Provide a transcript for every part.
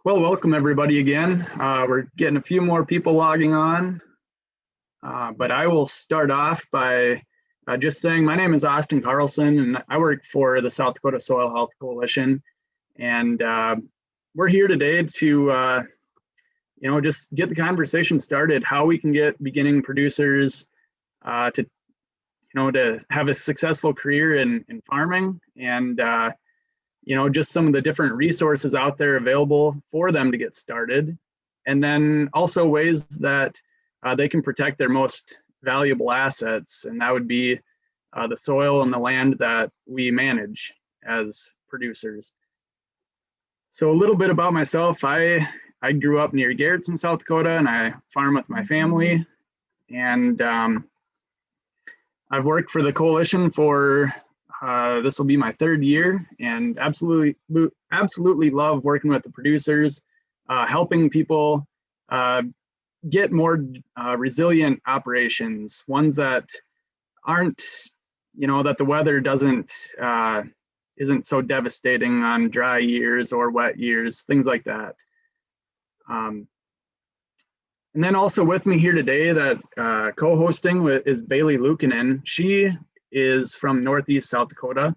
Well, welcome everybody again. We're getting a few more people logging on, but I will start off by just saying my name is Austin Carlson and I work for the South Dakota Soil Health Coalition. And we're here today to, just get the conversation started, how we can get beginning producers to have a successful career in farming and just some of the different resources out there available for them to get started. And then also ways that they can protect their most valuable assets. And that would be the soil and the land that we manage as producers. So a little bit about myself. I grew up near Garrettson, South Dakota, and I farm with my family. And I've worked for the coalition for this will be my third year, and absolutely love working with the producers, helping people get more resilient operations, ones that aren't, that the weather isn't so devastating on dry years or wet years, things like that. And then also with me here today that co-hosting is Bailey Luukkonen. She is from Northeast South Dakota,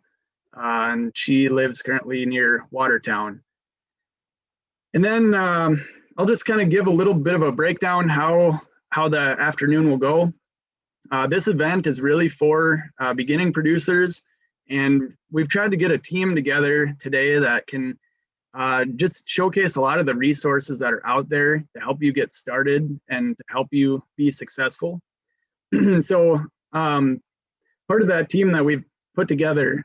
and she lives currently near Watertown. And then I'll just kind of give a little bit of a breakdown how the afternoon will go. This event is really for beginning producers, and we've tried to get a team together today that can just showcase a lot of the resources that are out there to help you get started and to help you be successful. So part of that team that we've put together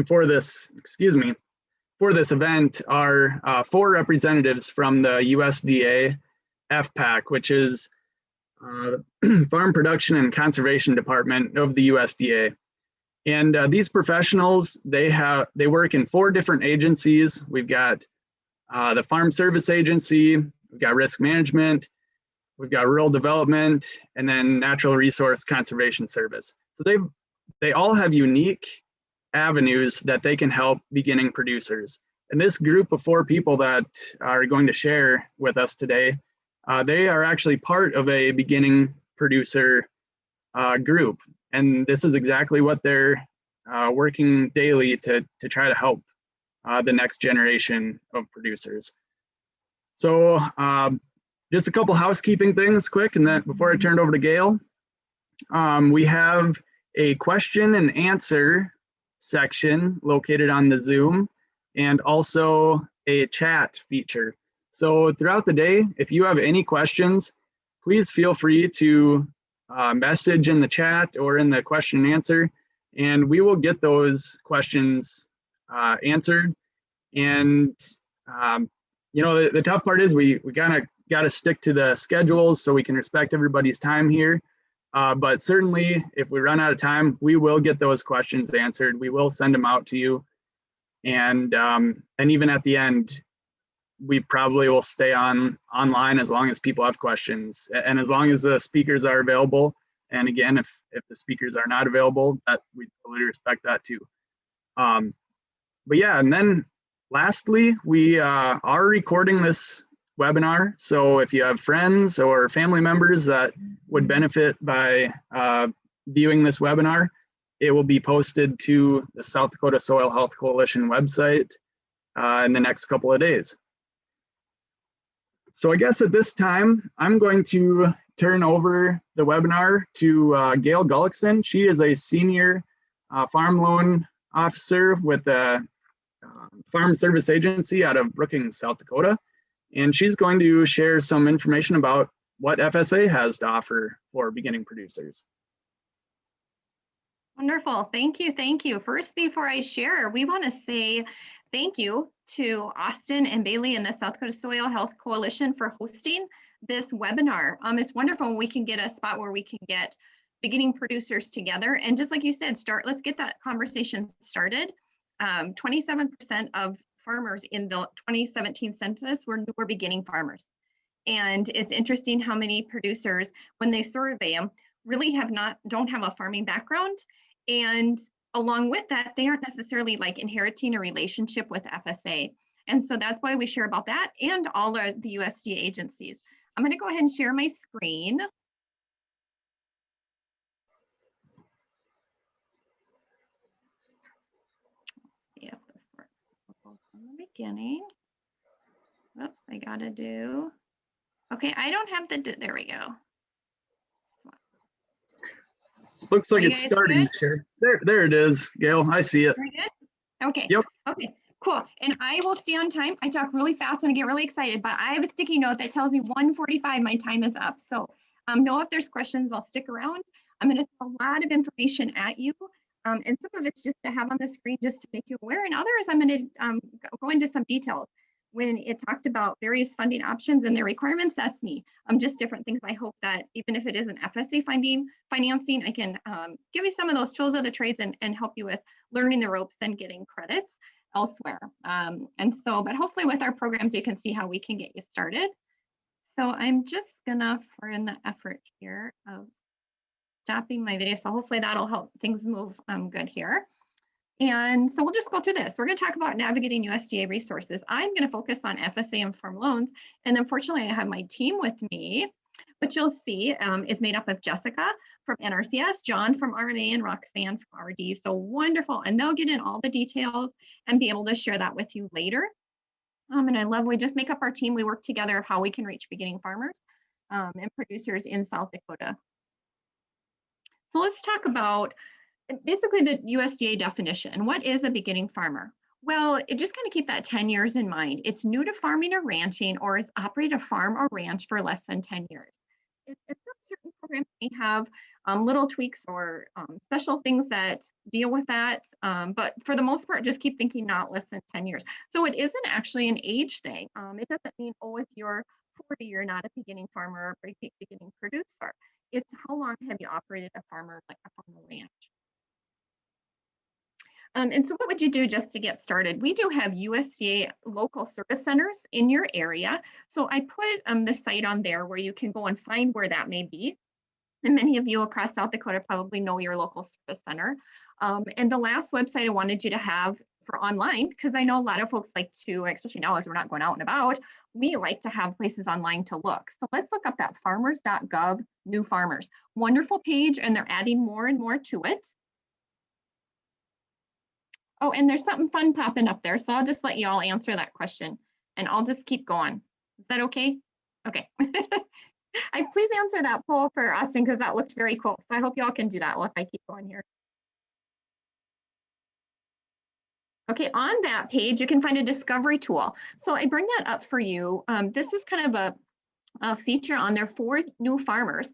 for this event are 4 representatives from the USDA FPAC, which is Farm Production and Conservation Department of the USDA. And these professionals, they work in 4 different agencies. We've got the Farm Service Agency, we've got Risk Management, we've got Rural Development, and then Natural Resource Conservation Service. So they all have unique avenues that they can help beginning producers. And this group of 4 people that are going to share with us today, they are actually part of a beginning producer group. And this is exactly what they're working daily to try to help the next generation of producers. So just a couple housekeeping things quick, and then before I turn it over to Gail, we have a question and answer section located on the Zoom, and also a chat feature. So throughout the day, if you have any questions, please feel free to message in the chat or in the question and answer, and we will get those questions answered. And the tough part is we kind of got to stick to the schedules so we can respect everybody's time here. But certainly, if we run out of time, we will get those questions answered. We will send them out to you. And even at the end, we probably will stay online as long as people have questions. And as long as the speakers are available. And again, if the speakers are not available, that we totally respect that too. But yeah, and then lastly, we are recording this webinar. So if you have friends or family members that would benefit by viewing this webinar, it will be posted to the South Dakota Soil Health Coalition website in the next couple of days. So I guess at this time, I'm going to turn over the webinar to Gail Gullickson. She is a senior farm loan officer with the Farm Service Agency out of Brookings, South Dakota. And she's going to share some information about what FSA has to offer for beginning producers. Wonderful. Thank you. Thank you. First, before I share, we want to say thank you to Austin and Bailey and the South Dakota Soil Health Coalition for hosting this webinar. It's wonderful when we can get a spot where we can get beginning producers together. And just like you said, let's get that conversation started. 27% of farmers in the 2017 census were beginning farmers. And it's interesting how many producers, when they survey them, really don't have a farming background. And along with that, they aren't necessarily like inheriting a relationship with FSA. And so that's why we share about that and all of the USDA agencies. I'm going to go ahead and share my screen. See if this works. We'll go from the beginning. Oops, I got to do. Okay, I don't have the, there we go. Looks like it's starting to share. There it is, Gail. I see it. Very good. Okay. Yep. Okay, cool. And I will stay on time. I talk really fast when I get really excited, but I have a sticky note that tells me 1:45, my time is up. So know if there's questions, I'll stick around. I'm going to throw a lot of information at you. And some of it's just to have on the screen just to make you aware, and others I'm going to go into some details. When it talked about various funding options and their requirements, that's me. Just different things. I hope that even if it isn't FSA financing, I can give you some of those tools of the trades and help you with learning the ropes and getting credits elsewhere. But hopefully with our programs, you can see how we can get you started. So I'm just gonna, for in the effort here of stopping my video. So hopefully that'll help things move good here. And so we'll just go through this. We're going to talk about navigating USDA resources. I'm going to focus on FSA and farm loans. And unfortunately, I have my team with me, which you'll see is made up of Jessica from NRCS, John from RMA, and Roxanne from RD. So wonderful. And they'll get in all the details and be able to share that with you later. And I love, we just make up our team. We work together of how we can reach beginning farmers and producers in South Dakota. So let's talk about basically the USDA definition. What is a beginning farmer? Well, it just kind of keep that 10 years in mind. It's new to farming or ranching or has operated a farm or ranch for less than 10 years. Certain programs may have little tweaks or special things that deal with that. But for the most part, just keep thinking not less than 10 years. So it isn't actually an age thing. It doesn't mean, oh, if you're 40, you're not a beginning farmer or a beginning producer. It's how long have you operated a farmer, like a farm or ranch? And so what would you do just to get started? We do have USDA local service centers in your area. So I put the site on there where you can go and find where that may be. And many of you across South Dakota probably know your local service center. And the last website I wanted you to have for online, because I know a lot of folks like to, especially now as we're not going out and about, we like to have places online to look. So let's look up that farmers.gov new farmers. Wonderful page, and they're adding more and more to it. Oh, and there's something fun popping up there. So I'll just let you all answer that question and I'll just keep going. Is that okay? Okay. Please answer that poll for Austin because that looked very cool. So I hope y'all can do that if I keep going here. Okay, on that page, you can find a discovery tool. So I bring that up for you. This is kind of a feature on there for new farmers.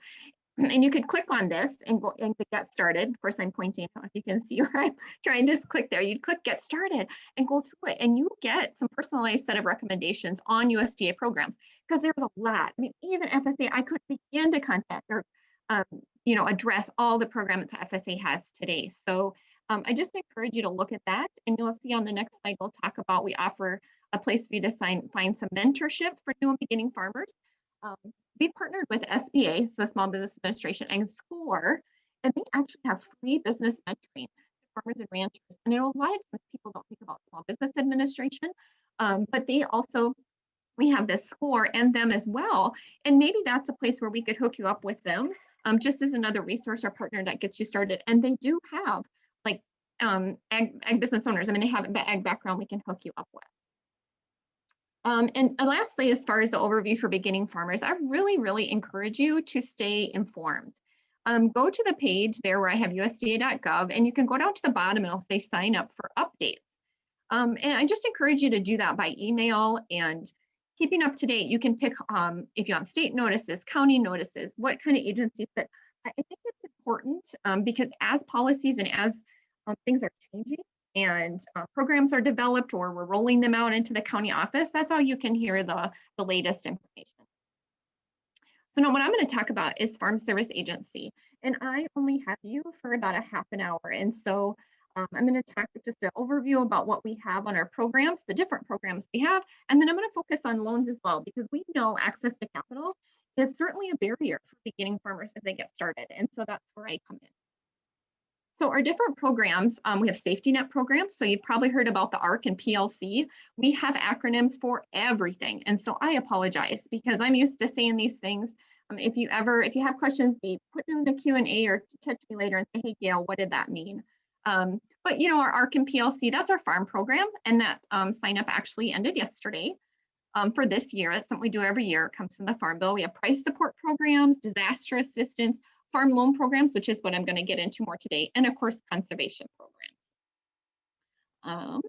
And you could click on this and go and get started. Of course, I'm pointing, if you can see where I'm trying to click there. You'd click get started and go through it, and you get some personalized set of recommendations on USDA programs because there's a lot. I mean, even FSA, I could begin to contact or address all the programs that FSA has today. So I just encourage you to look at that, and you'll see on the next slide we'll talk about we offer a place for you to find some mentorship for new and beginning farmers. We partnered with SBA, so Small Business Administration, and SCORE, and they actually have free business mentoring for farmers and ranchers. And I know a lot of times people don't think about Small Business Administration, but we have this SCORE and them as well. And maybe that's a place where we could hook you up with them, just as another resource or partner that gets you started. And they do have like ag business owners. I mean, they have an ag background we can hook you up with. And lastly, as far as the overview for beginning farmers, I really, really encourage you to stay informed. Go to the page there where I have USDA.gov, and you can go down to the bottom and it'll say sign up for updates. And I just encourage you to do that by email and keeping up to date. You can pick if you want state notices, county notices, what kind of agencies. But I think it's important because as policies and as things are changing, and programs are developed or we're rolling them out into the county office, that's how you can hear the latest information. So now what I'm going to talk about is Farm Service Agency. And I only have you for about a half an hour. And so I'm going to talk just an overview about what we have on our programs, the different programs we have. And then I'm going to focus on loans as well, because we know access to capital is certainly a barrier for beginning farmers as they get started. And so that's where I come in. So our different programs, we have safety net programs. So you've probably heard about the ARC and PLC. We have acronyms for everything. And so I apologize because I'm used to saying these things. If you have questions, put them in the Q&A or catch me later and say, hey, Gail, what did that mean? But our ARC and PLC, that's our farm program. And that sign up actually ended yesterday. For this year, that's something we do every year. It comes from the Farm Bill. We have price support programs, disaster assistance, farm loan programs, which is what I'm going to get into more today, and of course, conservation programs. How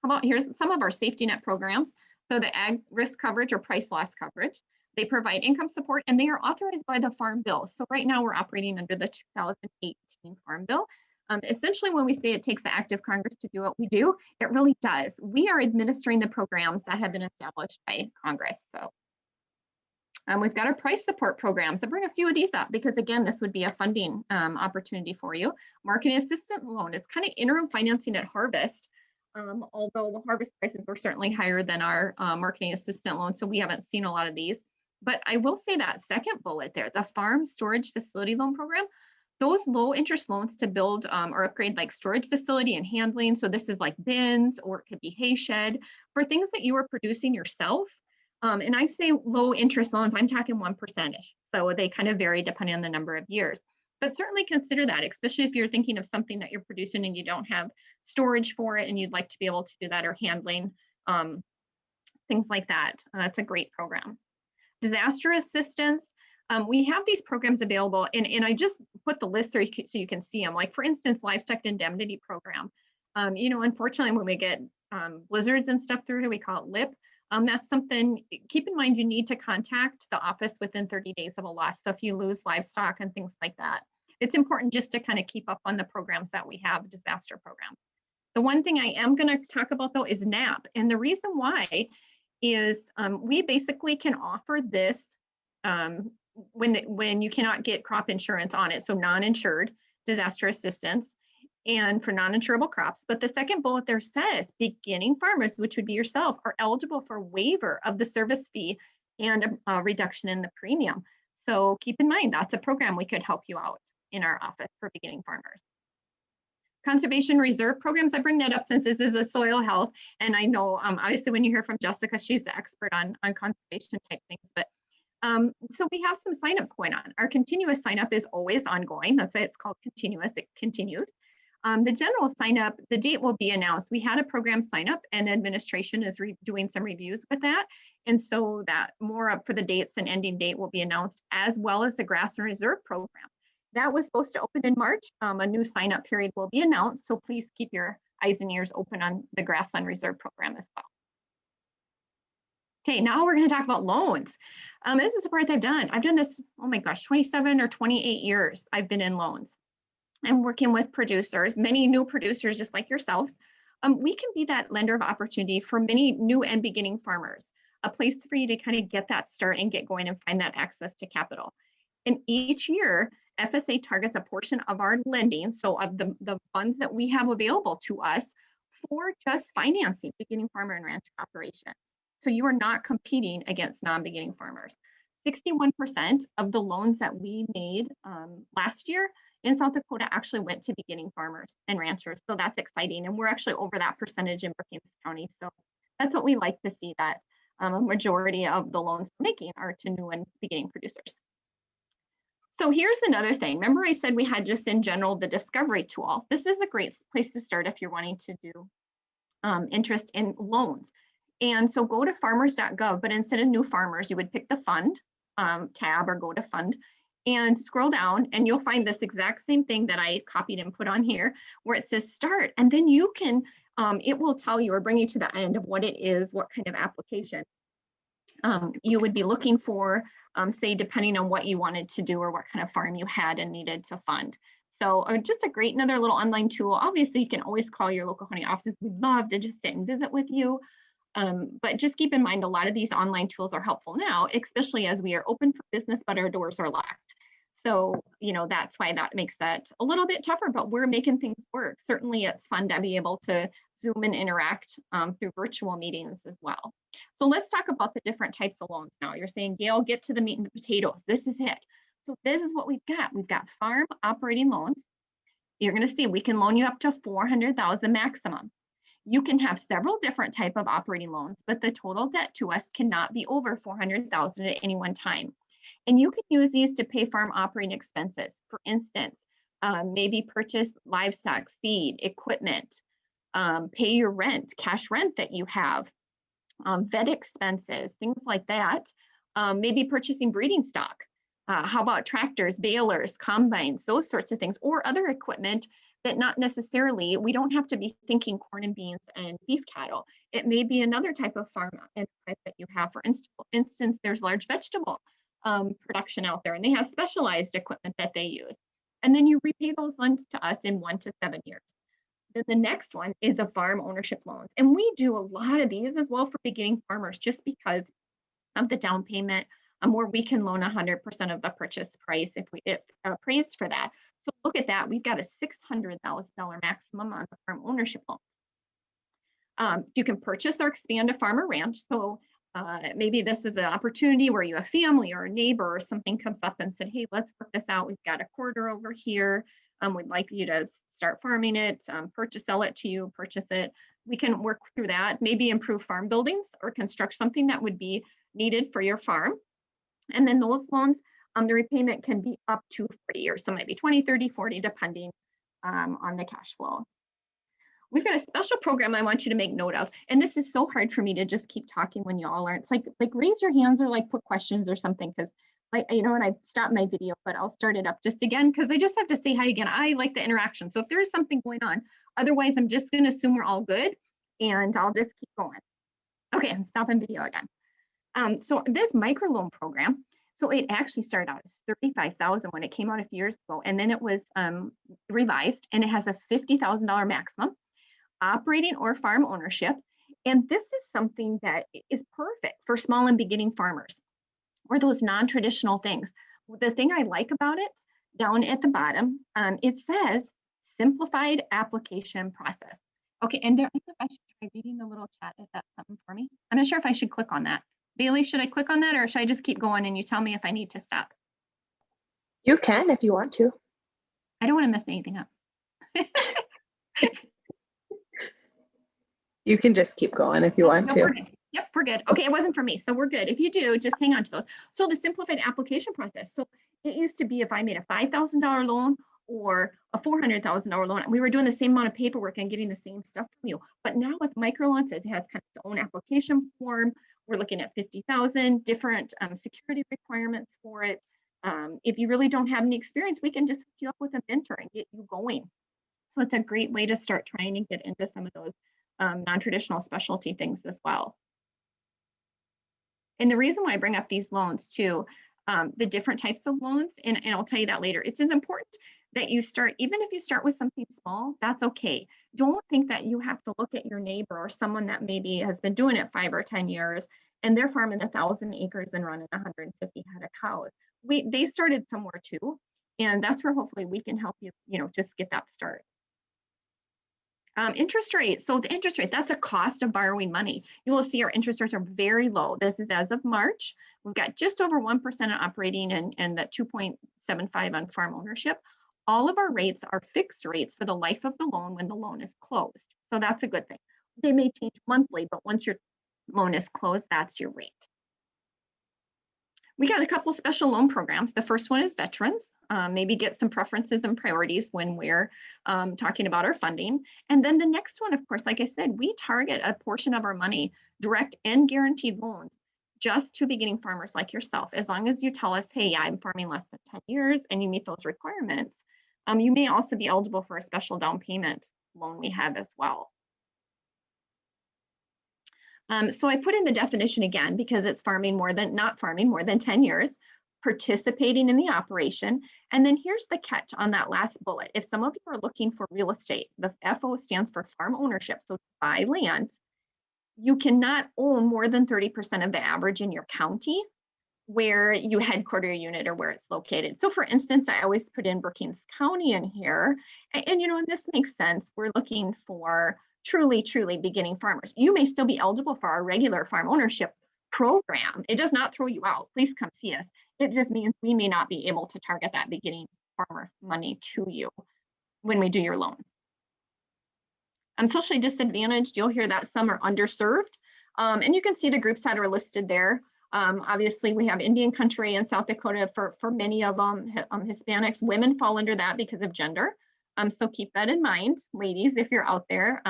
about here's some of our safety net programs. So the ag risk coverage or price loss coverage, they provide income support and they are authorized by the Farm Bill. So right now we're operating under the 2018 Farm Bill. Essentially, when we say it takes the act of Congress to do what we do, it really does. We are administering the programs that have been established by Congress. So we've got our price support programs. I bring a few of these up because, again, this would be a funding opportunity for you. Marketing assistant loan is kind of interim financing at harvest, although the harvest prices were certainly higher than our marketing assistant loan, so we haven't seen a lot of these. But I will say that second bullet there, the farm storage facility loan program, those low interest loans to build or upgrade like storage facility and handling. So this is like bins, or it could be hay shed for things that you are producing yourself. And I say low interest loans, I'm talking 1%. So they kind of vary depending on the number of years. But certainly consider that, especially if you're thinking of something that you're producing and you don't have storage for it and you'd like to be able to do that, or handling, things like that. That's a great program. Disaster assistance. We have these programs available, and I just put the list there so you can see them. Like, for instance, livestock indemnity program. Unfortunately, when we get blizzards and stuff through here, we call it LIP. That's something, keep in mind, you need to contact the office within 30 days of a loss. So if you lose livestock and things like that, it's important just to kind of keep up on the programs that we have, disaster programs. The one thing I am going to talk about, though, is NAP. And the reason why is we basically can offer this when you cannot get crop insurance on it, so non-insured disaster assistance, and for non-insurable crops. But the second bullet there says beginning farmers, which would be yourself, are eligible for waiver of the service fee and a reduction in the premium. So keep in mind, that's a program we could help you out in our office for beginning farmers. Conservation reserve programs, I bring that up since this is a soil health, and I know obviously when you hear from Jessica, she's the expert on conservation type things, but so we have some signups going on. Our continuous sign up is always ongoing. That's why it's called continuous, it continues. The general sign up, the date will be announced. We had a program sign up and administration is doing some reviews with that. And so that more up for the dates and ending date will be announced, as well as the grass and reserve program. That was supposed to open in March. A new sign up period will be announced. So please keep your eyes and ears open on the grassland reserve program as well. Okay, now we're going to talk about loans. This is the part I've done. I've done this, oh my gosh, 27 or 28 years I've been in loans. I'm working with producers, many new producers just like yourselves. We can be that lender of opportunity for many new and beginning farmers, a place for you to kind of get that start and get going and find that access to capital. And each year, FSA targets a portion of our lending, so of the funds that we have available to us, for just financing beginning farmer and ranch operations. So you are not competing against non-beginning farmers. 61% of the loans that we made last year in South Dakota actually went to beginning farmers and ranchers. So that's exciting. And we're actually over that percentage in Brookings County. So that's what we like to see, that a majority of the loans we're making are to new and beginning producers. So here's another thing. Remember I said we had just in general the discovery tool. This is a great place to start if you're wanting to do interest in loans. And so go to farmers.gov, but instead of new farmers, you would pick the fund tab or go to fund and scroll down, and you'll find this exact same thing that I copied and put on here, where it says start. And then you can, it will tell you or bring you to the end of what it is, what kind of application you would be looking for, say, depending on what you wanted to do or what kind of farm you had and needed to fund. So just a great another little online tool. Obviously, you can always call your local county offices. We'd love to just sit and visit with you. But just keep in mind, a lot of these online tools are helpful now, especially as we are open for business, but our doors are locked. So, that's why that makes that a little bit tougher, but we're making things work. Certainly it's fun to be able to Zoom and interact through virtual meetings as well. So let's talk about the different types of loans now. You're saying, Gail, get to the meat and the potatoes. This is it. So this is what we've got. We've got farm operating loans. you're going to see we can loan you up to 400,000 maximum. You can have several different type of operating loans, but the total debt to us cannot be over 400,000 at any one time. And you can use these to pay farm operating expenses. For instance, maybe purchase livestock, seed, equipment, pay your rent, cash rent that you have, vet expenses, things like that. Maybe purchasing breeding stock. How about tractors, balers, combines, those sorts of things, or other equipment that not necessarily, we don't have to be thinking corn and beans and beef cattle. It may be another type of farm enterprise that you have. For instance, there's large vegetable production out there, and they have specialized equipment that they use. And then you repay those loans to us in 1 to 7 years. Then the next one is a farm ownership loans. And we do a lot of these as well for beginning farmers, just because of the down payment, where we can loan 100% of the purchase price if appraised for that. So look at that, we've got a $600,000 maximum on the farm ownership loan. You can purchase or expand a farm or ranch. So maybe this is an opportunity where you have family or a neighbor or something comes up and said, hey, let's work this out. We've got a quarter over here. We'd like you to start farming it, sell it to you, purchase it. We can work through that, maybe improve farm buildings or construct something that would be needed for your farm. And then those loans, the repayment can be up to 40 years. So maybe 20, 30, 40, depending on the cash flow. We've got a special program I want you to make note of. And this is so hard for me to just keep talking when you all aren't. It's like raise your hands or like put questions or something, because and I stopped my video, but I'll start it up just again, because I just have to say hi again. I like the interaction. So if there's something going on, otherwise I'm just going to assume we're all good and I'll just keep going. Okay, I'm stopping video again. So this microloan program, so it actually started out as $35,000 when it came out a few years ago, and then it was revised, and it has a $50,000 maximum, operating or farm ownership. And this is something that is perfect for small and beginning farmers, or those non-traditional things. The thing I like about it, down at the bottom, it says simplified application process. Okay, and there, I think I should try reading the little chat if that's something for me. I'm not sure if I should click on that. Bailey, should I click on that, or should I just keep going and you tell me if I need to stop? You can if you want to. I don't want to mess anything up. You can just keep going if you want to. We're good. Yep, we're good. Okay, it wasn't for me, so we're good. If you do, just hang on to those. So the simplified application process. So it used to be if I made a $5,000 loan or a $400,000 loan, we were doing the same amount of paperwork and getting the same stuff from you. But now with microloans, it has kind of its own application form. We're looking at 50,000 different security requirements for it. If you really don't have any experience, we can just hook you up with a mentor and get you going. So it's a great way to start trying to get into some of those non-traditional specialty things as well. And the reason why I bring up these loans too, the different types of loans, and I'll tell you that later, it's important that you start, even if you start with something small, that's okay. Don't think that you have to look at your neighbor or someone that maybe has been doing it 5 or 10 years and they're farming 1,000 acres and running 150 head of cows. They started somewhere too, and that's where hopefully we can help you, just get that start. Interest rate. So the interest rate, that's a cost of borrowing money. You will see our interest rates are very low. This is as of March. We've got just over 1% on operating and that 2.75 on farm ownership. All of our rates are fixed rates for the life of the loan when the loan is closed. So that's a good thing. They may change monthly, but once your loan is closed, that's your rate. We got a couple special loan programs. The first one is veterans, maybe get some preferences and priorities when we're talking about our funding. And then the next one, of course, like I said, we target a portion of our money, direct and guaranteed loans, just to beginning farmers like yourself. As long as you tell us, hey, I'm farming less than 10 years and you meet those requirements, you may also be eligible for a special down payment loan we have as well. So I put in the definition again because it's not farming more than 10 years, participating in the operation. And then here's the catch on that last bullet. If some of you are looking for real estate, the FO stands for farm ownership. So to buy land, you cannot own more than 30% of the average in your county where you headquarter your unit or where it's located. So for instance, I always put in Brookings County in here. And and this makes sense. We're looking for truly beginning farmers. You may still be eligible for our regular farm ownership program. It does not throw you out. Please come see us. It just means we may not be able to target that beginning farmer money to you. when we do your loan. Socially disadvantaged, you'll hear that some are underserved. And you can see the groups that are listed there. Obviously, we have Indian country and South Dakota for many of them. Hispanics, women fall under that because of gender. So keep that in mind, ladies, if you're out there.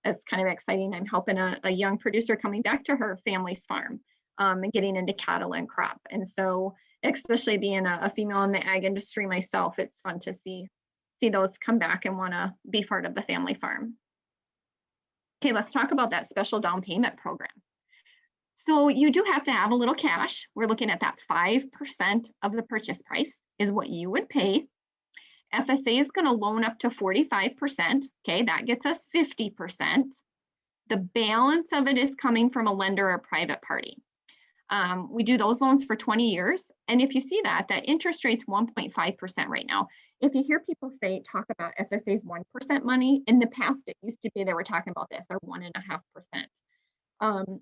It's kind of exciting. I'm helping a young producer coming back to her family's farm and getting into cattle and crop. And so, especially being a female in the ag industry myself, it's fun to see those come back and want to be part of the family farm. Okay, let's talk about that special down payment program. So you do have to have a little cash. We're looking at that 5% of the purchase price is what you would pay. FSA is going to loan up to 45%. Okay, that gets us 50%. The balance of it is coming from a lender or private party. We do those loans for 20 years. And if you see that interest rate's 1.5% right now. If you hear people talk about FSA's 1% money, in the past, it used to be they were talking about this, or 1.5%.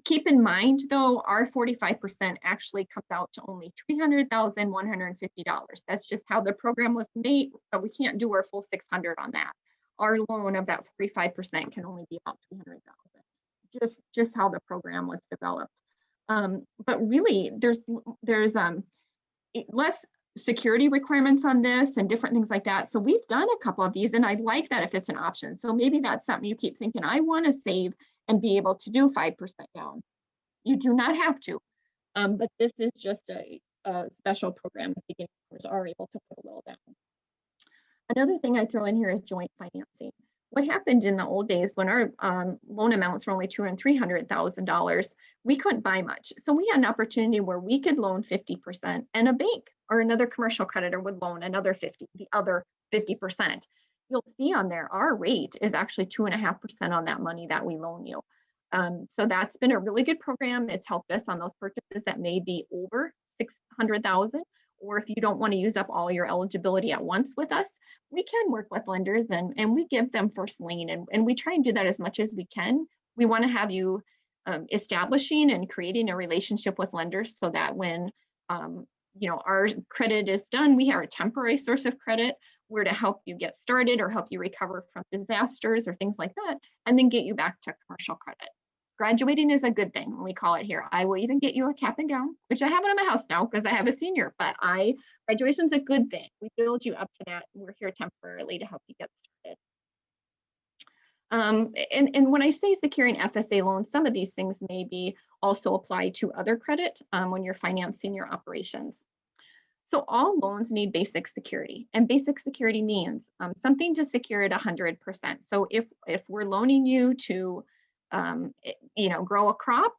Keep in mind, though, our 45% actually comes out to only $300,150. That's just how the program was made, but we can't do our full $600 on that. Our loan of that 45% can only be about $300,000. Just how the program was developed. But really, there's less security requirements on this and different things like that. So we've done a couple of these, and I like that if it's an option. So maybe that's something you keep thinking, I want to save and be able to do 5% down. You do not have to, but this is just a special program that beginners are able to put a little down. Another thing I throw in here is joint financing. What happened in the old days when our loan amounts were only $200,000 and $300,000, we couldn't buy much. So we had an opportunity where we could loan 50% and a bank or another commercial creditor would loan the other 50%. You'll see on there, our rate is actually 2.5% on that money that we loan you. So that's been a really good program. It's helped us on those purchases that may be over $600,000. Or if you don't want to use up all your eligibility at once with us, we can work with lenders and we give them first lien, and we try and do that as much as we can. We want to have you establishing and creating a relationship with lenders so that when our credit is done, we have a temporary source of credit. We're to help you get started or help you recover from disasters or things like that, and then get you back to commercial credit. Graduating is a good thing. We call it here. I will even get you a cap and gown, which I have it in my house now because I have a senior, but graduation's a good thing. We build you up to that. We're here temporarily to help you get started. And when I say securing FSA loans, some of these things may be also apply to other credit when you're financing your operations. So all loans need basic security, and basic security means something to secure it 100%. So if we're loaning you to grow a crop,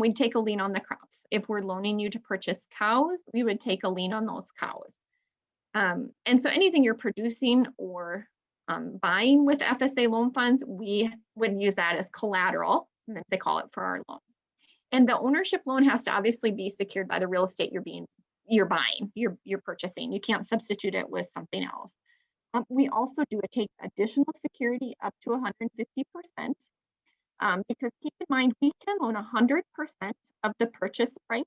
we'd take a lien on the crops. If we're loaning you to purchase cows, we would take a lien on those cows. And so anything you're producing or buying with FSA loan funds, we would use that as collateral, as they call it, for our loan. And the ownership loan has to obviously be secured by the real estate you're buying, you're purchasing. You can't substitute it with something else. We also do take additional security up to 150%. Because keep in mind, we can loan 100% of the purchase price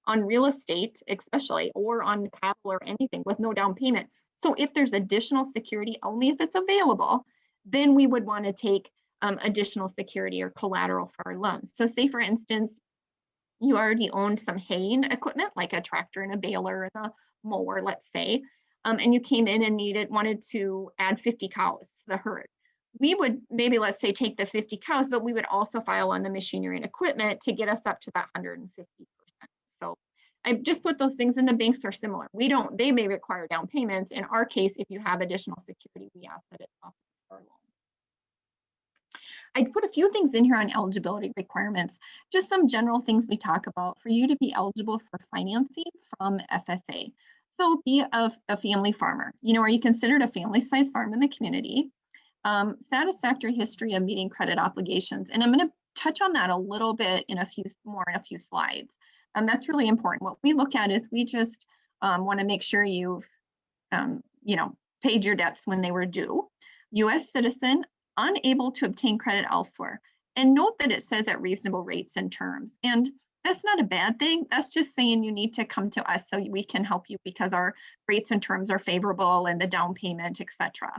on real estate, especially, or on cattle or anything with no down payment. So if there's additional security, only if it's available, then we would want to take additional security or collateral for our loans. So say, for instance, you already owned some haying equipment, like a tractor and a baler and a mower, let's say, and you came in and wanted to add 50 cows to the herd. We would maybe, let's say, take the 50 cows, but we would also file on the machinery and equipment to get us up to that 150%. So I just put those things, and the banks are similar. They may require down payments. In our case, if you have additional security, we ask that it's off our loan. I put a few things in here on eligibility requirements, just some general things we talk about for you to be eligible for financing from FSA. So be a family farmer. Are you considered a family-sized farm in the community? Satisfactory history of meeting credit obligations. And I'm going to touch on that a little bit in a few slides. That's really important. What we look at is we just want to make sure you've, paid your debts when they were due. U.S. citizen, unable to obtain credit elsewhere. And note that it says at reasonable rates and terms. And That's not a bad thing. That's just saying you need to come to us so we can help you because our rates and terms are favorable and the down payment, etc.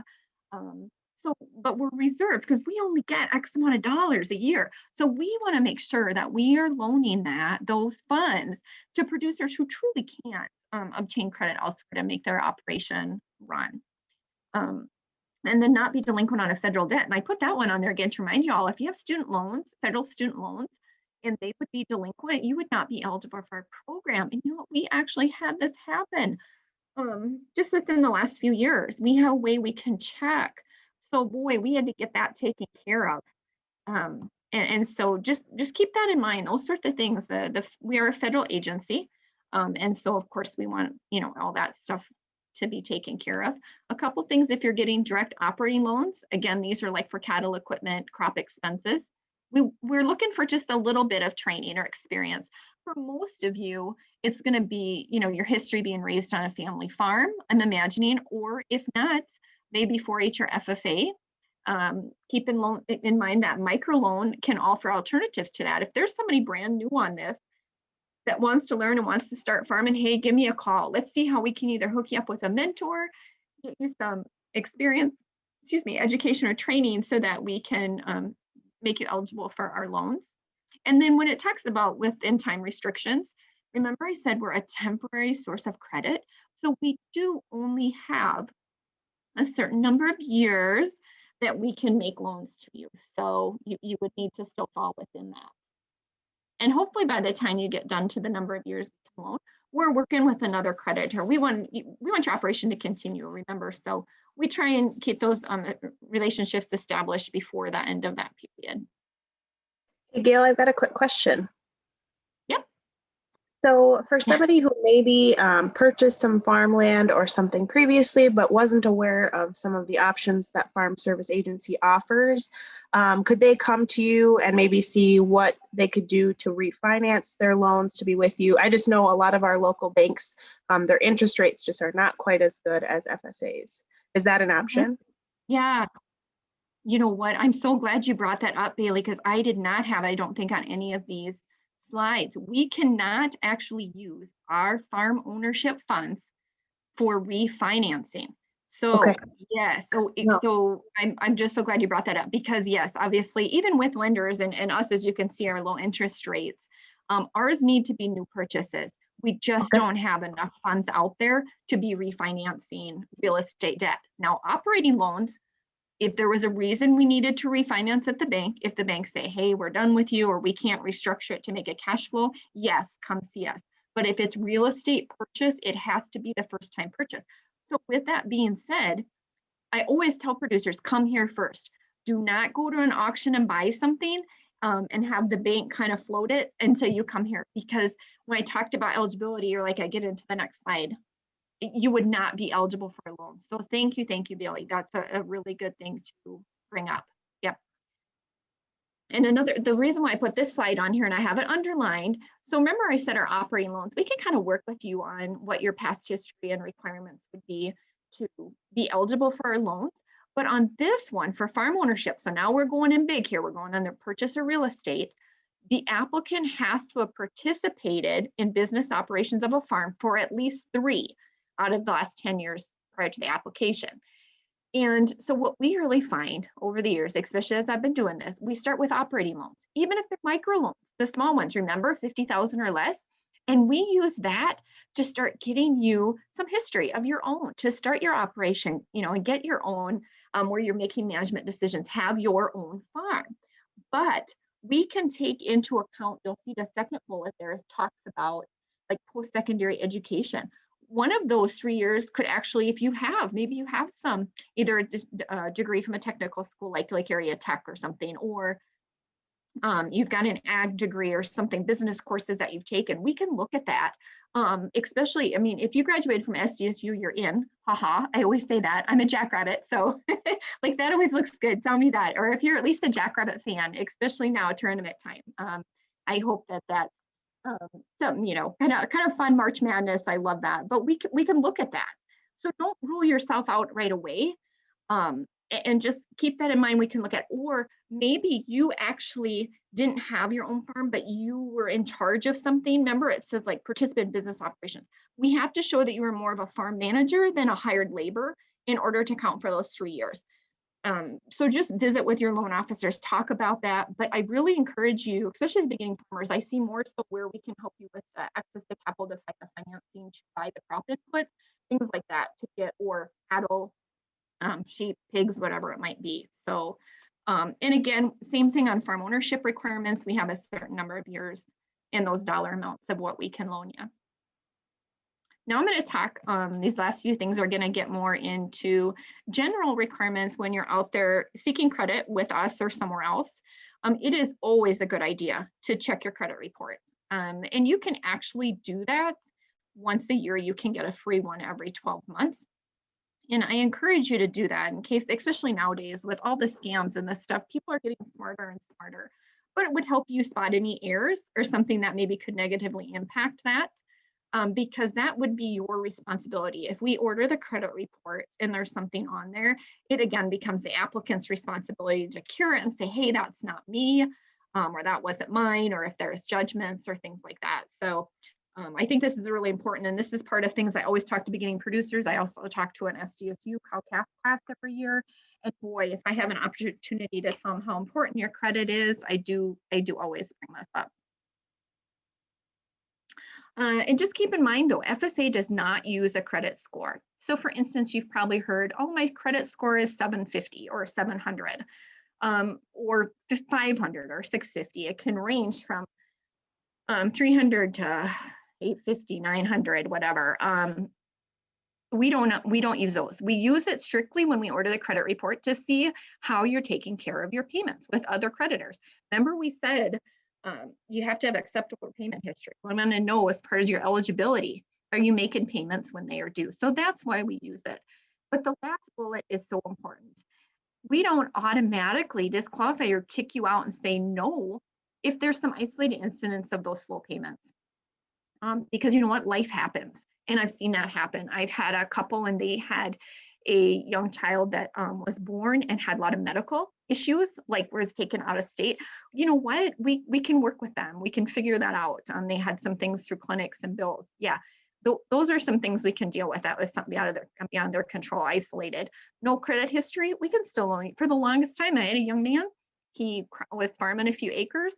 But we're reserved because we only get X amount of dollars a year. So we want to make sure that we are loaning those funds to producers who truly can't obtain credit elsewhere to make their operation run. And then not be delinquent on a federal debt. And I put that one on there again to remind you all, if you have student loans, federal student loans, and they would be delinquent, you would not be eligible for our program. And you know what? We actually had this happen just within the last few years. We have a way we can check. So boy, we had to get that taken care of. And so just keep that in mind, those sorts of things. We are a federal agency. And so of course we want, all that stuff to be taken care of. A couple things, if you're getting direct operating loans, again, these are like for cattle equipment, crop expenses. We're looking for just a little bit of training or experience. For most of you, it's going to be, your history being raised on a family farm, I'm imagining, or if not, maybe 4-H or FFA. Keep in mind that microloan can offer alternatives to that. If there's somebody brand new on this that wants to learn and wants to start farming, hey, give me a call. Let's see how we can either hook you up with a mentor, get you some experience, education or training so that we can make you eligible for our loans. And then when it talks about within time restrictions, remember I said we're a temporary source of credit. So we do only have a certain number of years that we can make loans to you. So you would need to still fall within that. And hopefully by the time you get done to the number of years loan, we're working with another creditor. We want your operation to continue, remember. So we try and keep those relationships established before the end of that period. Hey, Gail, I've got a quick question. Yep. So for somebody who maybe purchased some farmland or something previously, but wasn't aware of some of the options that Farm Service Agency offers, could they come to you and maybe see what they could do to refinance their loans to be with you? I just know a lot of our local banks, their interest rates just are not quite as good as FSAs. Is that an option? Yeah. You know what? I'm so glad you brought that up, Bailey, because I did not have, I don't think, on any of these slides. We cannot actually use our farm ownership funds for refinancing. So Okay. yes, so No. so I'm just so glad you brought that up, because yes, obviously, even with lenders and us, as you can see, our low interest rates, ours need to be new purchases. We just Okay. don't have enough funds out there to be refinancing real estate debt. Now, operating loans, if there was a reason we needed to refinance at the bank, if the bank say, hey, we're done with you, or we can't restructure it to make a cash flow, yes, come see us. But if it's real estate purchase, it has to be the first time purchase. So with that being said, I always tell producers, come here first. Do not go to an auction and buy something and have the bank kind of float it until you come here. Because when I talked about eligibility, or like I get into the next slide, you would not be eligible for a loan. So thank you, Bailey. That's a really good thing to bring up. Yep. And the reason why I put this slide on here and I have it underlined, so remember I said our operating loans, we can kind of work with you on what your past history and requirements would be to be eligible for our loans. But on this one for farm ownership, so now we're going in big here, we're going on the purchase of real estate, the applicant has to have participated in business operations of a farm for at least 3 out of the last 10 years prior to the application. And so what we really find over the years, especially as I've been doing this, we start with operating loans, even if they're micro loans, the small ones, remember, 50,000 or less. And we use that to start getting you some history of your own, to start your operation, and get your own, where you're making management decisions, have your own farm. But we can take into account, you'll see the second bullet there talks about like post-secondary education. One of those 3 years could actually, if you have, maybe you have some, either a degree from a technical school like Area Tech or something, or you've got an ag degree or something, business courses that you've taken, we can look at that. Especially, I mean, if you graduated from SDSU, you're in, haha, I always say that, I'm a Jackrabbit, so like that always looks good, tell me that. Or if you're at least a Jackrabbit fan, especially now tournament time, I hope that's something, kind of fun March Madness, I love that, but we can look at that. So don't rule yourself out right away. And just keep that in mind. We can look at, or maybe you actually didn't have your own farm, but you were in charge of something. Remember, it says like participant business operations. We have to show that you were more of a farm manager than a hired labor in order to count for those 3 years. So just visit with your loan officers, talk about that. But I really encourage you, especially as beginning farmers, I see more so where we can help you with the access to capital to find the financing to buy the crop inputs, things like that to get, or cattle, sheep, pigs, whatever it might be. So, and again, same thing on farm ownership requirements. We have a certain number of years and those dollar amounts of what we can loan you. Now I'm going to talk, these last few things are going to get more into general requirements when you're out there seeking credit with us or somewhere else. It is always a good idea to check your credit report. And you can actually do that once a year. You can get a free one every 12 months. And I encourage you to do that in case, especially nowadays with all the scams and this stuff, people are getting smarter and smarter. But it would help you spot any errors or something that maybe could negatively impact that. Because that would be your responsibility. If we order the credit report and there's something on there, it again becomes the applicant's responsibility to cure it and say, hey, that's not me, or that wasn't mine, or if there's judgments or things like that. So I think this is really important. And this is part of things I always talk to beginning producers. I also talk to an SDSU CalCAF class every year. And boy, if I have an opportunity to tell them how important your credit is, I do always bring this up. And just keep in mind though, FSA does not use a credit score. So for instance, you've probably heard, oh, my credit score is 750 or 700 or 500 or 650. It can range from 300 to 850, 900, whatever. We don't use those. We use it strictly when we order the credit report to see how you're taking care of your payments with other creditors. Remember we said, you have to have acceptable payment history. Well, I'm going to know as part of your eligibility, are you making payments when they are due? So that's why we use it. But the last bullet is so important. We don't automatically disqualify or kick you out and say no if there's some isolated incidents of those slow payments. Because you know what, life happens. And I've seen that happen. I've had a couple and they had a young child that was born and had a lot of medical issues, like was taken out of state. You know what, we can work with them. We can figure that out. They had some things through clinics and bills. Yeah, those are some things we can deal with. That was something beyond their control, isolated. No credit history, we can still only, for the longest time, I had a young man, he was farming a few acres.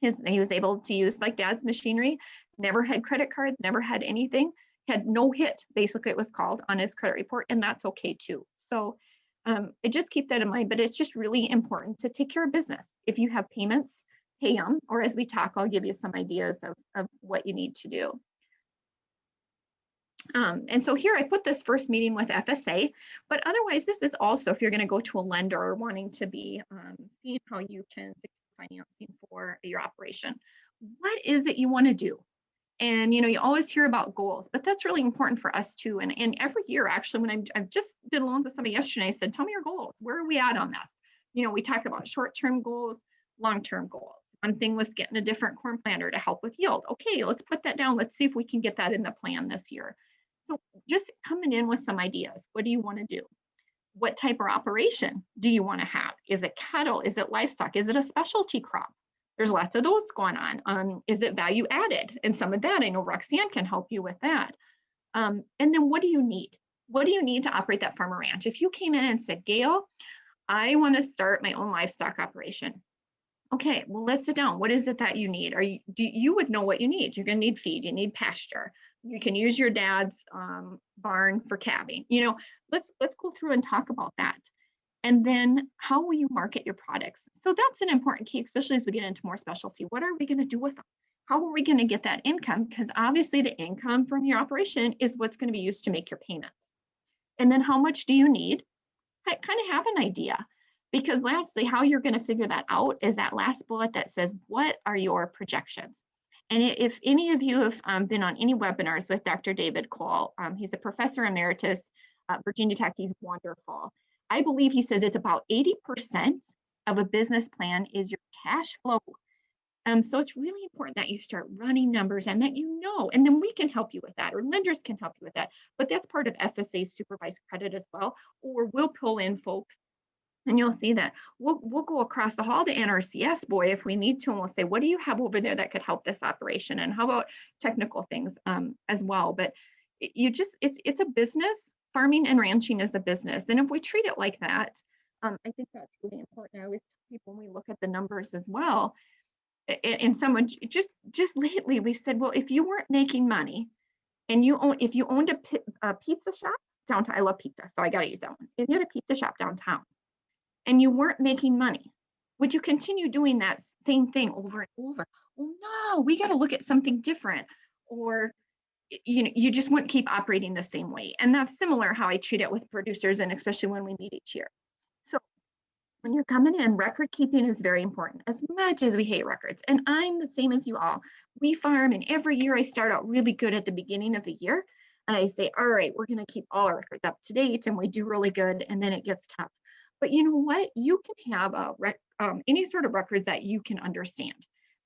He was able to use like dad's machinery, never had credit cards, never had anything, had no hit, basically it was called, on his credit report, and that's okay too. So I just keep that in mind, but it's just really important to take care of business. If you have payments, pay them, or as we talk, I'll give you some ideas of what you need to do. And so here I put this first meeting with FSA, but otherwise this is also if you're going to go to a lender or wanting to be seeing how you can secure financing for your operation. What is it you want to do? And you know, you always hear about goals, but that's really important for us too. And every year, actually, when I just did a loan with somebody yesterday, I said, tell me your goals. Where are we at on this? You know, we talk about short-term goals, long-term goals. One thing was getting a different corn planter to help with yield. Okay, let's put that down. Let's see if we can get that in the plan this year. So just coming in with some ideas. What do you want to do? What type of operation do you want to have? Is it cattle? Is it livestock? Is it a specialty crop? There's lots of those going on. Is it value added? And some of that, I know Roxanne can help you with that. And then what do you need? What do you need to operate that farm or ranch? If you came in and said, Gail, I want to start my own livestock operation. Okay, well, let's sit down. What is it that you need? You would know what you need. You're going to need feed. You need pasture. You can use your dad's barn for calving. You know, let's go through and talk about that. And then how will you market your products? So that's an important key, especially as we get into more specialty. What are we going to do with them? How are we going to get that income? Because obviously the income from your operation is what's going to be used to make your payments. And then how much do you need? I kind of have an idea. Because lastly, how you're going to figure that out is that last bullet that says, what are your projections? And if any of you have been on any webinars with Dr. David Cole, he's a professor emeritus at Virginia Tech. He's wonderful. I believe he says it's about 80% of a business plan is your cash flow. So it's really important that you start running numbers and that you know, and then we can help you with that, or lenders can help you with that. But that's part of FSA's supervised credit as well, or we'll pull in folks And you'll see that we'll go across the hall to NRCS, boy, if we need to, and we'll say, what do you have over there that could help this operation? And how about technical things as well? But it's a business. Farming and ranching is a business. And if we treat it like that, I think that's really important. I always tell people when we look at the numbers as well, and someone just lately, we said, well, if you weren't making money and if you owned a pizza shop downtown, I love pizza, so I got to use that one. If you had a pizza shop downtown, and you weren't making money, would you continue doing that same thing over and over? Well, no, we got to look at something different. Or, you just wouldn't keep operating the same way. And that's similar how I treat it with producers, and especially when we meet each year. So when you're coming in, record keeping is very important, as much as we hate records. And I'm the same as you all. We farm, and every year I start out really good at the beginning of the year. And I say, all right, we're going to keep all our records up to date, and we do really good. And then it gets tough. But you know what? You can have any sort of records that you can understand.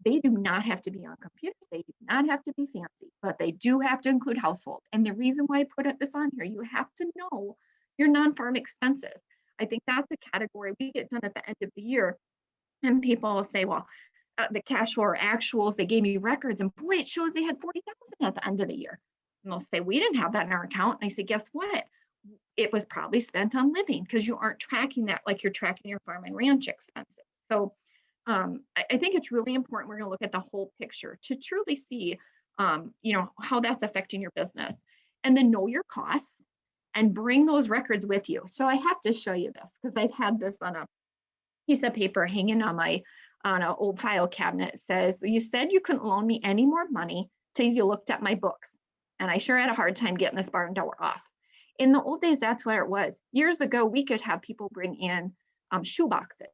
They do not have to be on computers. They do not have to be fancy, but they do have to include household. And the reason why I put this on here, you have to know your non-farm expenses. I think that's the category we get done at the end of the year. And people will say, well, the cash flow or actuals, they gave me records, and boy, it shows they had 40,000 at the end of the year. And they'll say, we didn't have that in our account. And I say, guess what? It was probably spent on living, because you aren't tracking that like you're tracking your farm and ranch expenses. So I think it's really important. We're going to look at the whole picture to truly see, how that's affecting your business, and then know your costs and bring those records with you. So I have to show you this because I've had this on a piece of paper hanging on an old file cabinet. It says, you said you couldn't loan me any more money till you looked at my books. And I sure had a hard time getting this barn door off. In the old days, that's what it was. Years ago, we could have people bring in shoe boxes.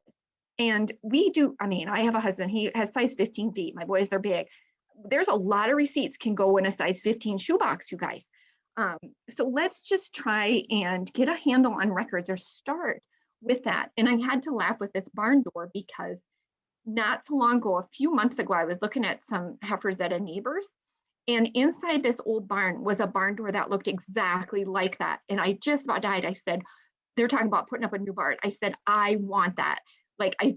And we do, I have a husband, he has size 15 feet. My boys are big. There's a lot of receipts can go in a size 15 shoebox, you guys. So let's just try and get a handle on records, or start with that. And I had to laugh with this barn door because not so long ago, a few months ago, I was looking at some heifers at a neighbor's. And inside this old barn was a barn door that looked exactly like that. And I just about died. I said, they're talking about putting up a new barn. I said, I want that.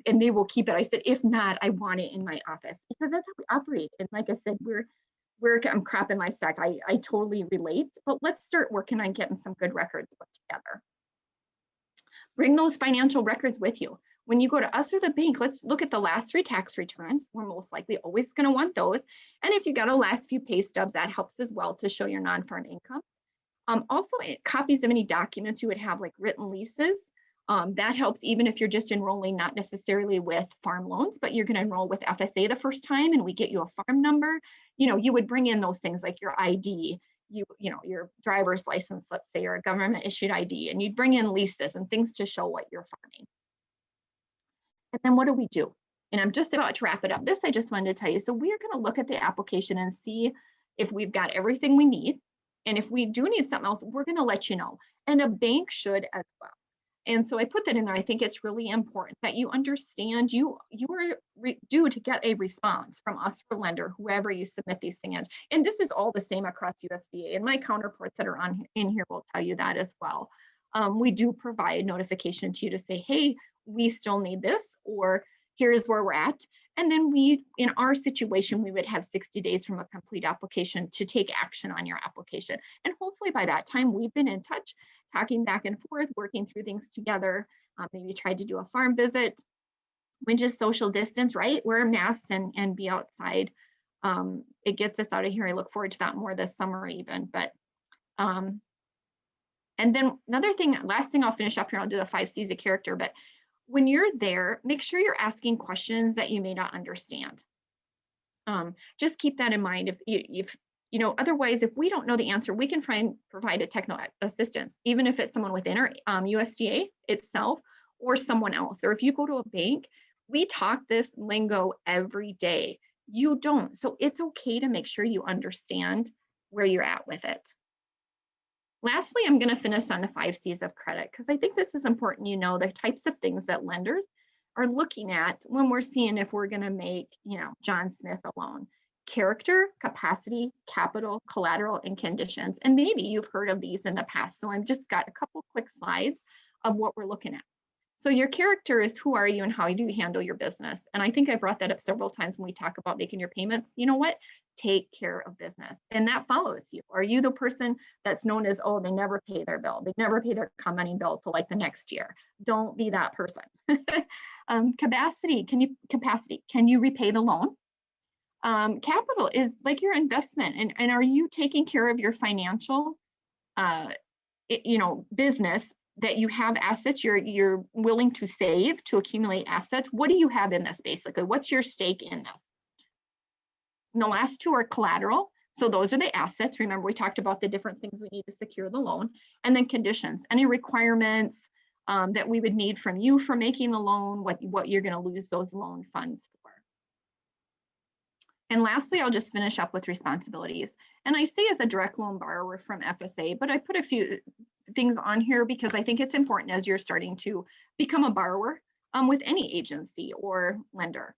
And they will keep it. I said, if not, I want it in my office, because that's how we operate. And like I said, I'm crapping my sack. I totally relate, but let's start working on getting some good records put together. Bring those financial records with you. When you go to us or the bank, let's look at the last 3 tax returns. We're most likely always going to want those. And if you got a last few pay stubs, that helps as well to show your non-farm income. Also, copies of any documents you would have, like written leases. That helps even if you're just enrolling, not necessarily with farm loans, but you're going to enroll with FSA the first time and we get you a farm number. You would bring in those things like your ID, your driver's license, let's say, or a government issued ID, and you'd bring in leases and things to show what you're farming. And then what do we do? And I'm just about to wrap it up. This I just wanted to tell you. So we're going to look at the application and see if we've got everything we need. And if we do need something else, we're going to let you know. And a bank should as well. And so I put that in there. I think it's really important that you understand you are due to get a response from us for lender, whoever you submit these things in. And this is all the same across USDA. And my counterparts that are in here will tell you that as well. We do provide notification to you to say, hey, we still need this, or here's where we're at. And then in our situation, we would have 60 days from a complete application to take action on your application. And hopefully by that time, we've been in touch, talking back and forth, working through things together. Maybe tried to do a farm visit. We just social distance, right? Wear masks and be outside. It gets us out of here. I look forward to that more this summer even. But and then another thing, last thing I'll finish up here, I'll do the 5 C's of character, but when you're there, make sure you're asking questions that you may not understand. Just keep that in mind. If otherwise, if we don't know the answer, we can try and provide a technical assistance, even if it's someone within our USDA itself or someone else. Or if you go to a bank, we talk this lingo every day. You don't. So it's okay to make sure you understand where you're at with it. Lastly, I'm going to finish on the 5 C's of credit, because I think this is important. The types of things that lenders are looking at when we're seeing if we're going to make, John Smith a loan. Character, capacity, capital, collateral, and conditions. And maybe you've heard of these in the past. So I've just got a couple quick slides of what we're looking at. So your character is who are you and how do you handle your business? And I think I brought that up several times when we talk about making your payments. You know what? Take care of business. And that follows you. Are you the person that's known as, oh, they never pay their bill. They never pay their money bill till like the next year. Don't be that person. Capacity, can you repay the loan? Capital is like your investment. And are you taking care of your financial, business, that you have assets you're willing to save to accumulate assets? What do you have in this basically? What's your stake in this? And the last two are collateral. So those are the assets. Remember, we talked about the different things we need to secure the loan. And then conditions, any requirements that we would need from you for making the loan, what you're going to lose those loan funds for. And lastly, I'll just finish up with responsibilities. And I say as a direct loan borrower from FSA, but I put a few things on here because I think it's important as you're starting to become a borrower with any agency or lender.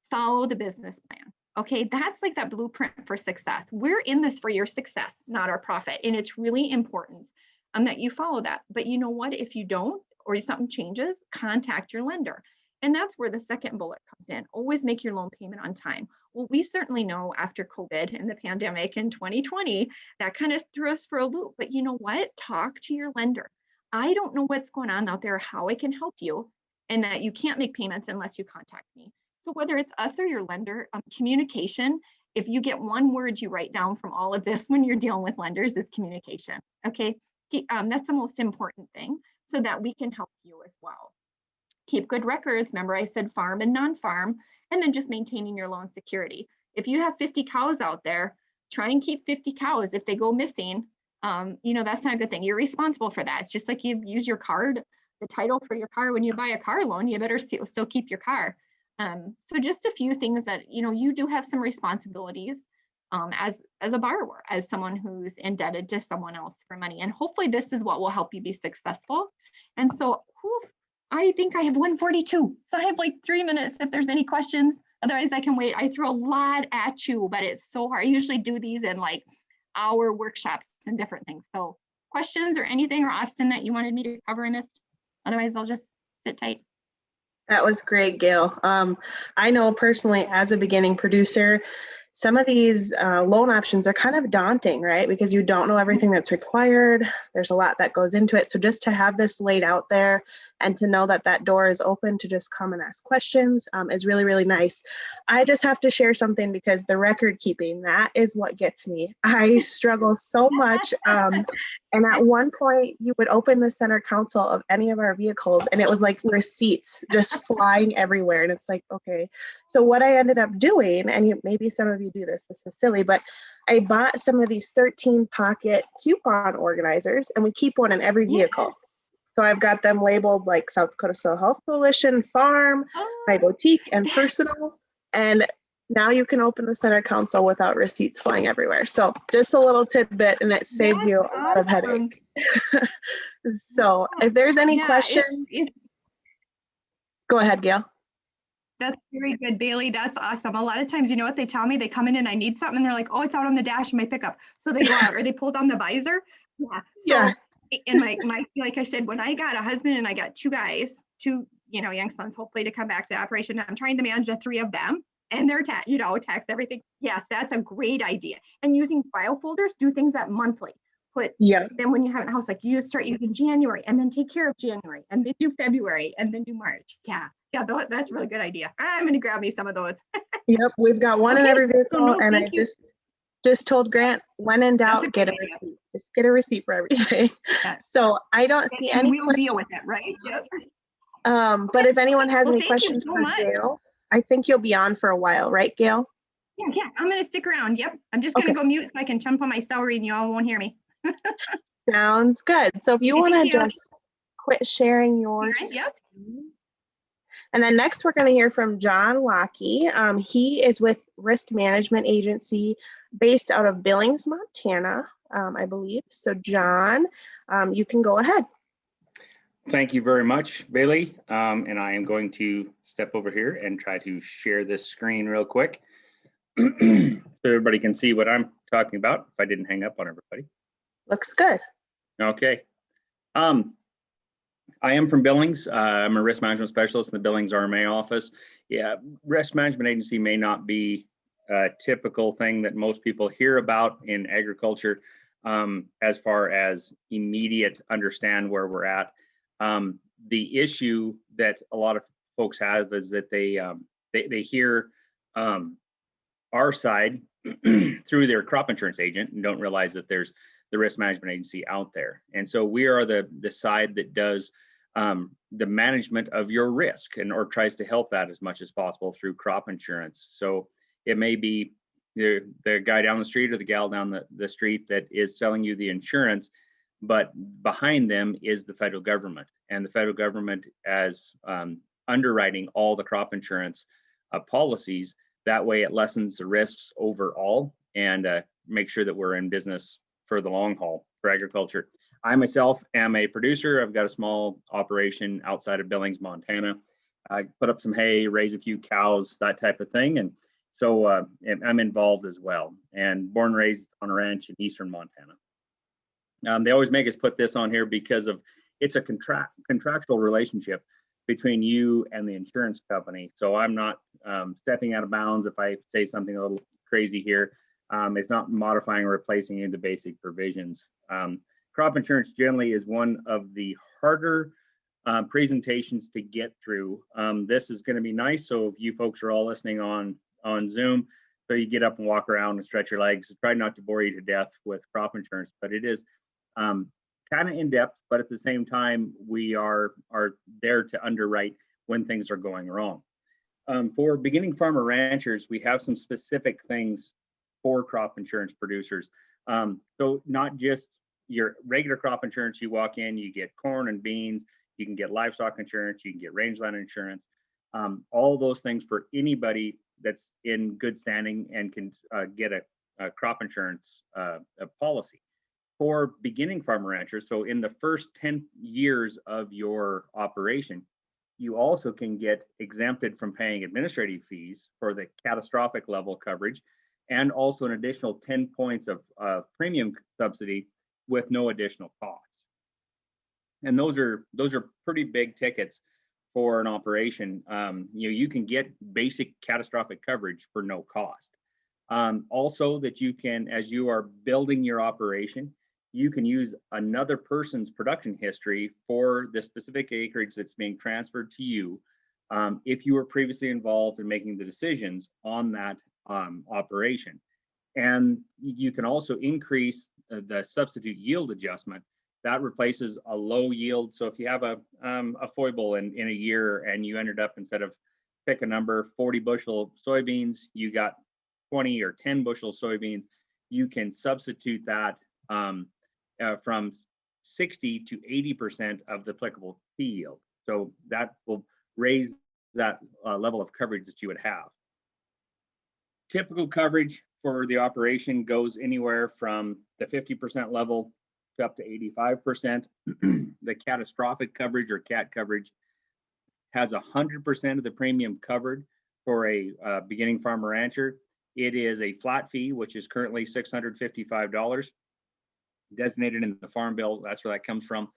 Follow the business plan. Okay, that's like that blueprint for success. We're in this for your success, not our profit. And it's really important that you follow that. But you know what? If you don't, or if something changes, contact your lender. And that's where the second bullet comes in. Always make your loan payment on time. Well, we certainly know after COVID and the pandemic in 2020, that kind of threw us for a loop. But you know what? Talk to your lender. I don't know what's going on out there, how I can help you, and that you can't make payments unless you contact me. So whether it's us or your lender, communication, if you get one word you write down from all of this when you're dealing with lenders, is communication. Okay, that's the most important thing so that we can help you as well. Keep good records. Remember, I said farm and non-farm, and then just maintaining your loan security. If you have 50 cows out there, try and keep 50 cows. If they go missing, that's not a good thing. You're responsible for that. It's just like you use your card, the title for your car. When you buy a car loan, you better still keep your car. So just a few things that, you do have some responsibilities as a borrower, as someone who's indebted to someone else for money. And hopefully this is what will help you be successful. And so I think I have 142. So I have like 3 minutes if there's any questions. Otherwise I can wait. I throw a lot at you, but it's so hard. I usually do these in like hour workshops and different things. So questions or anything, or Austin, that you wanted me to cover and missed? Otherwise I'll just sit tight. That was great, Gail. I know personally as a beginning producer, some of these loan options are kind of daunting, right? Because you don't know everything that's required. There's a lot that goes into it. So just to have this laid out there and to know that that door is open to just come and ask questions is really, really nice. I just have to share something because the record keeping, that is what gets me. I struggle so much. And at one point you would open the center console of any of our vehicles and it was like receipts just flying everywhere. And it's like, okay. So what I ended up doing, and maybe some of you do this is silly, but I bought some of these 13 pocket coupon organizers and we keep one in every vehicle. So I've got them labeled like South Dakota Soil Health Coalition, Farm, My Boutique, and Personal. And now you can open the center console without receipts flying everywhere. So just a little tidbit, and it saves you a lot of headache. So if there's any questions, go ahead, Gail. That's very good, Bailey. That's awesome. A lot of times, you know what they tell me? They come in and I need something and they're like, oh, it's out on the dash in my pickup. So they go out or they pull down the visor. Yeah. And my, like I said, when I got a husband and I got two young sons, hopefully to come back to the operation, I'm trying to manage the three of them and their tax, everything. Yes, that's a great idea. And using file folders, do things that monthly. Then when you have a house, like you start using January and then take care of January and then do February and then do March. Yeah, that's a really good idea. I'm going to grab me some of those. Yep, we've got one in every vehicle, and I just told Grant, when in doubt, get a receipt. Just get a receipt for everything. So I don't see any. We'll deal with it, right? Yep. But if anyone has any questions for Gail, I think you'll be on for a while, right, Gail? Yeah, I'm going to stick around. Yep, I'm just going to go mute so I can jump on my celery and you all won't hear me. Sounds good. So if you want to just quit sharing yours. Yep. And then next we're going to hear from John Lockey. He is with Risk Management Agency based out of Billings, Montana, I believe. So John, you can go ahead. Thank you very much, Bailey. And I am going to step over here and try to share this screen real quick so everybody can see what I'm talking about if I didn't hang up on everybody. Looks good. Okay. I am from Billings. I'm a risk management specialist in the Billings RMA office. Yeah, risk management agency may not be a typical thing that most people hear about in agriculture, as far as immediate understand where we're at. The issue that a lot of folks have is that they hear our side through their crop insurance agent and don't realize that there's the risk management agency out there. And so we are the side that does the management of your risk or tries to help that as much as possible through crop insurance. So it may be the guy down the street or the gal down the street that is selling you the insurance, but behind them is the federal government, and the federal government as underwriting all the crop insurance policies. That way it lessens the risks overall and make sure that we're in business for the long haul for agriculture. I myself am a producer. I've got a small operation outside of Billings, Montana. I put up some hay, raise a few cows, that type of thing. And so I'm involved as well, and born and raised on a ranch in eastern Montana. They always make us put this on here because of it's a contractual relationship between you and the insurance company. So I'm not stepping out of bounds if I say something a little crazy here. It's not modifying or replacing any of the basic provisions. Crop insurance generally is one of the harder presentations to get through. This is going to be nice. So if you folks are all listening on Zoom, so you get up and walk around and stretch your legs. Try not to bore you to death with crop insurance, but it is kind of in depth, but at the same time, we are there to underwrite when things are going wrong. For beginning farmer ranchers, we have some specific things for crop insurance producers. So not just your regular crop insurance, you walk in, you get corn and beans, you can get livestock insurance, you can get rangeland insurance, all those things for anybody that's in good standing and can get a crop insurance policy. For beginning farmer ranchers, so in the first 10 years of your operation, you also can get exempted from paying administrative fees for the catastrophic level coverage, and also an additional 10 points of premium subsidy with no additional cost. And those are pretty big tickets for an operation. You can get basic catastrophic coverage for no cost. Also, that you can, as you are building your operation, you can use another person's production history for the specific acreage that's being transferred to you if you were previously involved in making the decisions on that operation. And you can also increase the substitute yield adjustment. That replaces a low yield. So if you have a foible in a year and you ended up, instead of pick a number, 40 bushel soybeans, you got 20 or 10 bushel soybeans, you can substitute that from 60 to 80% of the applicable P yield. So that will raise that level of coverage that you would have. Typical coverage for the operation goes anywhere from the 50% level to up to 85%. The catastrophic coverage or CAT coverage has 100% of the premium covered for a beginning farmer rancher. It is a flat fee, which is currently $655. Designated in the farm bill, that's where that comes from.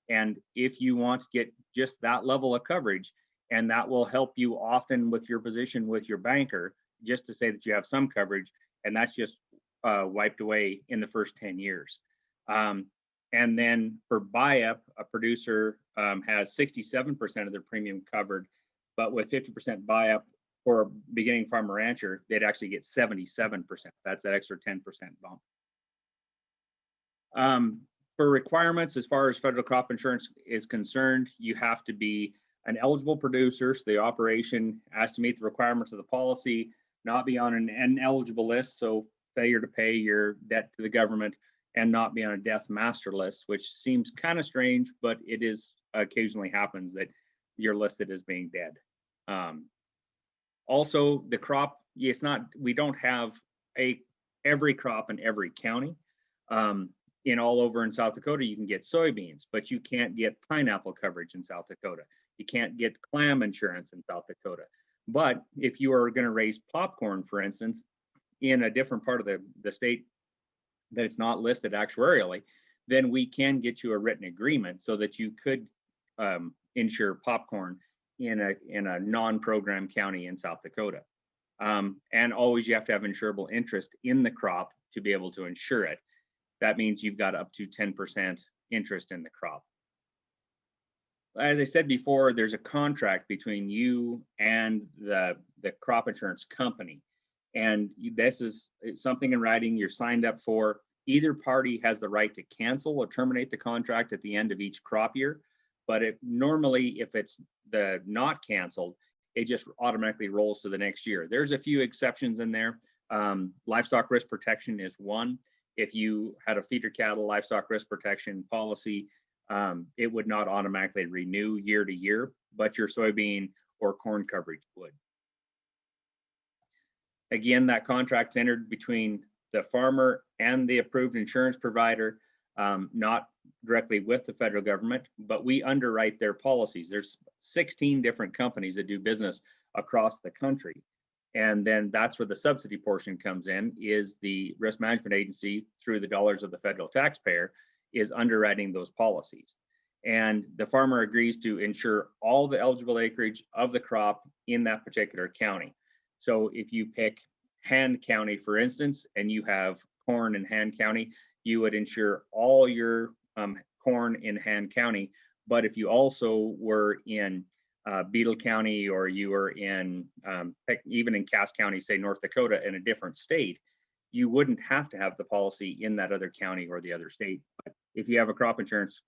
And if you want to get just that level of coverage, and that will help you often with your position with your banker, just to say that you have some coverage, and that's just wiped away in the first 10 years. And then for buy-up, a producer has 67% of their premium covered, but with 50% buy-up for a beginning farmer rancher, they'd actually get 77%. That's that extra 10% bump. For requirements, as far as federal crop insurance is concerned, you have to be an eligible producer. So the operation has to meet the requirements of the policy, not be on an ineligible list, so failure to pay your debt to the government, and not be on a death master list, which seems kind of strange, but it is occasionally happens that you're listed as being dead. Also, the crop, it's not, we don't have every crop in every county. In all over in South Dakota, you can get soybeans, but you can't get pineapple coverage in South Dakota. You can't get clam insurance in South Dakota. But if you are going to raise popcorn, for instance, in a different part of the state that it's not listed actuarially, then we can get you a written agreement so that you could insure popcorn in a non-program county in South Dakota. And always you have to have insurable interest in the crop to be able to insure it. That means you've got up to 10% interest in the crop. As I said before, there's a contract between you and the crop insurance company. And this is something in writing you're signed up for. Either party has the right to cancel or terminate the contract at the end of each crop year. But normally, if it's not canceled, it just automatically rolls to the next year. There's a few exceptions in there. Livestock risk protection is one. If you had a feeder cattle livestock risk protection policy, it would not automatically renew year to year, but your soybean or corn coverage would. Again, that contract's entered between the farmer and the approved insurance provider, not directly with the federal government, but we underwrite their policies. There's 16 different companies that do business across the country. And then that's where the subsidy portion comes in, is the risk management agency, through the dollars of the federal taxpayer, is underwriting those policies. And the farmer agrees to insure all the eligible acreage of the crop in that particular county. So if you pick Hand County, for instance, and you have corn in Hand County, you would insure all your corn in Hand County. But if you also were in Beetle County, or you were in even in Cass County, say North Dakota, in a different state, you wouldn't have to have the policy in that other county or the other state. But if you have a crop insurance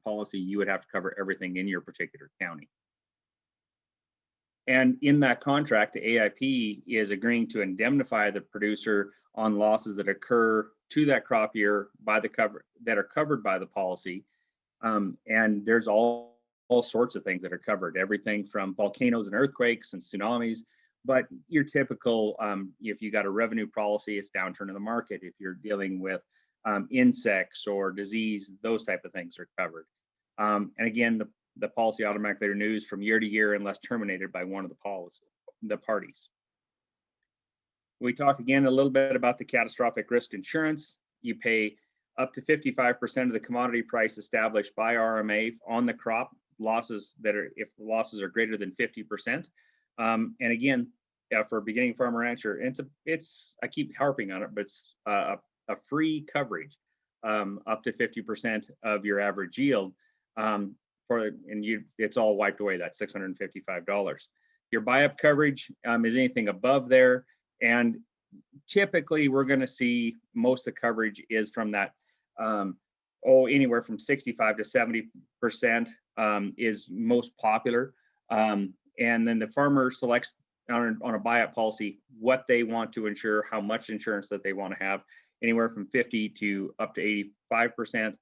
policy, you would have to cover everything in your particular county. And in that contract, the AIP is agreeing to indemnify the producer on losses that occur to that crop year by the that are covered by the policy. And there's all sorts of things that are covered, everything from volcanoes and earthquakes and tsunamis. But your typical, if you got a revenue policy, it's downturn in the market. If you're dealing with insects or disease, those type of things are covered. And again, the policy automatically renews from year to year unless terminated by one of the parties. We talked again a little bit about the catastrophic risk insurance. You pay up to 55% of the commodity price established by RMA on the crop losses if the losses are greater than 50%. And again, for a beginning farmer rancher, it's I keep harping on it, but it's a free coverage up to 50% of your average yield. It's all wiped away, that $655. Your buy-up coverage is anything above there, and typically we're going to see most of the coverage is from that anywhere from 65 to 70% is most popular, and then the farmer selects on a buy-up policy what they want to insure, how much insurance that they want to have, anywhere from 50 to up to 85%,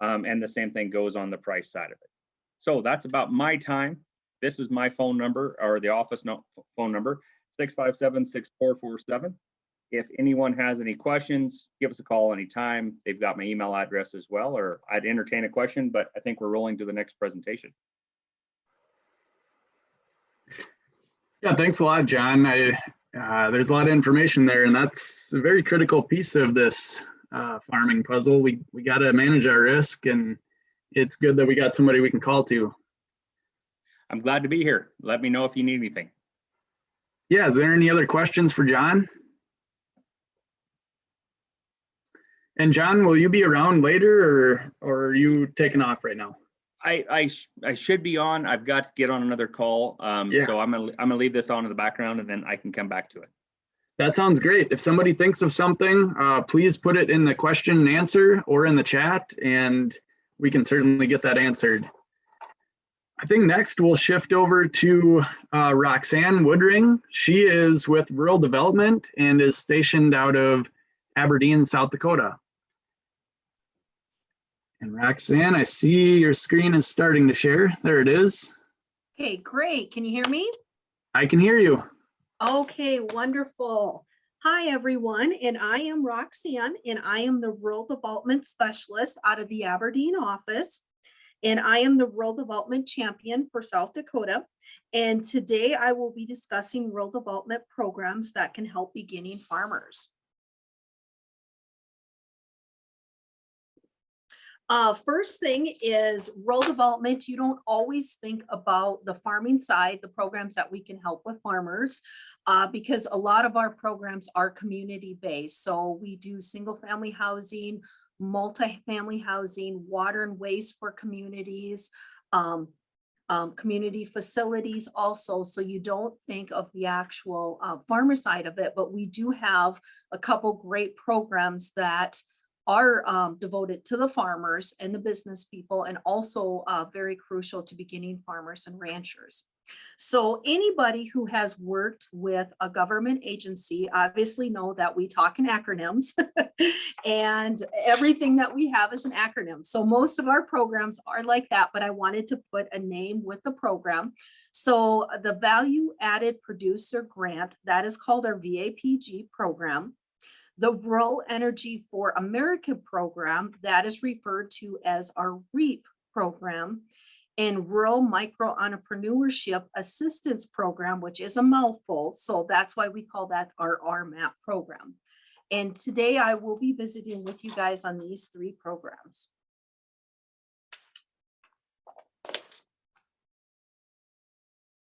and the same thing goes on the price side of it. So that's about my time. This is my phone number, or the office phone number, 657-6447. If anyone has any questions, give us a call anytime. They've got my email address as well, or I'd entertain a question, but I think we're rolling to the next presentation. Yeah, thanks a lot, John. There's a lot of information there, and that's a very critical piece of this farming puzzle. We got to manage our risk, and it's good that we got somebody we can call to. I'm glad to be here. Let me know if you need anything. Yeah, is there any other questions for John? And John, will you be around later, or are you taking off right now? I should be on. I've got to get on another call. Yeah. So I'm gonna leave this on in the background, and then I can come back to it. That sounds great. If somebody thinks of something, please put it in the question and answer or in the chat, and we can certainly get that answered. I think next we'll shift over to Roxanne Woodring. She is with Rural Development and is stationed out of Aberdeen, South Dakota. And Roxanne, I see your screen is starting to share. There it is. Okay, great. Can you hear me? I can hear you. Okay, wonderful. Hi, everyone. And I am Roxanne, and I am the Rural Development Specialist out of the Aberdeen office. And I am the Rural Development Champion for South Dakota. And today I will be discussing rural development programs that can help beginning farmers. First thing is rural development. You don't always think about the farming side, the programs that we can help with farmers, because a lot of our programs are community based. So we do single family housing, multi-family housing, water and waste for communities, community facilities also. So you don't think of the actual farmer side of it, but we do have a couple great programs that are devoted to the farmers and the business people, and also very crucial to beginning farmers and ranchers. So anybody who has worked with a government agency obviously know that we talk in acronyms and everything that we have is an acronym. So most of our programs are like that, but I wanted to put a name with the program. So the Value Added Producer Grant, that is called our VAPG program. The Rural Energy for America program, that is referred to as our REAP program, and Rural Micro Entrepreneurship Assistance Program, which is a mouthful. So that's why we call that our RMAP program. And today I will be visiting with you guys on these three programs.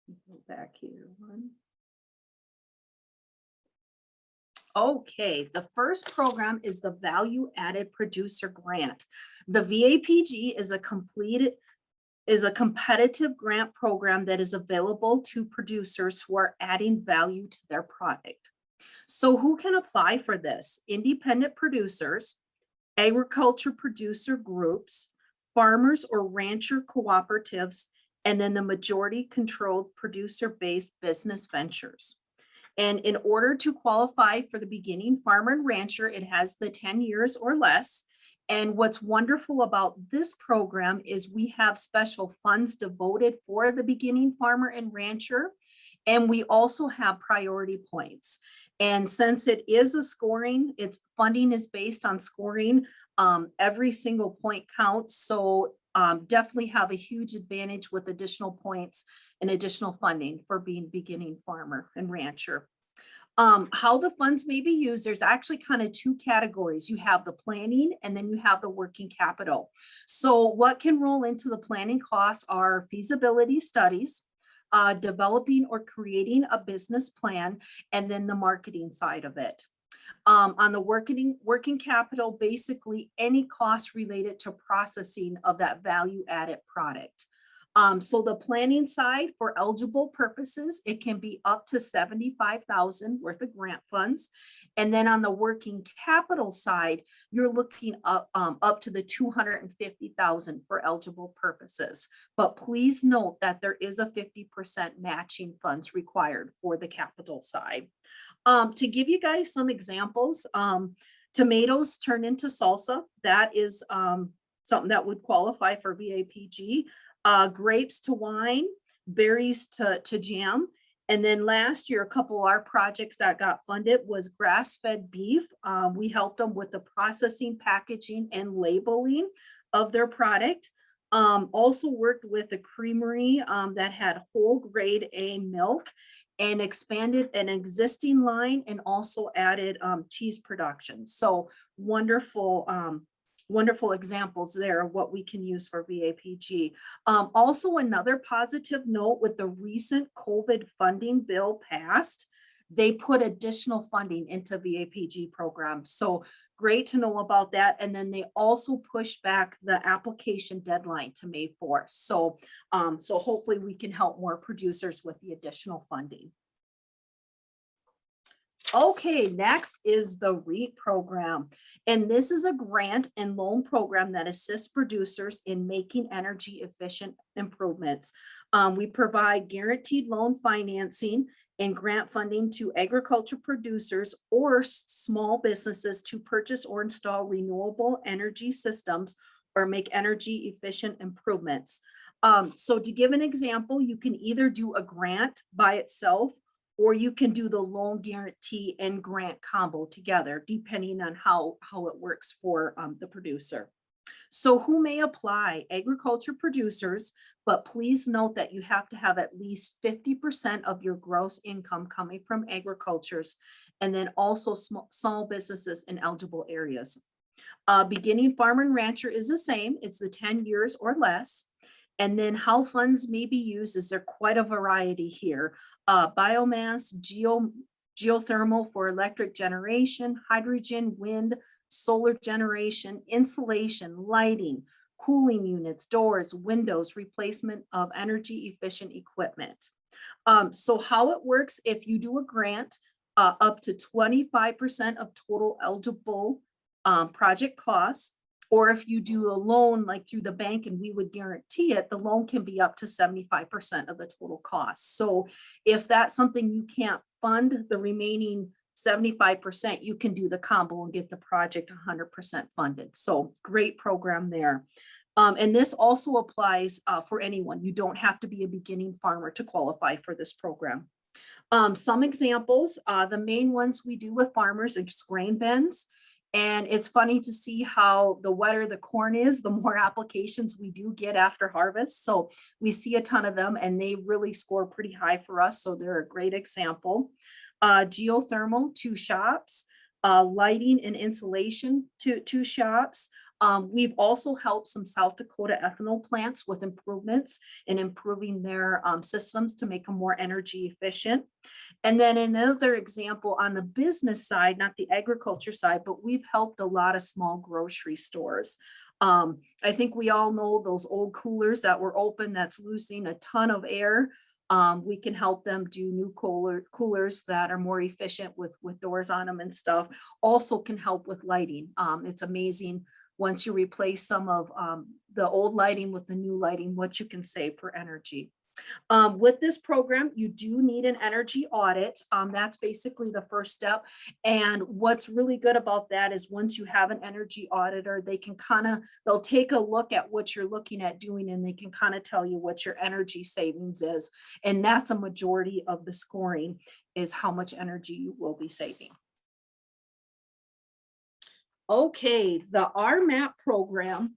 Go back here one. Okay, the first program is the Value Added Producer Grant. The VAPG is a competitive grant program that is available to producers who are adding value to their product. So who can apply for this? Independent producers, agriculture producer groups, farmers or rancher cooperatives, and then the majority controlled producer-based business ventures. And in order to qualify for the beginning farmer and rancher, it has the 10 years or less. And what's wonderful about this program is we have special funds devoted for the beginning farmer and rancher. And we also have priority points. And since it is a scoring, its funding is based on scoring. Every single point counts. So definitely have a huge advantage with additional points and additional funding for being beginning farmer and rancher. How the funds may be used, there's actually kind of two categories. You have the planning and then you have the working capital. So what can roll into the planning costs are feasibility studies, developing or creating a business plan, and then the marketing side of it. On the working capital, basically any costs related to processing of that value added product. So the planning side for eligible purposes, it can be up to $75,000 worth of grant funds. And then on the working capital side, you're looking up to the $250,000 for eligible purposes. But please note that there is a 50% matching funds required for the capital side. To give you guys some examples, tomatoes turn into salsa. That is something that would qualify for VAPG. Grapes to wine, berries to jam. And then last year, a couple of our projects that got funded was grass-fed beef. We helped them with the processing, packaging, and labeling of their product. Also worked with a creamery that had whole grade A milk and expanded an existing line and also added cheese production. So wonderful, wonderful examples there of what we can use for VAPG. Also another positive note, with the recent COVID funding bill passed, they put additional funding into VAPG programs. So great to know about that. And then they also pushed back the application deadline to May 4th. So, so hopefully we can help more producers with the additional funding. Okay, next is the REAP program. And this is a grant and loan program that assists producers in making energy efficient improvements. We provide guaranteed loan financing and grant funding to agriculture producers or small businesses to purchase or install renewable energy systems or make energy efficient improvements. So to give an example, you can either do a grant by itself, or you can do the loan guarantee and grant combo together, depending on how it works for the producer. So who may apply? Agriculture producers, but please note that you have to have at least 50% of your gross income coming from agricultures, and then also small businesses in eligible areas. Beginning farmer and rancher is the same. It's the 10 years or less. And then how funds may be used is there quite a variety here. Biomass, geothermal for electric generation, hydrogen, wind, solar generation, insulation, lighting, cooling units, doors, windows, replacement of energy efficient equipment. So how it works, if you do a grant, up to 25% of total eligible project costs, or if you do a loan like through the bank and we would guarantee it, the loan can be up to 75% of the total cost. So if that's something you can't fund, the remaining 75%, you can do the combo and get the project 100% funded. So great program there. And this also applies for anyone. You don't have to be a beginning farmer to qualify for this program. Some examples, the main ones we do with farmers is grain bins. And it's funny to see how the wetter the corn is, the more applications we do get after harvest. So we see a ton of them and they really score pretty high for us. So they're a great example. Geothermal, 2 shops, lighting and insulation, two shops. We've also helped some South Dakota ethanol plants with improvements in improving their systems to make them more energy efficient. And then another example on the business side, not the agriculture side, but we've helped a lot of small grocery stores. I think we all know those old coolers that were open that's losing a ton of air. We can help them do new coolers that are more efficient with doors on them and stuff. Also can help with lighting. It's amazing once you replace some of the old lighting with the new lighting, what you can save for energy. With this program, you do need an energy audit. That's basically the first step. And what's really good about that is once you have an energy auditor, they can they'll take a look at what you're looking at doing and they can kind of tell you what your energy savings is. And that's a majority of the scoring is how much energy you will be saving. Okay, the RMAP program.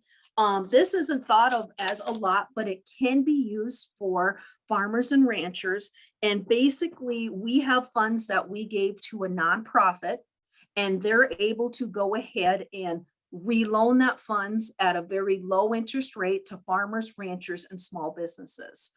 This isn't thought of as a lot, but it can be used for farmers and ranchers. And basically, we have funds that we gave to a nonprofit, and they're able to go ahead and reloan that funds at a very low interest rate to farmers, ranchers, and small businesses.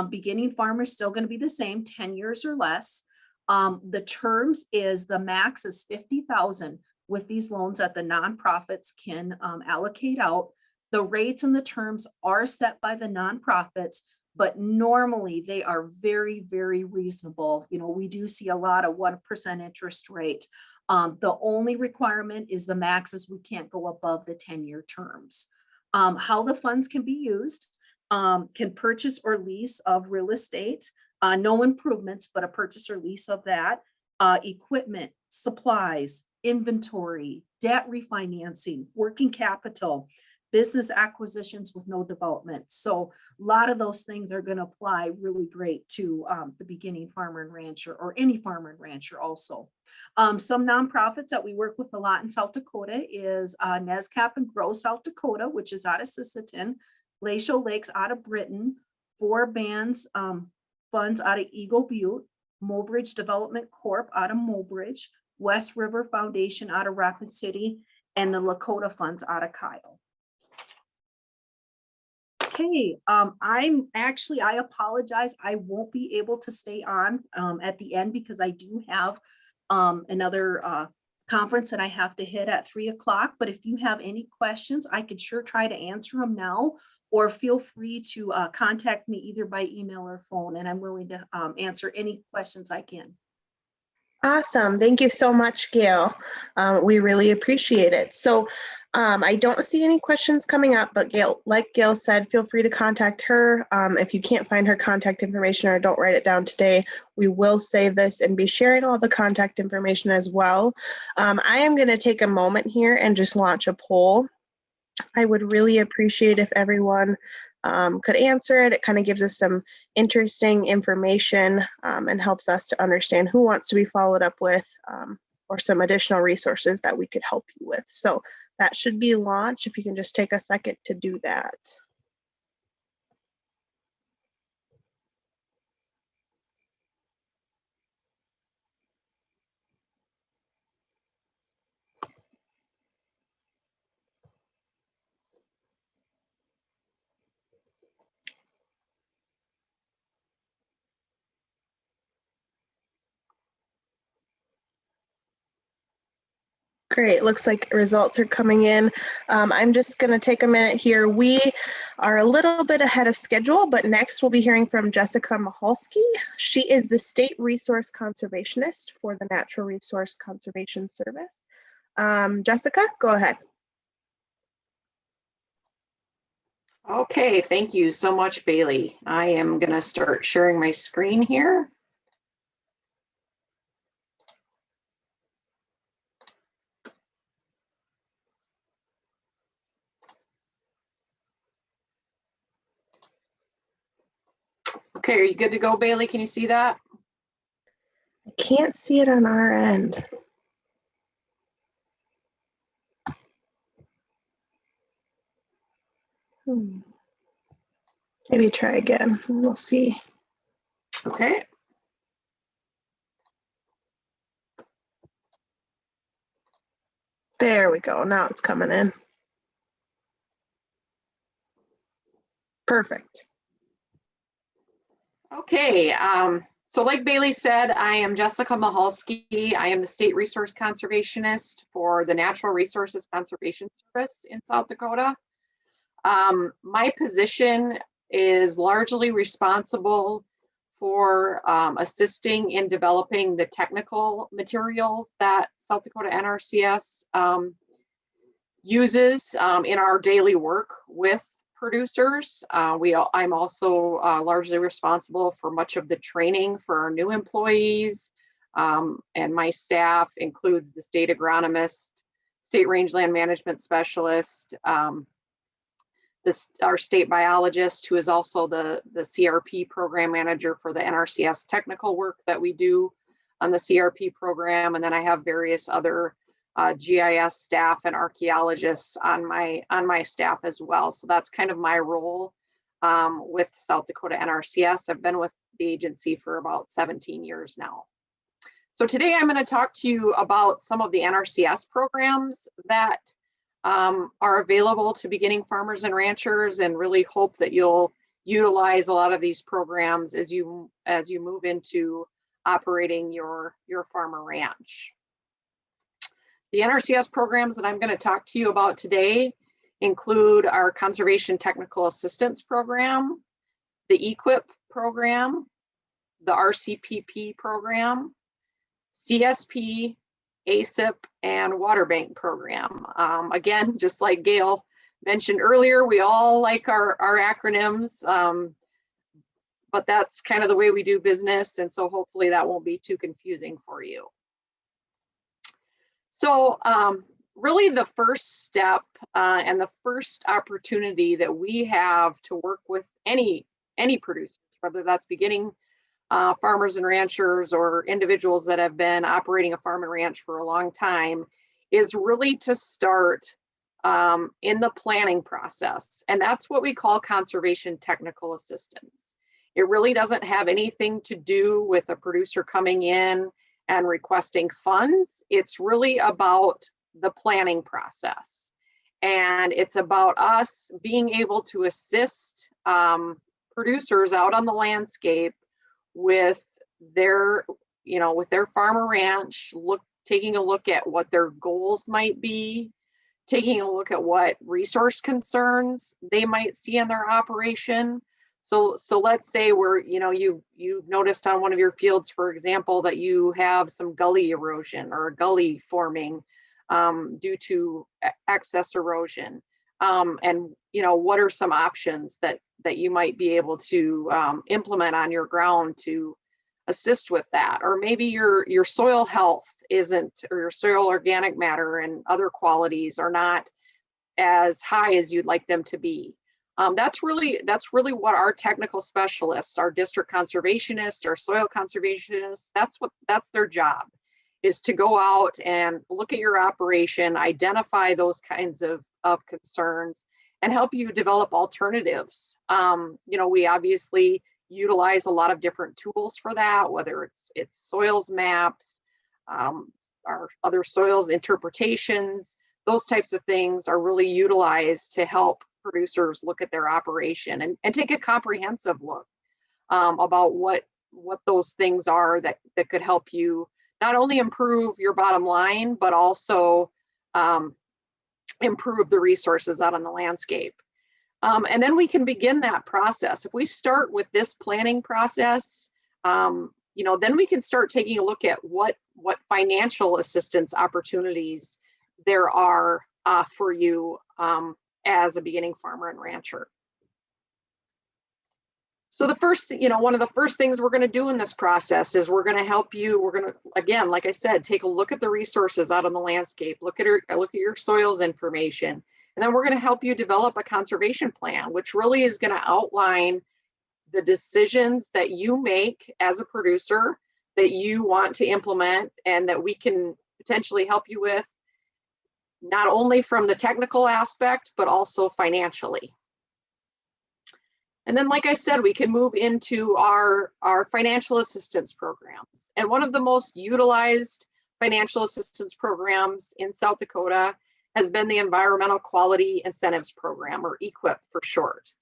Beginning farmers still going to be the same, 10 years or less. The terms is the max is $50,000 with these loans that the nonprofits can allocate out. The rates and the terms are set by the nonprofits, but normally they are very, very reasonable. You know, we do see a lot of 1% interest rate. The only requirement is the max is we can't go above the 10-year terms. How the funds can be used, can purchase or lease of real estate, no improvements, but a purchase or lease of that, equipment, supplies, inventory, debt refinancing, working capital, business acquisitions with no development. So a lot of those things are going to apply really great to the beginning farmer and rancher or any farmer and rancher also. Some nonprofits that we work with a lot in South Dakota is NESCAP and Grow South Dakota, which is out of Sisseton, Glacial Lakes out of Britain, 4 Bands Funds out of Eagle Butte, Mobridge Development Corp out of Mobridge, West River Foundation out of Rapid City, and the Lakota Funds out of Kyle. Okay, I apologize. I won't be able to stay on at the end because I do have another conference that I have to hit at 3 o'clock. But if you have any questions, I could sure try to answer them now, or feel free to contact me either by email or phone, and I'm willing to answer any questions I can. Awesome. Thank you so much, Gail. We really appreciate it. So I don't see any questions coming up, but Gail, like Gail said, feel free to contact her. If you can't find her contact information or don't write it down today, we will save this and be sharing all the contact information as well. I am going to take a moment here and just launch a poll. I would really appreciate if everyone could answer it. It kind of gives us some interesting information and helps us to understand who wants to be followed up with or some additional resources that we could help you with. So that should be launched. If you can just take a second to do that. Great. Looks like results are coming in. I'm just going to take a minute here. We are a little bit ahead of schedule, but next we'll be hearing from Jessica Mahalski. She is the State Resource Conservationist for the Natural Resource Conservation Service. Jessica, go ahead. Okay, thank you so much, Bailey. I am going to start sharing my screen here. Okay, are you good to go, Bailey? Can you see that? I can't see it on our end. Maybe try again. We'll see. Okay. There we go. Now it's coming in. Perfect. Okay, so like Bailey said, I am Jessica Mahalski. I am the State Resource Conservationist for the Natural Resources Conservation Service in South Dakota. My position is largely responsible for assisting in developing the technical materials that South Dakota NRCS uses in our daily work with producers. I'm also largely responsible for much of the training for our new employees, and my staff includes the state agronomist, state rangeland management specialist, our state biologist, who is also the CRP program manager for the NRCS technical work that we do on the CRP program. And then I have various other GIS staff and archaeologists on my staff as well. So that's kind of my role with South Dakota NRCS. I've been with the agency for about 17 years now. So today I'm going to talk to you about some of the NRCS programs that are available to beginning farmers and ranchers, and really hope that you'll utilize a lot of these programs as you move into operating your farm or ranch. The NRCS programs that I'm going to talk to you about today include our Conservation Technical Assistance Program, the EQIP program, the RCPP program, CSP, ASIP, and Water Bank program. Again, just like Gail mentioned earlier, we all like our acronyms, but that's kind of the way we do business, and so hopefully that won't be too confusing for you. So really the first step and the first opportunity that we have to work with any producers, whether that's beginning farmers and ranchers or individuals that have been operating a farm and ranch for a long time, is really to start in the planning process. And that's what we call conservation technical assistance. It really doesn't have anything to do with a producer coming in and requesting funds. It's really about the planning process. And it's about us being able to assist producers out on the landscape with their farm or ranch, taking a look at what their goals might be, taking a look at what resource concerns they might see in their operation. So let's say you've noticed on one of your fields, for example, that you have some gully erosion or a gully forming due to excess erosion. And what are some options that you might be able to implement on your ground to assist with that? Or maybe your soil health isn't, or your soil organic matter and other qualities are not as high as you'd like them to be. That's really what our technical specialists, our district conservationists, our soil conservationists, that's their job, is to go out and look at your operation, identify those kinds of concerns, and help you develop alternatives. We obviously utilize a lot of different tools for that, whether it's soils maps, our other soils interpretations. Those types of things are really utilized to help producers look at their operation and take a comprehensive look about what those things are that could help you not only improve your bottom line, but also improve the resources out on the landscape. And then we can begin that process. If we start with this planning process, then we can start taking a look at what financial assistance opportunities there are for you as a beginning farmer and rancher. So the first, one of the first things we're going to do in this process is we're going to help you. We're going to, again, like I said, take a look at the resources out on the landscape, look at your soils information, and then we're going to help you develop a conservation plan, which really is going to outline the decisions that you make as a producer that you want to implement and that we can potentially help you with, not only from the technical aspect, but also financially. And then, like I said, we can move into our financial assistance programs. And one of the most utilized financial assistance programs in South Dakota has been the Environmental Quality Incentives Program, or EQIP for short.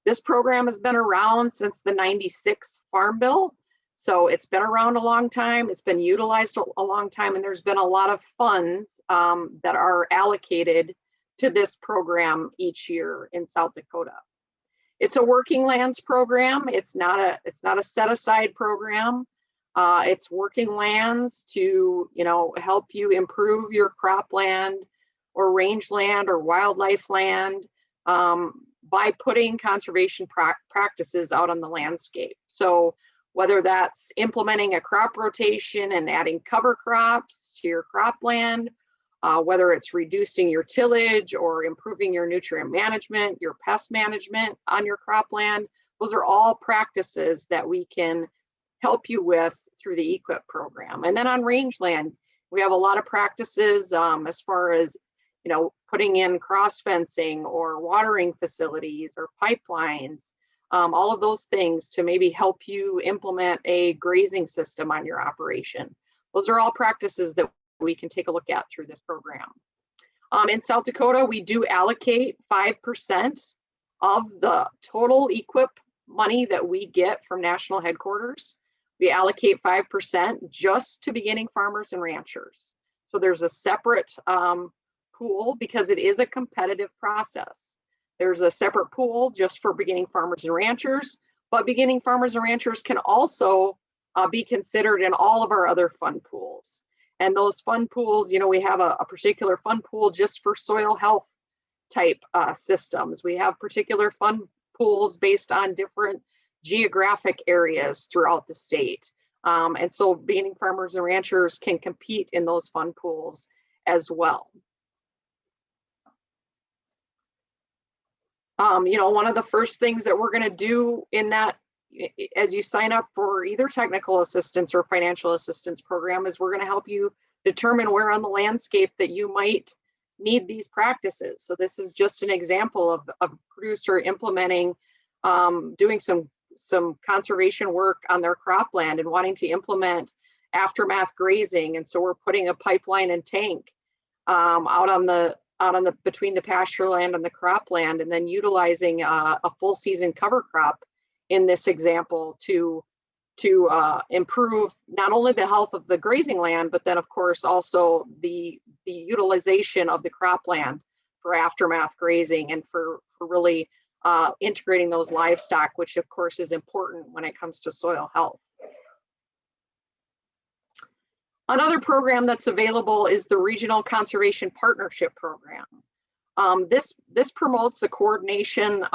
This program has been around since the '96 Farm Bill. So it's been around a long time, it's been utilized a long time, and there's been a lot of funds that are allocated to this program each year in South Dakota. It's a working lands program. It's not a set aside program. It's working lands to help you improve your cropland or rangeland or wildlife land by putting conservation practices out on the landscape. So whether that's implementing a crop rotation and adding cover crops to your cropland, whether it's reducing your tillage or improving your nutrient management, your pest management on your cropland, those are all practices that we can help you with through the EQIP program. And then on rangeland, we have a lot of practices as far as putting in cross fencing or watering facilities or pipelines, all of those things to maybe help you implement a grazing system on your operation. Those are all practices that we can take a look at through this program. In South Dakota, we do allocate 5% of the total EQIP money that we get from national headquarters. We allocate 5% just to beginning farmers and ranchers. So there's a separate pool because it is a competitive process. There's a separate pool just for beginning farmers and ranchers, but beginning farmers and ranchers can also be considered in all of our other fund pools. And those fund pools, we have a particular fund pool just for soil health type systems. We have particular fund pools based on different geographic areas throughout the state. And so beginning farmers and ranchers can compete in those fund pools as well. One of the first things that we're going to do in that, as you sign up for either technical assistance or financial assistance program, is we're going to help you determine where on the landscape that you might need these practices. So this is just an example of a producer implementing, doing some conservation work on their cropland and wanting to implement aftermath grazing. And so we're putting a pipeline and tank out on the between the pasture land and the cropland, and then utilizing a full season cover crop in this example to improve not only the health of the grazing land, but then of course also the utilization of the cropland for aftermath grazing and for really integrating those livestock, which of course is important when it comes to soil health. Another program that's available is the Regional Conservation Partnership Program. This promotes the coordination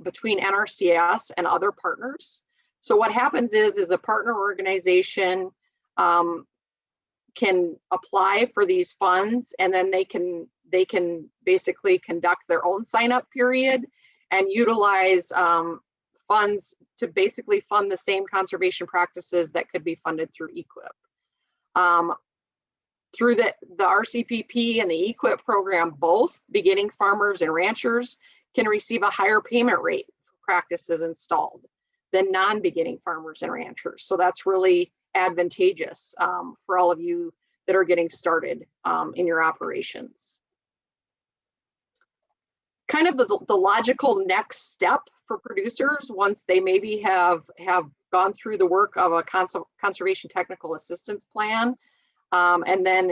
between NRCS and other partners. So what happens is a partner organization can apply for these funds, and then they can basically conduct their own sign-up period and utilize funds to basically fund the same conservation practices that could be funded through EQIP. Through the RCPP and the EQIP program, both beginning farmers and ranchers can receive a higher payment rate for practices installed than non-beginning farmers and ranchers. So that's really advantageous for all of you that are getting started in your operations. Kind of the logical next step for producers once they maybe have gone through the work of a conservation technical assistance plan, and then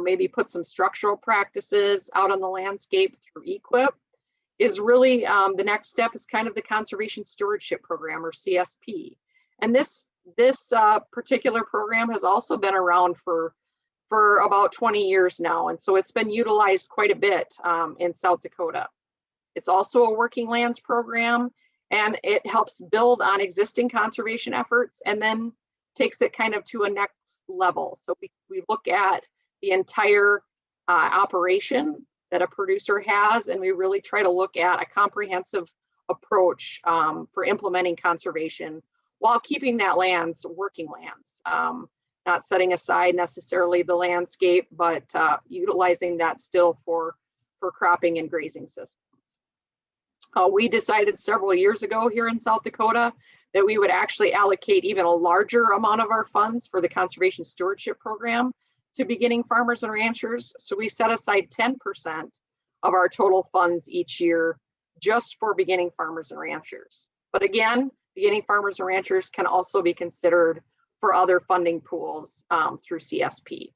maybe put some structural practices out on the landscape through EQIP, is really the next step is kind of the Conservation Stewardship Program, or CSP. And this particular program has also been around for about 20 years now. And so it's been utilized quite a bit in South Dakota. It's also a working lands program, and it helps build on existing conservation efforts and then takes it kind of to a next level. So we look at the entire operation that a producer has, and we really try to look at a comprehensive approach for implementing conservation while keeping that land's working lands. Not setting aside necessarily the landscape, but utilizing that still for cropping and grazing systems. We decided several years ago here in South Dakota that we would actually allocate even a larger amount of our funds for the Conservation Stewardship Program to beginning farmers and ranchers. So we set aside 10% of our total funds each year just for beginning farmers and ranchers. But again, beginning farmers and ranchers can also be considered for other funding pools through CSP.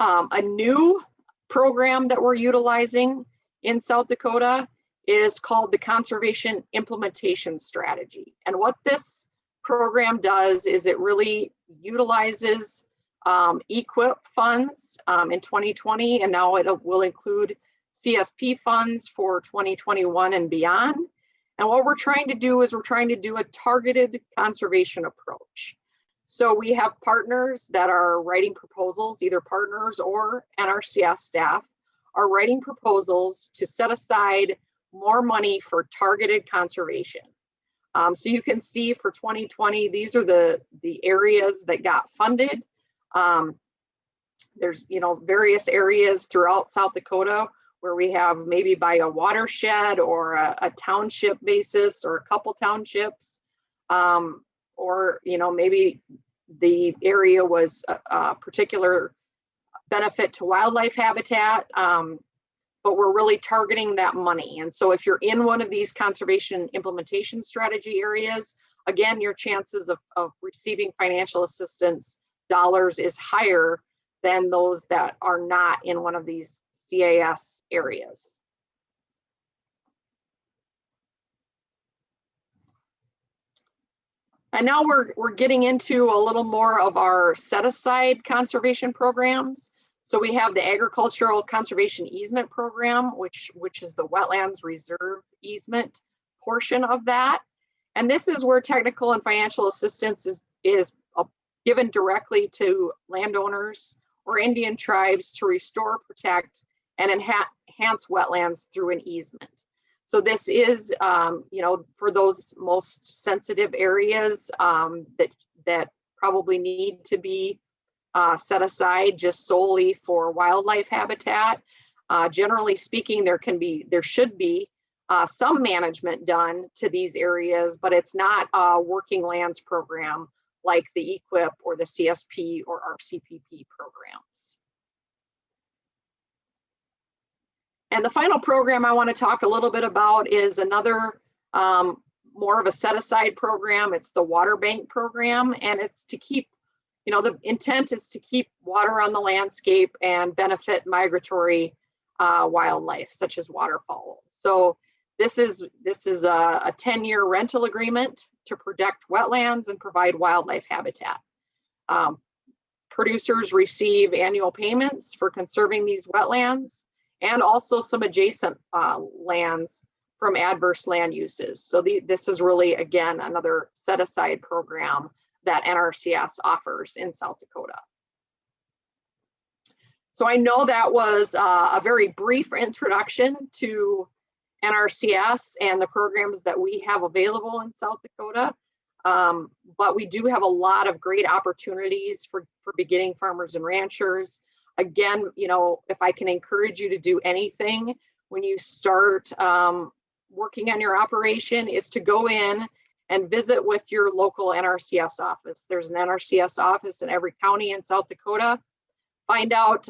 A new program that we're utilizing in South Dakota is called the Conservation Implementation Strategy. And what this program does is it really utilizes EQIP funds in 2020, and now it will include CSP funds for 2021 and beyond. And what we're trying to do is we're trying to do a targeted conservation approach. So we have partners that are writing proposals, either partners or NRCS staff are writing proposals to set aside more money for targeted conservation. So you can see for 2020, these are the areas that got funded. There's various areas throughout South Dakota where we have maybe by a watershed or a township basis or a couple townships, or maybe the area was a particular benefit to wildlife habitat, but we're really targeting that money. And so if you're in one of these conservation implementation strategy areas, again, your chances of receiving financial assistance dollars is higher than those that are not in one of these CAS areas. And now we're getting into a little more of our set-aside conservation programs. So we have the Agricultural Conservation Easement Program, which is the Wetlands Reserve Easement portion of that. And this is where technical and financial assistance is given directly to landowners or Indian tribes to restore, protect, and enhance wetlands through an easement. So this is, for those most sensitive areas that probably need to be set aside just solely for wildlife habitat. Generally speaking, there should be some management done to these areas, but it's not a working lands program like the EQIP or the CSP or RCPP programs. And the final program I want to talk a little bit about is another more of a set-aside program. It's the Water Bank program, and it's to keep, the intent is to keep water on the landscape and benefit migratory wildlife, such as waterfowl. So this is a 10-year rental agreement to protect wetlands and provide wildlife habitat. Producers receive annual payments for conserving these wetlands and also some adjacent lands from adverse land uses. So this is really, again, another set-aside program that NRCS offers in South Dakota. So I know that was a very brief introduction to NRCS and the programs that we have available in South Dakota. But we do have a lot of great opportunities for beginning farmers and ranchers. Again, if I can encourage you to do anything when you start working on your operation, is to go in and visit with your local NRCS office. There's an NRCS office in every county in South Dakota. Find out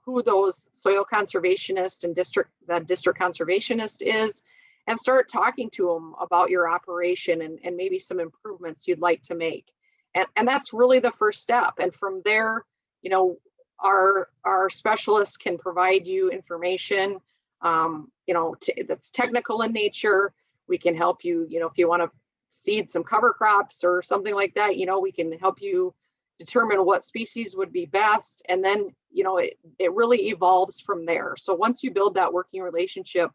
who those soil conservationist and district conservationist is, and start talking to them about your operation and maybe some improvements you'd like to make. And that's really the first step. And from there, you know, our specialists can provide you information, you know, that's technical in nature. We can help you, you know, if you want to seed some cover crops or something like that, you know, we can help you determine what species would be best. And then, you know, it really evolves from there. So once you build that working relationship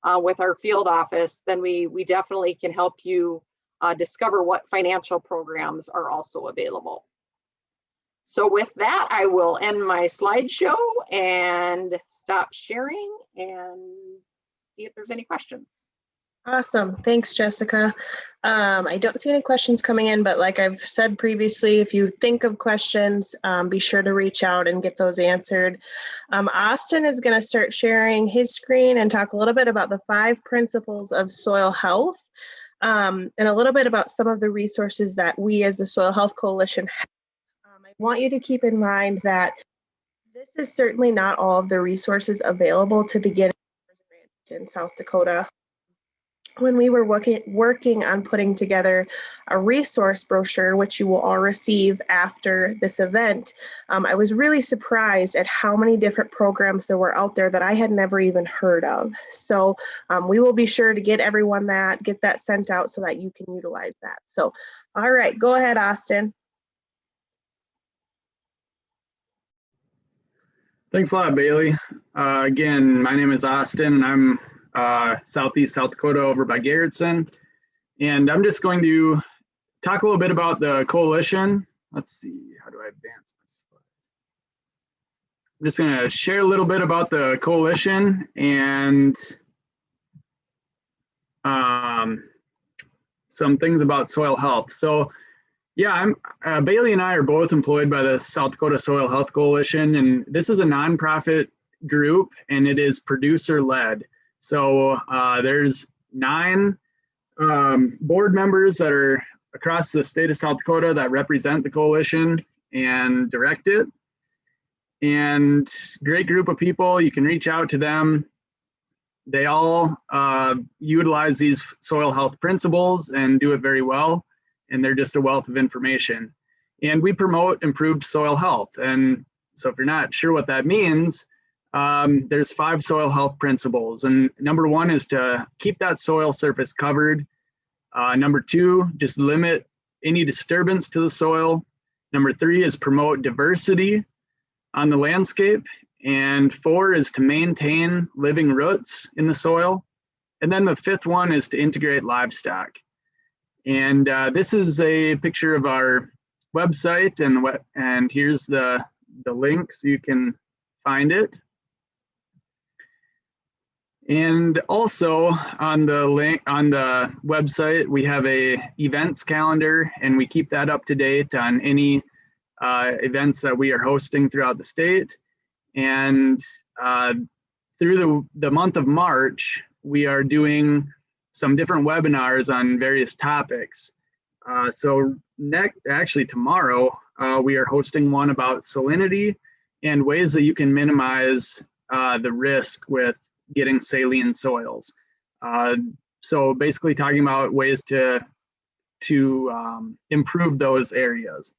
with our field office, then we definitely can help you discover what financial programs are also available. So with that, I will end my slideshow and stop sharing and see if there's any questions. Awesome. Thanks, Jessica. I don't see any questions coming in, but like I've said previously, if you think of questions, be sure to reach out and get those answered. Austin is going to start sharing his screen and talk a little bit about the 5 principles of soil health, and a little bit about some of the resources that we as the Soil Health Coalition have. I want you to keep in mind that this is certainly not all of the resources available to begin in South Dakota. When we were working on putting together a resource brochure, which you will all receive after this event, I was really surprised at how many different programs there were out there that I had never even heard of. So we will be sure to get everyone get that sent out so that you can utilize that. So, all right, go ahead, Austin. Thanks a lot, Bailey. Again, my name is Austin, and I'm Southeast South Dakota over by Garrettson. And I'm just going to talk a little bit about the coalition. Let's see, how do I advance my slide? I'm just going to share a little bit about the coalition and some things about soil health. So yeah, Bailey and I are both employed by the South Dakota Soil Health Coalition, and this is a nonprofit group and it is producer led. So there's 9 board members that are across the state of South Dakota that represent the coalition and direct it. And great group of people, you can reach out to them. They all utilize these soil health principles and do it very well. And they're just a wealth of information. And we promote improved soil health. And so if you're not sure what that means, there's 5 soil health principles. And number 1 is to keep that soil surface covered. Number 2, just limit any disturbance to the soil. Number 3 is promote diversity on the landscape. And 4 is to maintain living roots in the soil. And then the 5th one is to integrate livestock. And this is a picture of our website, and here's the link so you can find it. And also on the link on the website, we have a events calendar, and we keep that up to date on any events that we are hosting throughout the state. And through the month of March, we are doing some different webinars on various topics. So actually tomorrow, we are hosting one about salinity and ways that you can minimize the risk with getting saline soils. So basically talking about ways to improve those areas,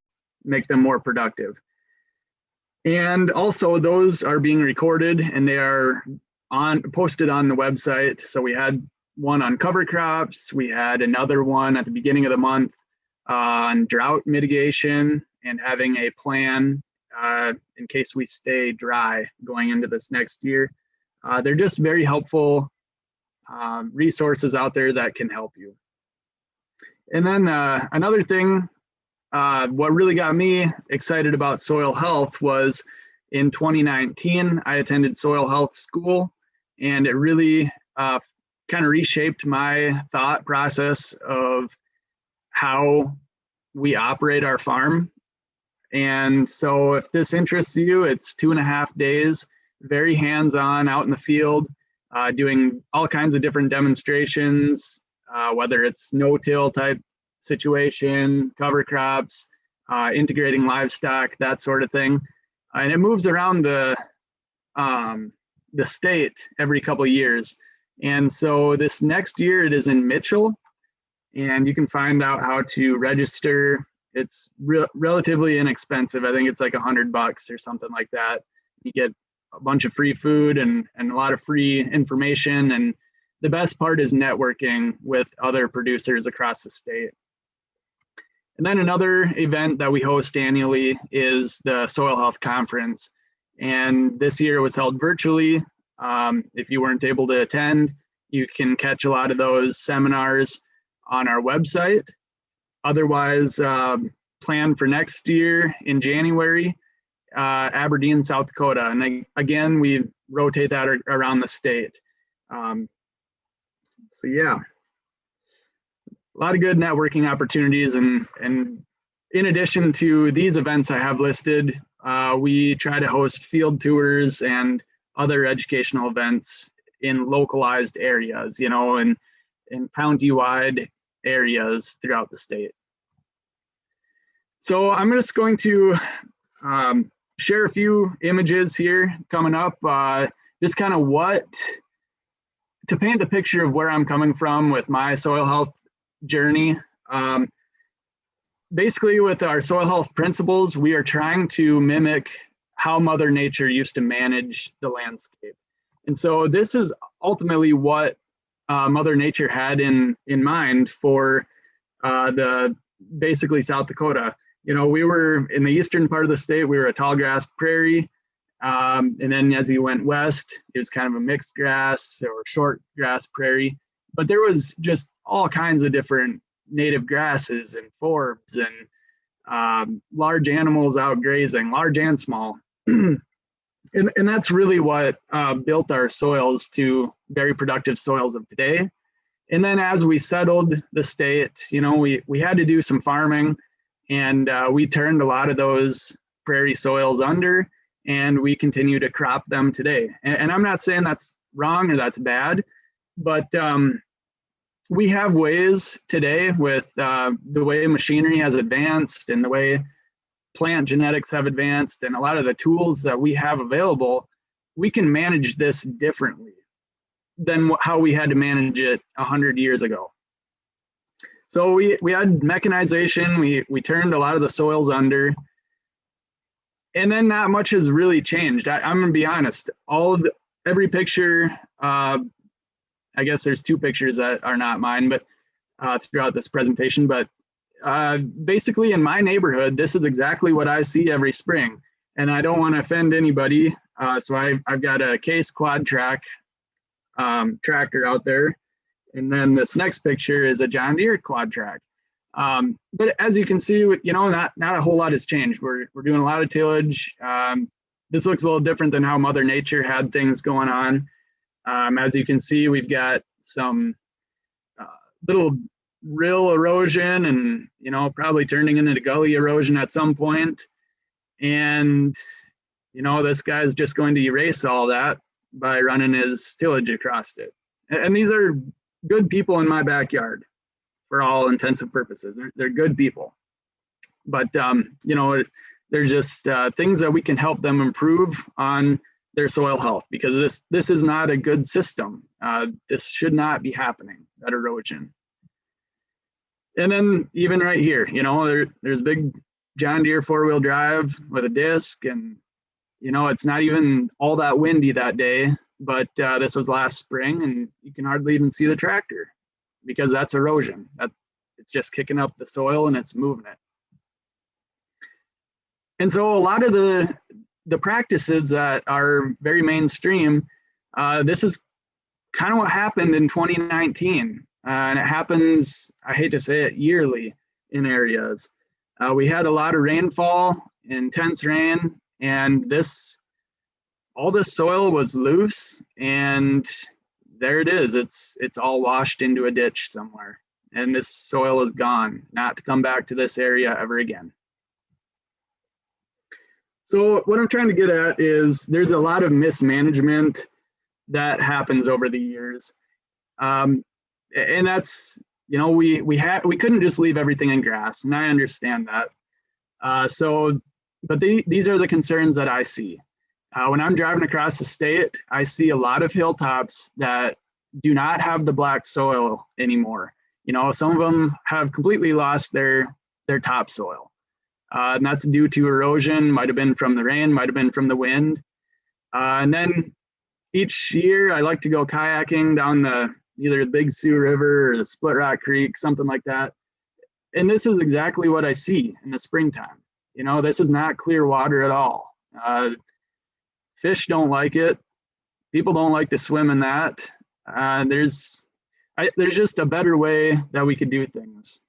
make them more productive. And also those are being recorded and they are posted on the website. So we had one on cover crops. We had another one at the beginning of the month on drought mitigation and having a plan in case we stay dry going into this next year. They're just very helpful resources out there that can help you. And then another thing, what really got me excited about soil health was in 2019, I attended soil health school, and it really kind of reshaped my thought process of how we operate our farm. And so if this interests you, it's 2.5 days, very hands-on out in the field, doing all kinds of different demonstrations, whether it's no-till type situation, cover crops, integrating livestock, that sort of thing. And it moves around the state every couple of years. And so this next year it is in Mitchell, and you can find out how to register It's relatively inexpensive. I think it's like $100 or something like that. You get a bunch of free food and a lot of free information. And the best part is networking with other producers across the state. And then another event that we host annually is the Soil Health Conference. And this year it was held virtually. If you weren't able to attend, you can catch a lot of those seminars on our website. Otherwise, plan for next year in January, Aberdeen, South Dakota. And again, we rotate that around the state. So yeah, a lot of good networking opportunities. And in addition to these events I have listed, we try to host field tours and other educational events in localized areas, you know, and in county-wide areas throughout the state. So I'm just going to share a few images here coming up, just kind of to paint the picture of where I'm coming from with my soil health journey. Basically, with our soil health principles, we are trying to mimic how Mother Nature used to manage the landscape. And so this is ultimately what Mother Nature had in mind for basically South Dakota. You know, we were in the eastern part of the state, we were a tall grass prairie. And then as you went west, it was kind of a mixed grass or short grass prairie. But there was just all kinds of different native grasses and forbs and large animals out grazing, large and small. And that's really what built our soils to very productive soils of today. And then as we settled the state, you know, we had to do some farming, and we turned a lot of those prairie soils under, and we continue to crop them today. And I'm not saying that's wrong or that's bad, but we have ways today with the way machinery has advanced and the way plant genetics have advanced and a lot of the tools that we have available, we can manage this differently than how we had to manage it 100 years ago. So we had mechanization, we turned a lot of the soils under, and then not much has really changed. I'm gonna be honest, every picture, I guess there's two pictures that are not mine, but throughout this presentation, but basically in my neighborhood, this is exactly what I see every spring. And I don't want to offend anybody, so I've got a Case Quad Track tractor out there. And then this next picture is a John Deere Quad Track. But as you can see, you know, not a whole lot has changed. We're doing a lot of tillage. This looks a little different than how Mother Nature had things going on. As you can see, we've got some little rill erosion and, you know, probably turning into gully erosion at some point. And, you know, this guy's just going to erase all that by running his tillage across it. And these are good people in my backyard for all intents and purposes. They're good people. But, you know, there's just things that we can help them improve on their soil health, because this is not a good system. This should not be happening, that erosion. And then even right here, you know, there's big John Deere 4-wheel drive with a disc, and, you know, it's not even all that windy that day, but this was last spring, and you can hardly even see the tractor because that's erosion. It's just kicking up the soil and it's moving it. And so a lot of the practices that are very mainstream, this is kind of what happened in 2019. And it happens, I hate to say it, yearly in areas. We had a lot of rainfall, intense rain, and all this soil was loose, and there it is. It's all washed into a ditch somewhere, and this soil is gone, not to come back to this area ever again. So what I'm trying to get at is there's a lot of mismanagement that happens over the years. And that's, you know, we couldn't just leave everything in grass, and I understand that. But these are the concerns that I see. When I'm driving across the state, I see a lot of hilltops that do not have the black soil anymore. You know, some of them have completely lost their their topsoil. And that's due to erosion, might have been from the rain, might have been from the wind. And then each year I like to go kayaking down either the Big Sioux River or the Split Rock Creek, something like that. And this is exactly what I see in the springtime. You know, this is not clear water at all. Fish don't like it. People don't like to swim in that. There's just a better way that we could do things.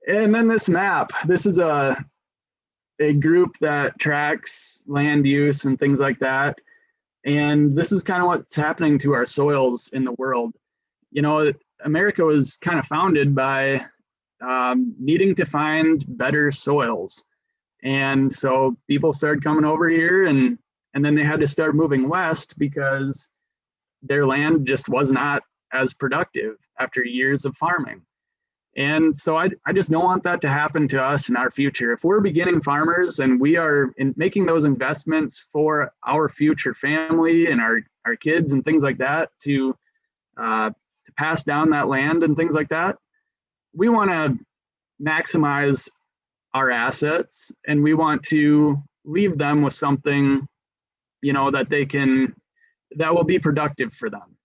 And then this map, this is a group that tracks land use and things like that. And this is kind of what's happening to our soils in the world. You know, America was kind of founded by needing to find better soils. And so people started coming over here, and then they had to start moving west because their land just was not as productive after years of farming. And so I just don't want that to happen to us in our future. If we're beginning farmers and we are making those investments for our future family and our kids and things like that to pass down that land and things like that, we want to maximize our assets, and we want to leave them with something, you know, that will be productive for them.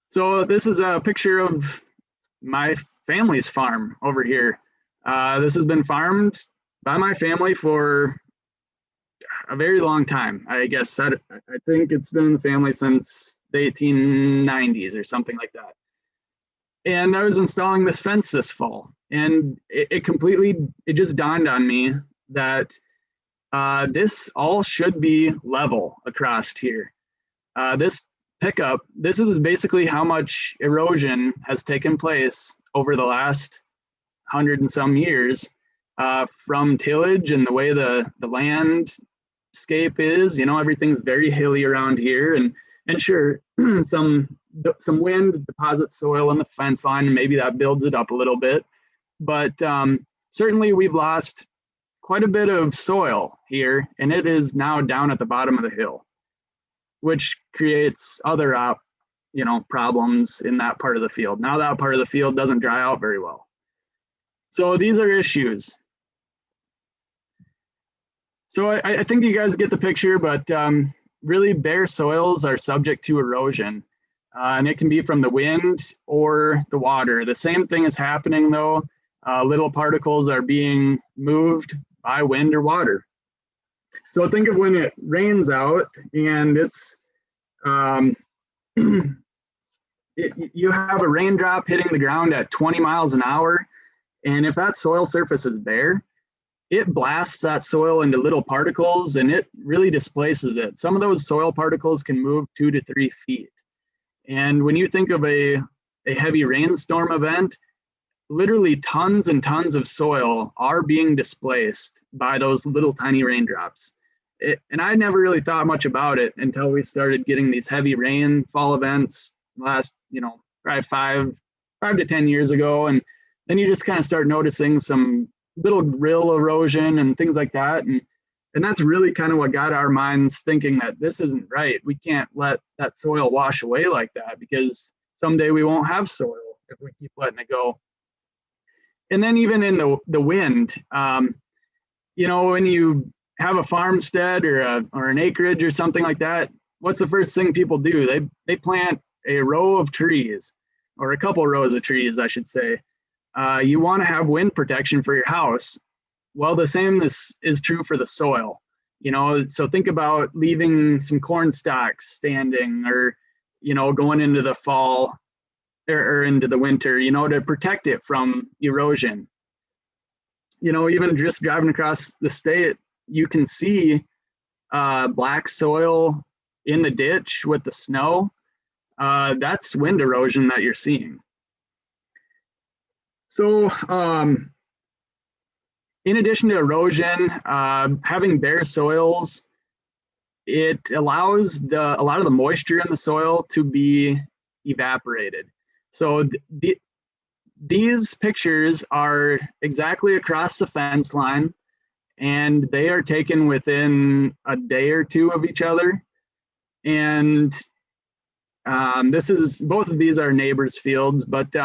So this is a picture of my family's farm over here. This has been farmed by my family for a very long time. I guess I think it's been in the family since the 1890s or something like that. And I was installing this fence this fall, and it just dawned on me that this all should be level across here. This pickup, this is basically how much erosion has taken place over the last 100 and some years from tillage and the way the landscape is. You know, everything's very hilly around here, and sure, some wind deposits soil on the fence line, and maybe that builds it up a little bit. But certainly we've lost quite a bit of soil here, and it is now down at the bottom of the hill, which creates other problems in that part of the field. Now that part of the field doesn't dry out very well. So these are issues. So I think you guys get the picture, but really bare soils are subject to erosion. And it can be from the wind or the water. The same thing is happening though. Little particles are being moved by wind or water. So think of when it rains out and you have a raindrop hitting the ground at 20 miles an hour. And if that soil surface is bare, it blasts that soil into little particles and it really displaces it. Some of those soil particles can move 2 to 3 feet. And when you think of a heavy rainstorm event, literally tons and tons of soil are being displaced by those little tiny raindrops. And I never really thought much about it until we started getting these heavy rainfall events last, probably 5 to 10 years ago. And then you just kind of start noticing some little rill erosion and things like that. And that's really kind of what got our minds thinking that this isn't right. We can't let that soil wash away like that, because someday we won't have soil if we keep letting it go. And then even in the wind, when you have a farmstead or an acreage or something like that, what's the first thing people do? They plant a row of trees, or a couple rows of trees, I should say. You want to have wind protection for your house. Well, the same is true for the soil. So think about leaving some corn stalks standing, or going into the fall or into the winter, to protect it from erosion. Even just driving across the state, you can see black soil in the ditch with the snow. That's wind erosion that you're seeing. So in addition to erosion, having bare soils, it allows a lot of the moisture in the soil to be evaporated. So these pictures are exactly across the fence line, and they are taken within a day or two of each other. And both of these are neighbors' fields, but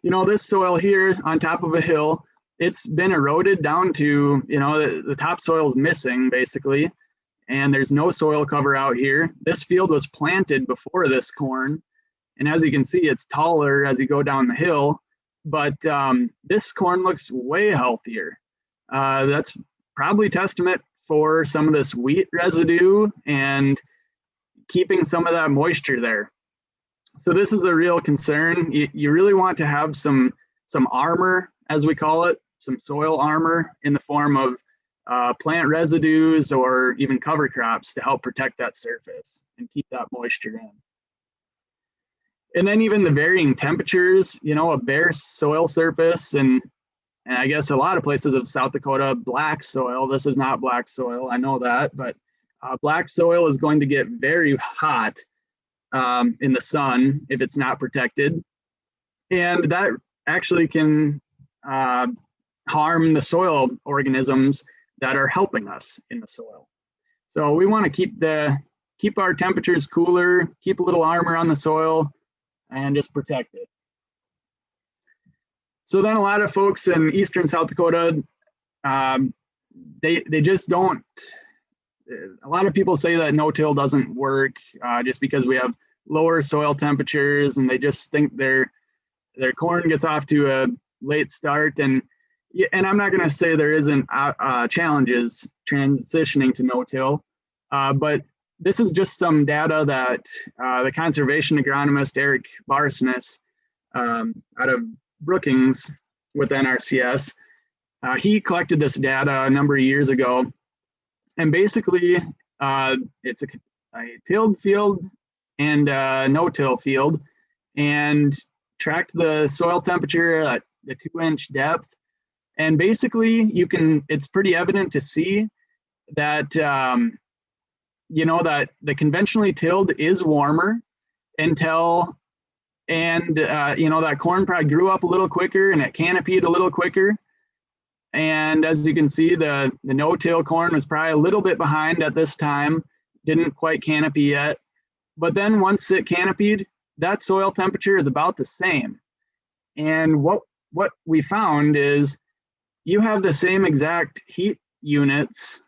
You know, this soil here on top of a hill, it's been eroded down to, you know, the topsoil is missing basically, and there's no soil cover out here. This field was planted before this corn, and as you can see, it's taller as you go down the hill, but this corn looks way healthier. That's probably testament for some of this wheat residue and keeping some of that moisture there. So this is a real concern. You really want to have some armor, as we call it, some soil armor in the form of plant residues or even cover crops to help protect that surface and keep that moisture in. And then even the varying temperatures, you know, a bare soil surface and I guess a lot of places of South Dakota, black soil. This is not black soil, I know that, but black soil is going to get very hot in the sun if it's not protected. And that actually can harm the soil organisms that are helping us in the soil. So we want to keep our temperatures cooler, keep a little armor on the soil, and just protect it. So then a lot of folks in eastern South Dakota, they just don't, a lot of people say that no-till doesn't work just because we have lower soil temperatures and they just think their corn gets off to a late start. And I'm not going to say there isn't challenges transitioning to no-till, but this is just some data that the conservation agronomist Eric Barsness out of Brookings with NRCS, he collected this data a number of years ago, and basically it's a tilled field and no-till field, and tracked the soil temperature at the 2-inch depth, and basically it's pretty evident to see that you know, that the conventionally tilled is warmer until, and you know, that corn probably grew up a little quicker and it canopied a little quicker. And as you can see, the no-till corn was probably a little bit behind at this time, didn't quite canopy yet. But then once it canopied, that soil temperature is about the same. And what we found is you have the same exact heat units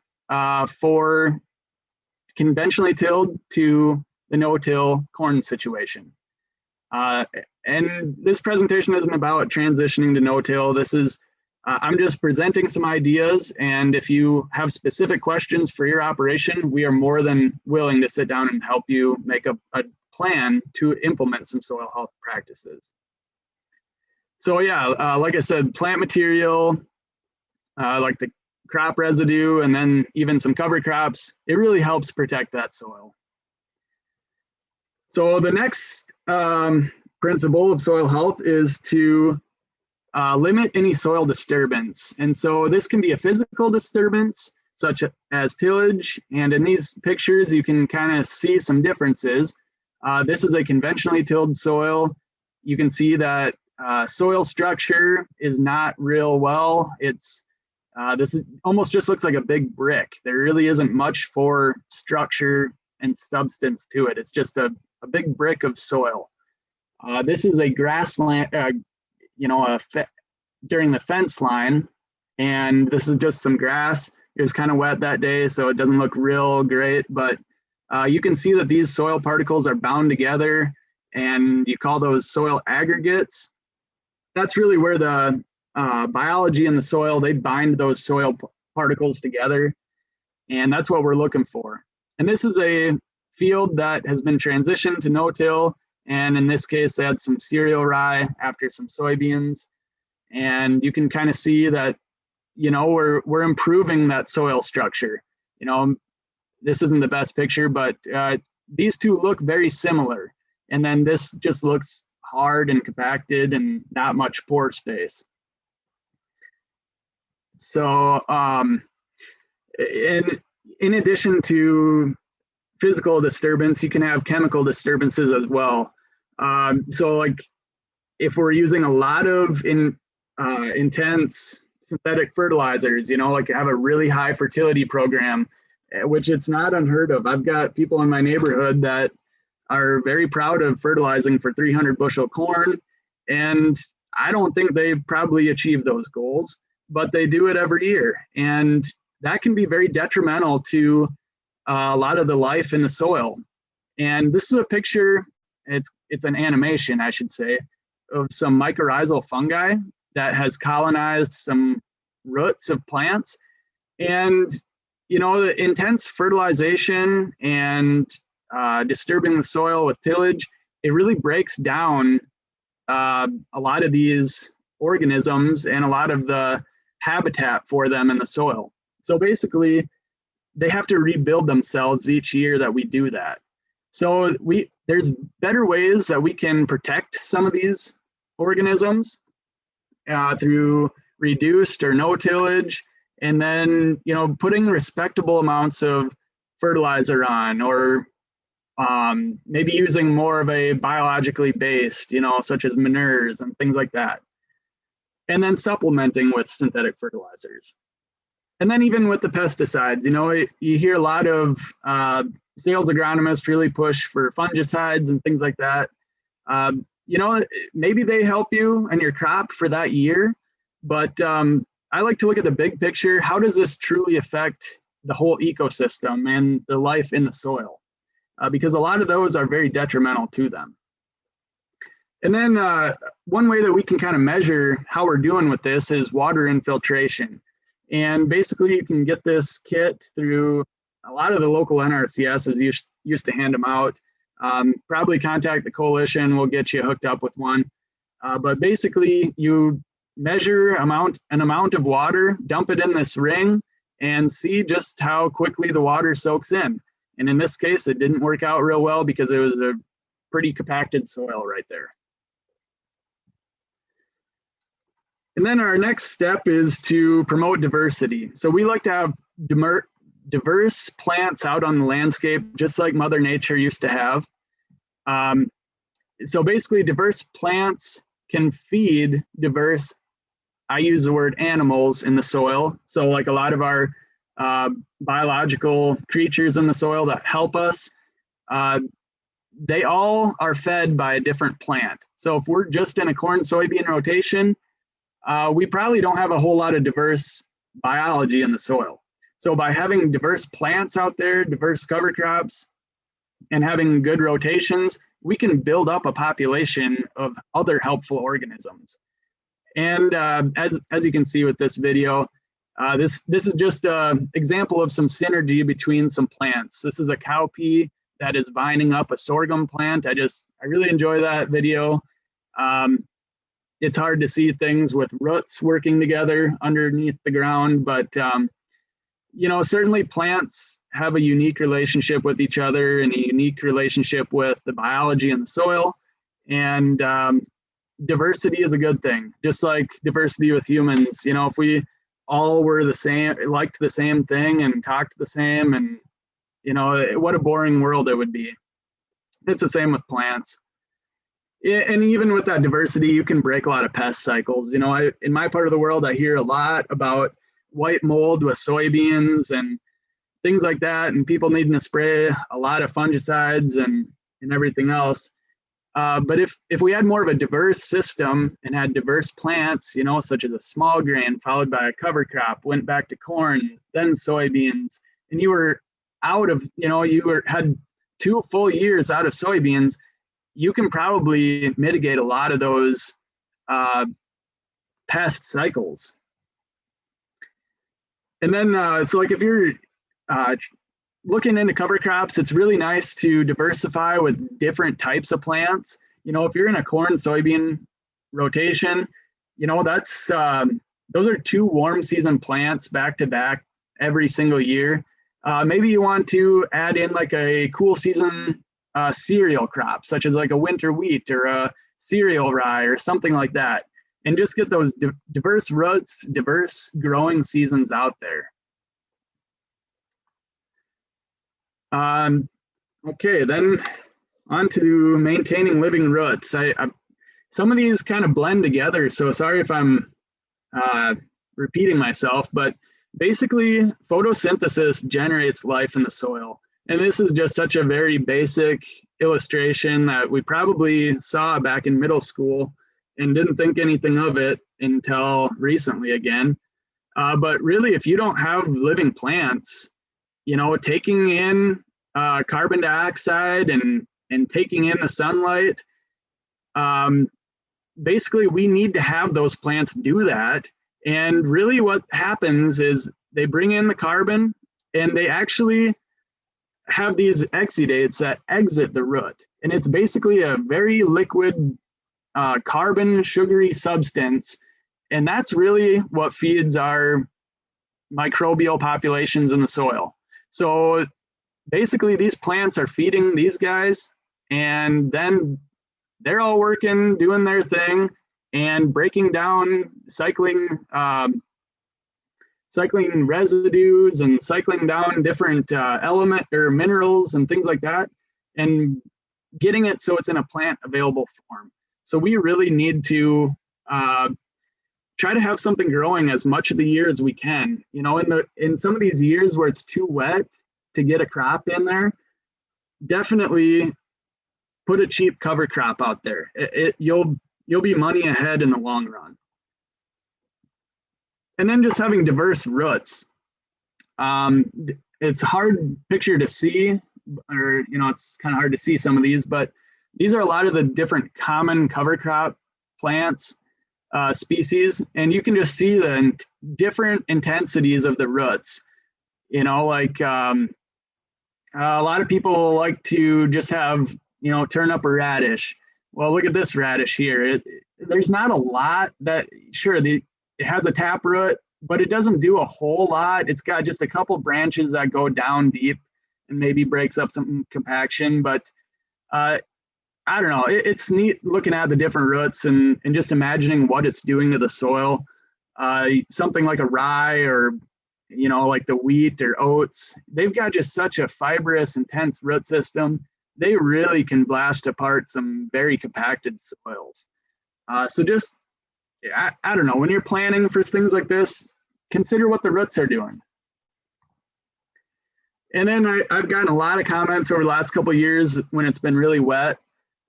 for conventionally tilled to the no-till corn situation. And this presentation isn't about transitioning to no-till. This is, I'm just presenting some ideas, and if you have specific questions for your operation, we are more than willing to sit down and help you make a plan to implement some soil health practices. So yeah, like I said, plant material, like the crop residue, and then even some cover crops, it really helps protect that soil. So the next principle of soil health is to limit any soil disturbance. And so this can be a physical disturbance, such as tillage. And in these pictures, you can kind of see some differences. This is a conventionally tilled soil. You can see that soil structure is not real well. It's this almost just looks like a big brick. There really isn't much for structure and substance to it. It's just a big brick of soil. This is a grassland, you know, during the fence line, and this is just some grass. It was kind of wet that day, so it doesn't look real great, but you can see that these soil particles are bound together, and you call those soil aggregates. That's really where the biology in the soil, they bind those soil particles together, and that's what we're looking for. And this is a field that has been transitioned to no-till, and in this case, they had some cereal rye after some soybeans, and you can kind of see that, you know, we're improving that soil structure. You know, this isn't the best picture, but these two look very similar, and then this just looks hard and compacted and not much pore space. So in addition to physical disturbance, you can have chemical disturbances as well. So like if we're using a lot of intense synthetic fertilizers, you know, like have a really high fertility program, which it's not unheard of. I've got people in my neighborhood that are very proud of fertilizing for 300 bushel corn. And I don't think they probably achieve those goals, but they do it every year. And that can be very detrimental to a lot of the life in the soil. And this is a picture, it's an animation, I should say, of some mycorrhizal fungi that has colonized some roots of plants. And, you know, the intense fertilization and disturbing the soil with tillage, it really breaks down a lot of these organisms and a lot of the habitat for them in the soil. So basically, they have to rebuild themselves each year that we do that. So there's better ways that we can protect some of these organisms through reduced or no tillage, and then, you know, putting respectable amounts of fertilizer on, or maybe using more of a biologically based, you know, such as manures and things like that. And then supplementing with synthetic fertilizers. And then even with the pesticides, you know, you hear a lot of sales agronomists really push for fungicides and things like that. You know, maybe they help you and your crop for that year, but I like to look at the big picture. How does this truly affect the whole ecosystem and the life in the soil? Because a lot of those are very detrimental to them. And then one way that we can kind of measure how we're doing with this is water infiltration. And basically you can get this kit through a lot of the local NRCSs used to hand them out. Probably contact the coalition, we'll get you hooked up with one. But basically you measure an amount of water, dump it in this ring, and see just how quickly the water soaks in. And in this case, it didn't work out real well because it was a pretty compacted soil right there. And then our next step is to promote diversity. So we like to have diverse plants out on the landscape, just like Mother Nature used to have. So basically, diverse plants can feed diverse, I use the word animals in the soil. So like a lot of our biological creatures in the soil that help us, they all are fed by a different plant. So if we're just in a corn soybean rotation, we probably don't have a whole lot of diverse biology in the soil. So by having diverse plants out there, diverse cover crops, and having good rotations, we can build up a population of other helpful organisms. And as you can see with this video, this is just an example of some synergy between some plants. This is a cowpea that is vining up a sorghum plant. I really enjoy that video. It's hard to see things with roots working together underneath the ground, but you know, certainly plants have a unique relationship with each other and a unique relationship with the biology in the soil. And diversity is a good thing, just like diversity with humans. You know, if we all were the same, liked the same thing and talked the same, and, you know, what a boring world it would be. It's the same with plants. And even with that diversity, you can break a lot of pest cycles. You know, in my part of the world, I hear a lot about white mold with soybeans and things like that, and people needing to spray a lot of fungicides and everything else. But if we had more of a diverse system and had diverse plants, you know, such as a small grain followed by a cover crop, went back to corn, then soybeans, and you were out of, you know, had 2 full years out of soybeans, you can probably mitigate a lot of those pest cycles. And then, so like if you're looking into cover crops, it's really nice to diversify with different types of plants. You know, if you're in a corn soybean rotation, you know, that's those are 2 warm season plants back to back every single year. Maybe you want to add in like a cool season cereal crop, such as like a winter wheat or a cereal rye or something like that, and just get those diverse roots, diverse growing seasons out there. Okay, then on to maintaining living roots. Some of these kind of blend together, so sorry if I'm repeating myself, but basically photosynthesis generates life in the soil. And this is just such a very basic illustration that we probably saw back in middle school. and didn't think anything of it until recently again. But really, if you don't have living plants, taking in carbon dioxide and taking in the sunlight, basically we need to have those plants do that. And really what happens is they bring in the carbon and they actually have these exudates that exit the root. And it's basically a very liquid carbon sugary substance. And that's really what feeds our microbial populations in the soil. So basically these plants are feeding these guys, and then they're all working, doing their thing, and breaking down, cycling residues and cycling down different element or minerals and things like that, and getting it so it's in a plant available form. So we really need to try to have something growing as much of the year as we can. In some of these years where it's too wet to get a crop in there, definitely put a cheap cover crop out there. You'll be money ahead in the long run. And then just having diverse roots. It's a hard picture to see, or it's kind of hard to see some of these, but these are a lot of the different common cover crop plants species, and you can just see the different intensities of the roots. Like a lot of people like to just have turn up a radish. Well, look at this radish here. There's not a lot that, sure, it has a taproot, but it doesn't do a whole lot. It's got just a couple branches that go down deep and maybe breaks up some compaction, but I don't know. It's neat looking at the different roots and just imagining what it's doing to the soil. Something like a rye or, like the wheat or oats, they've got just such a fibrous, intense root system. They really can blast apart some very compacted soils. So just, I don't know, when you're planning for things like this, consider what the roots are doing. And then I've gotten a lot of comments over the last couple of years when it's been really wet.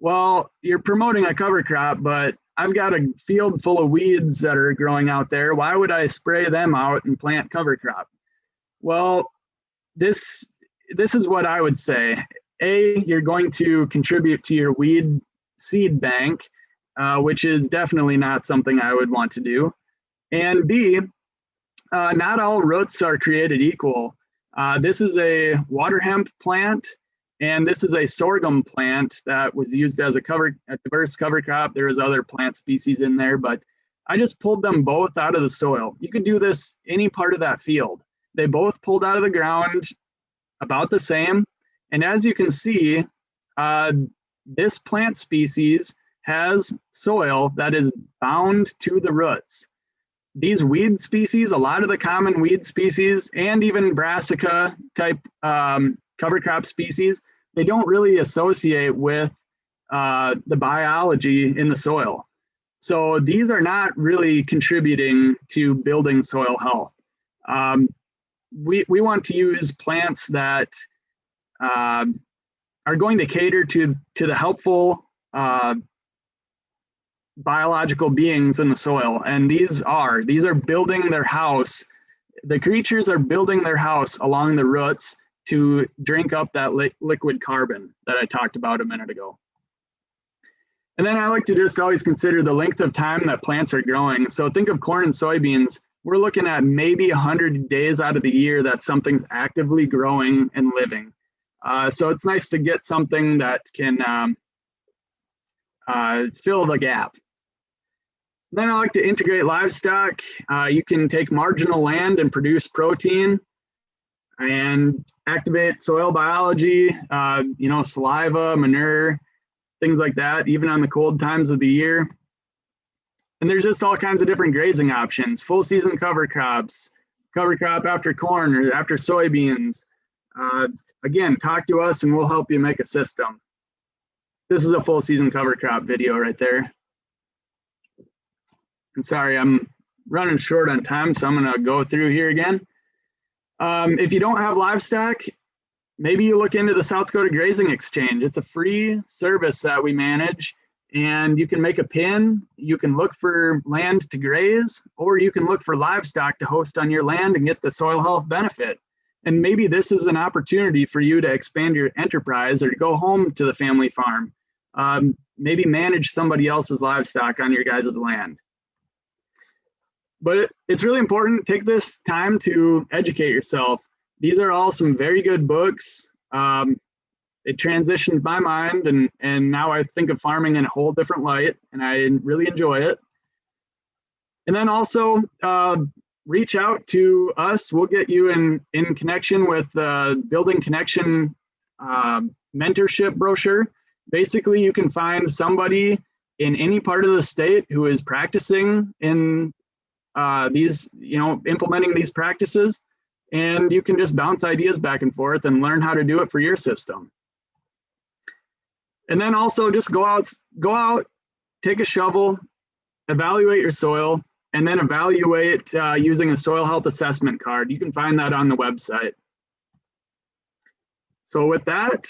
Well, you're promoting a cover crop, but I've got a field full of weeds that are growing out there. Why would I spray them out and plant cover crop? Well, this is what I would say. A, you're going to contribute to your weed seed bank, which is definitely not something I would want to do. And B, not all roots are created equal. This is a water hemp plant, and this is a sorghum plant that was used as a diverse cover crop. There was other plant species in there, but I just pulled them both out of the soil. You could do this any part of that field. They both pulled out of the ground about the same. And as you can see, this plant species has soil that is bound to the roots. These weed species, a lot of the common weed species, and even brassica type cover crop species, they don't really associate with the biology in the soil. So these are not really contributing to building soil health. We want to use plants that are going to cater to the helpful biological beings in the soil, and these are building their house. The creatures are building their house along the roots to drink up that liquid carbon that I talked about a minute ago. And then I like to just always consider the length of time that plants are growing. So think of corn and soybeans. We're looking at maybe 100 days out of the year that something's actively growing and living. So it's nice to get something that can fill the gap. Then I like to integrate livestock. You can take marginal land and produce protein and activate soil biology, saliva, manure, things like that, even on the cold times of the year. And there's just all kinds of different grazing options, full season cover crops, cover crop after corn or after soybeans. Again, talk to us and we'll help you make a system. This is a full season cover crop video right there. And sorry, I'm running short on time, so I'm gonna go through here again. If you don't have livestock, maybe you look into the South Dakota Grazing Exchange. It's a free service that we manage, and you can make a pin, you can look for land to graze, or you can look for livestock to host on your land and get the soil health benefit. And maybe this is an opportunity for you to expand your enterprise or to go home to the family farm. Maybe manage somebody else's livestock on your guys' land. But it's really important to take this time to educate yourself. These are all some very good books. It transitioned my mind, and now I think of farming in a whole different light, and I really enjoy it. And then also reach out to us. We'll get you in connection with the Building Connection mentorship brochure. Basically, you can find somebody in any part of the state who is practicing in these, implementing these practices, and you can just bounce ideas back and forth and learn how to do it for your system. And then also just go out, take a shovel, evaluate your soil, and then evaluate using a soil health assessment card. You can find that on the website. So with that,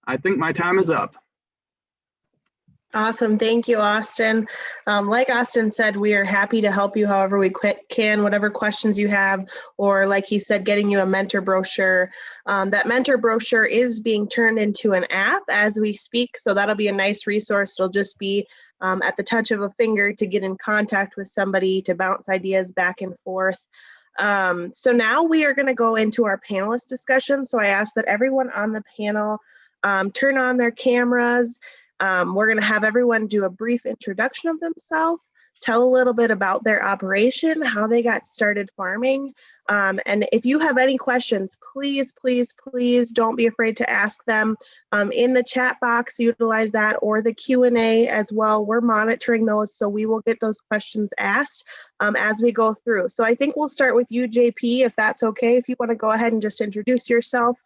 I think my time is up. Awesome. Thank you, Austin. Like Austin said, we are happy to help you however we can, whatever questions you have, or like he said, getting you a mentor brochure. That mentor brochure is being turned into an app as we speak, so that'll be a nice resource. It'll just be at the touch of a finger to get in contact with somebody, to bounce ideas back and forth. So now we are going to go into our panelist discussion. So I ask that everyone on the panel turn on their cameras. We're going to have everyone do a brief introduction of themselves, tell a little bit about their operation, how they got started farming. And if you have any questions, please, please, please don't be afraid to ask them in the chat box. Utilize that, or the Q&A as well. We're monitoring those, so we will get those questions asked as we go through. So I think we'll start with you, JP, if that's okay. If you want to go ahead and just introduce yourself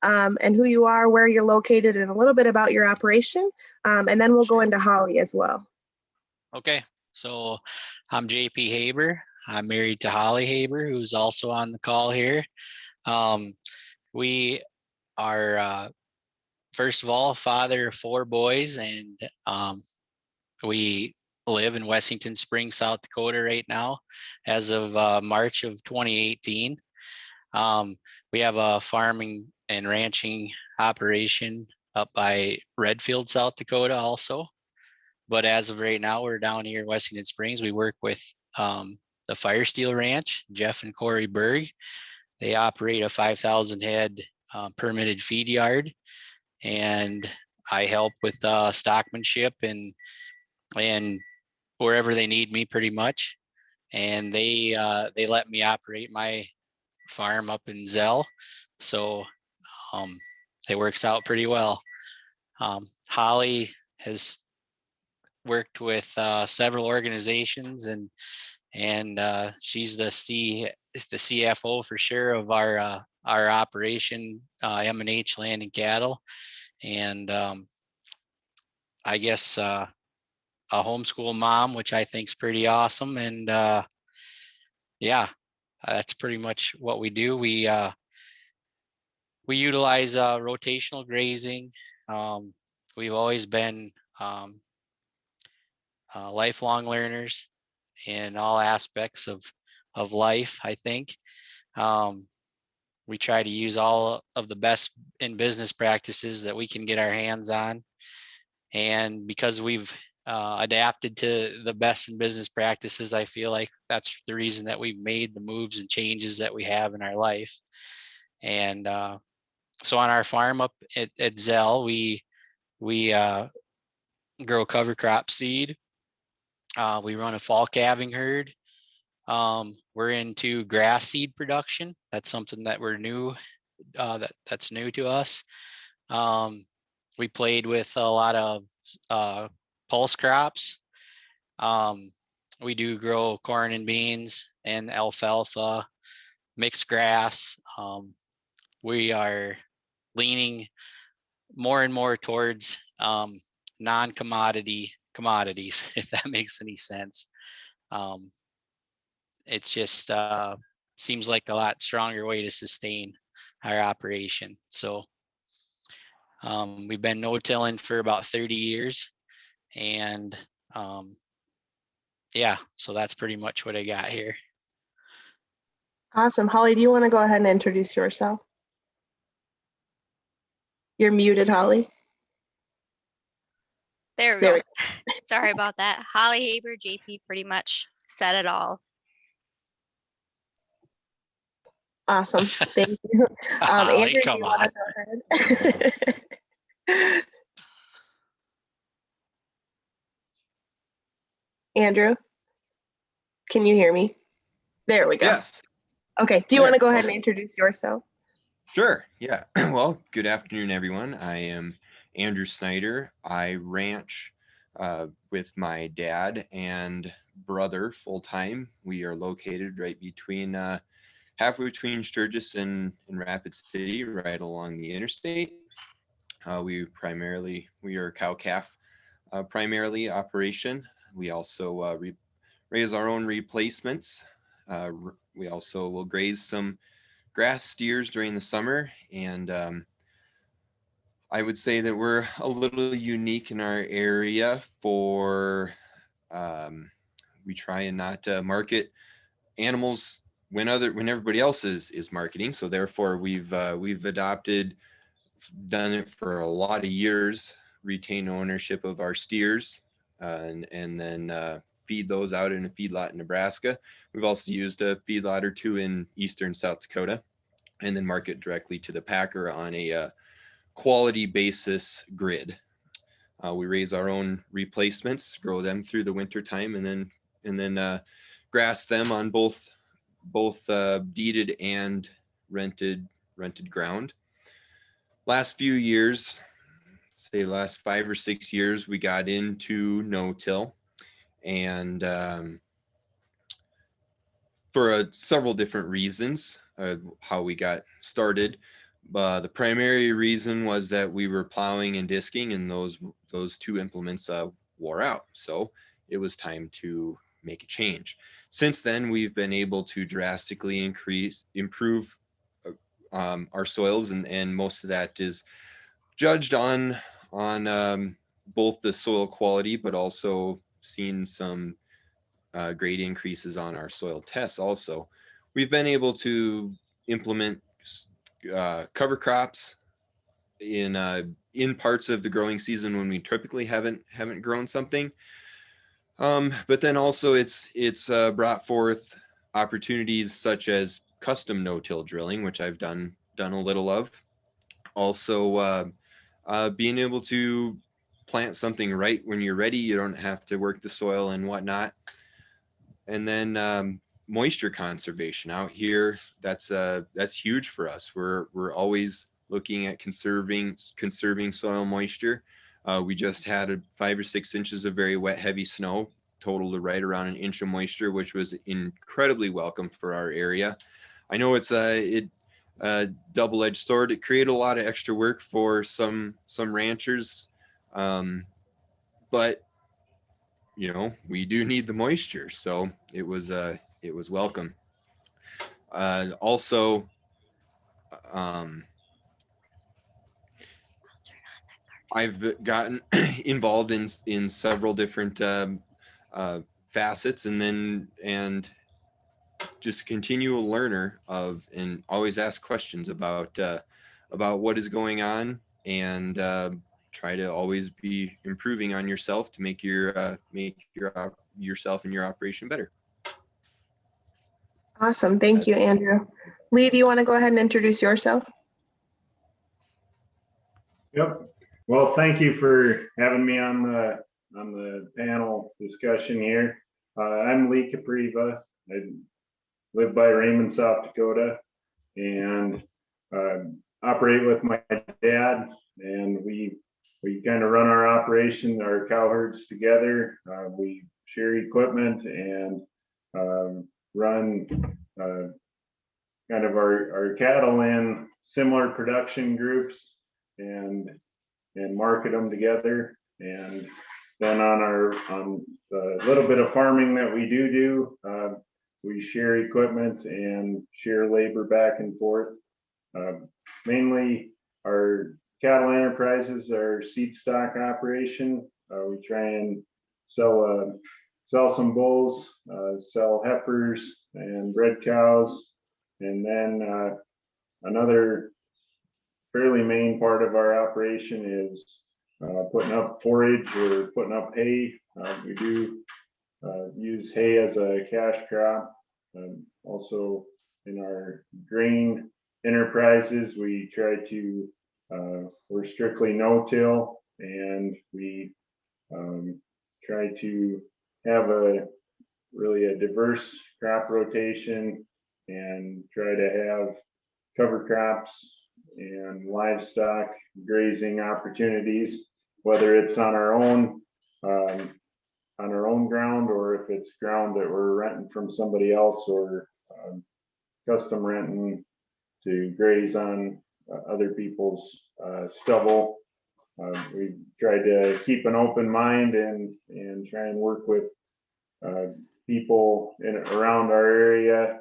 and who you are, where you're located, and a little bit about your operation. And then we'll go into Holly as well. Okay, so I'm JP Haber. I'm married to Holly Haber, who's also on the call here. We are, first of all, father of 4 boys, and we live in Wessington Springs, South Dakota right now, as of March of 2018. We have a farming and ranching operation up by Redfield, South Dakota also. But as of right now, we're down here in Wessington Springs. We work with the Fire Steel Ranch, Jeff and Corey Berg. They operate a 5,000 head permitted feed yard. And I help with stockmanship and wherever they need me pretty much. And they let me operate my farm up in Zell. So it works out pretty well. Holly has worked with several organizations, and she's the CFO for sure of our operation, M&H Land and Cattle, and I guess a homeschool mom, which I think is pretty awesome. And yeah, that's pretty much what we do. We utilize rotational grazing. We've always been lifelong learners in all aspects of life, I think. We try to use all of the best in business practices that we can get our hands on. And because we've adapted to the best in business practices, I feel like that's the reason that we've made the moves and changes that we have in our life. And so on our farm up at Zell, we grow cover crop seed. We run a fall calving herd. We're into grass seed production. That's something that we're new, that's new to us. We played with a lot of pulse crops. We do grow corn and beans and alfalfa, mixed grass. We are leaning more and more towards non-commodity commodities, if that makes any sense. It's just seems like a lot stronger way to sustain our operation. So we've been no-tilling for about 30 years, And yeah, so that's pretty much what I got here. Awesome. Holly, do you want to go ahead and introduce yourself? You're muted, Holly. There we There go. we Sorry about that. Holly Haber, JP pretty much said it all. Awesome. Thank you. Holly, Andrew, do come you on. want to go ahead? Andrew, can you hear me? There we go. Yes. Okay. Do you want to go ahead and introduce yourself? Sure. Yeah. Well, good afternoon, everyone. I am Andrew Snyder. I ranch with my dad and brother full time. We are located right between halfway between Sturgis and Rapid City, right along the interstate. We are a cow calf primarily operation. We also raise our own replacements. We also will graze some grass steers during the summer, and I would say that we're a little unique in our area for we try and not market animals when everybody else is marketing. So therefore we've done it for a lot of years, retain ownership of our steers, and then feed those out in a feedlot in Nebraska. We've also used a feedlot or two in eastern South Dakota, and then market directly to the packer on a quality basis grid. We raise our own replacements, grow them through the winter time, and then grass them on both deeded and rented ground. Last few years, say last 5 or 6 years, we got into no-till, and for several different reasons how we got started. The primary reason was that we were plowing and disking, and those two implements wore out. So it was time to make a change. Since then, we've been able to drastically improve our soils, and most of that is judged on both the soil quality, but also seen some great increases on our soil tests. Also, we've been able to implement cover crops in parts of the growing season when we typically haven't grown something. But then also it's brought forth opportunities such as custom no-till drilling, which I've done a little of. Also, being able to plant something right when you're ready. You don't have to work the soil and whatnot. And then moisture conservation out here, that's huge for us. We're always looking at conserving soil moisture. We just had 5 or 6 inches of very wet, heavy snow, total to right around an inch of moisture, which was incredibly welcome for our area. I know it's a double-edged sword. It created a lot of extra work for some ranchers, but you know, we do need the moisture, so it was welcome. Also, I've gotten involved in several different facets, and just a continual learner of, and always ask questions about what is going on, and try to always be improving on yourself to make yourself and your operation better. Awesome. Thank you, Andrew. Lee, do you want to go ahead and introduce yourself? Yep. Well, thank you for having me on the panel discussion here. I'm Lee Capriva. I live by Raymond, South Dakota, and operate with my dad, and we kind of run our operation, our cow herds together. We share equipment and run kind of our cattle in similar production groups and market them together. And then on the little bit of farming that we do, we share equipment and share labor back and forth. Mainly our cattle enterprises, our seed stock operation. We try and sell some bulls, sell heifers and bred cows, and then another fairly main part of our operation is putting up forage or putting up hay. We do use hay as a cash crop. Also in our grain enterprises, we try to, we're strictly no-till, and we try to have really a diverse crop rotation and try to have cover crops and livestock grazing opportunities, whether it's on our own ground, or if it's ground that we're renting from somebody else, or custom renting to graze on other people's stubble. We try to keep an open mind and try and work with people around our area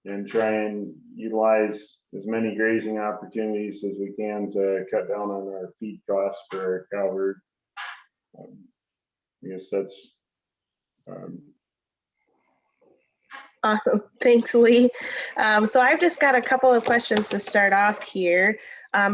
and try and utilize as many grazing opportunities as we can to cut down on our feed costs for our cow herd. I guess that's Awesome. Thanks, Lee. So I've just got a couple of questions to start off here.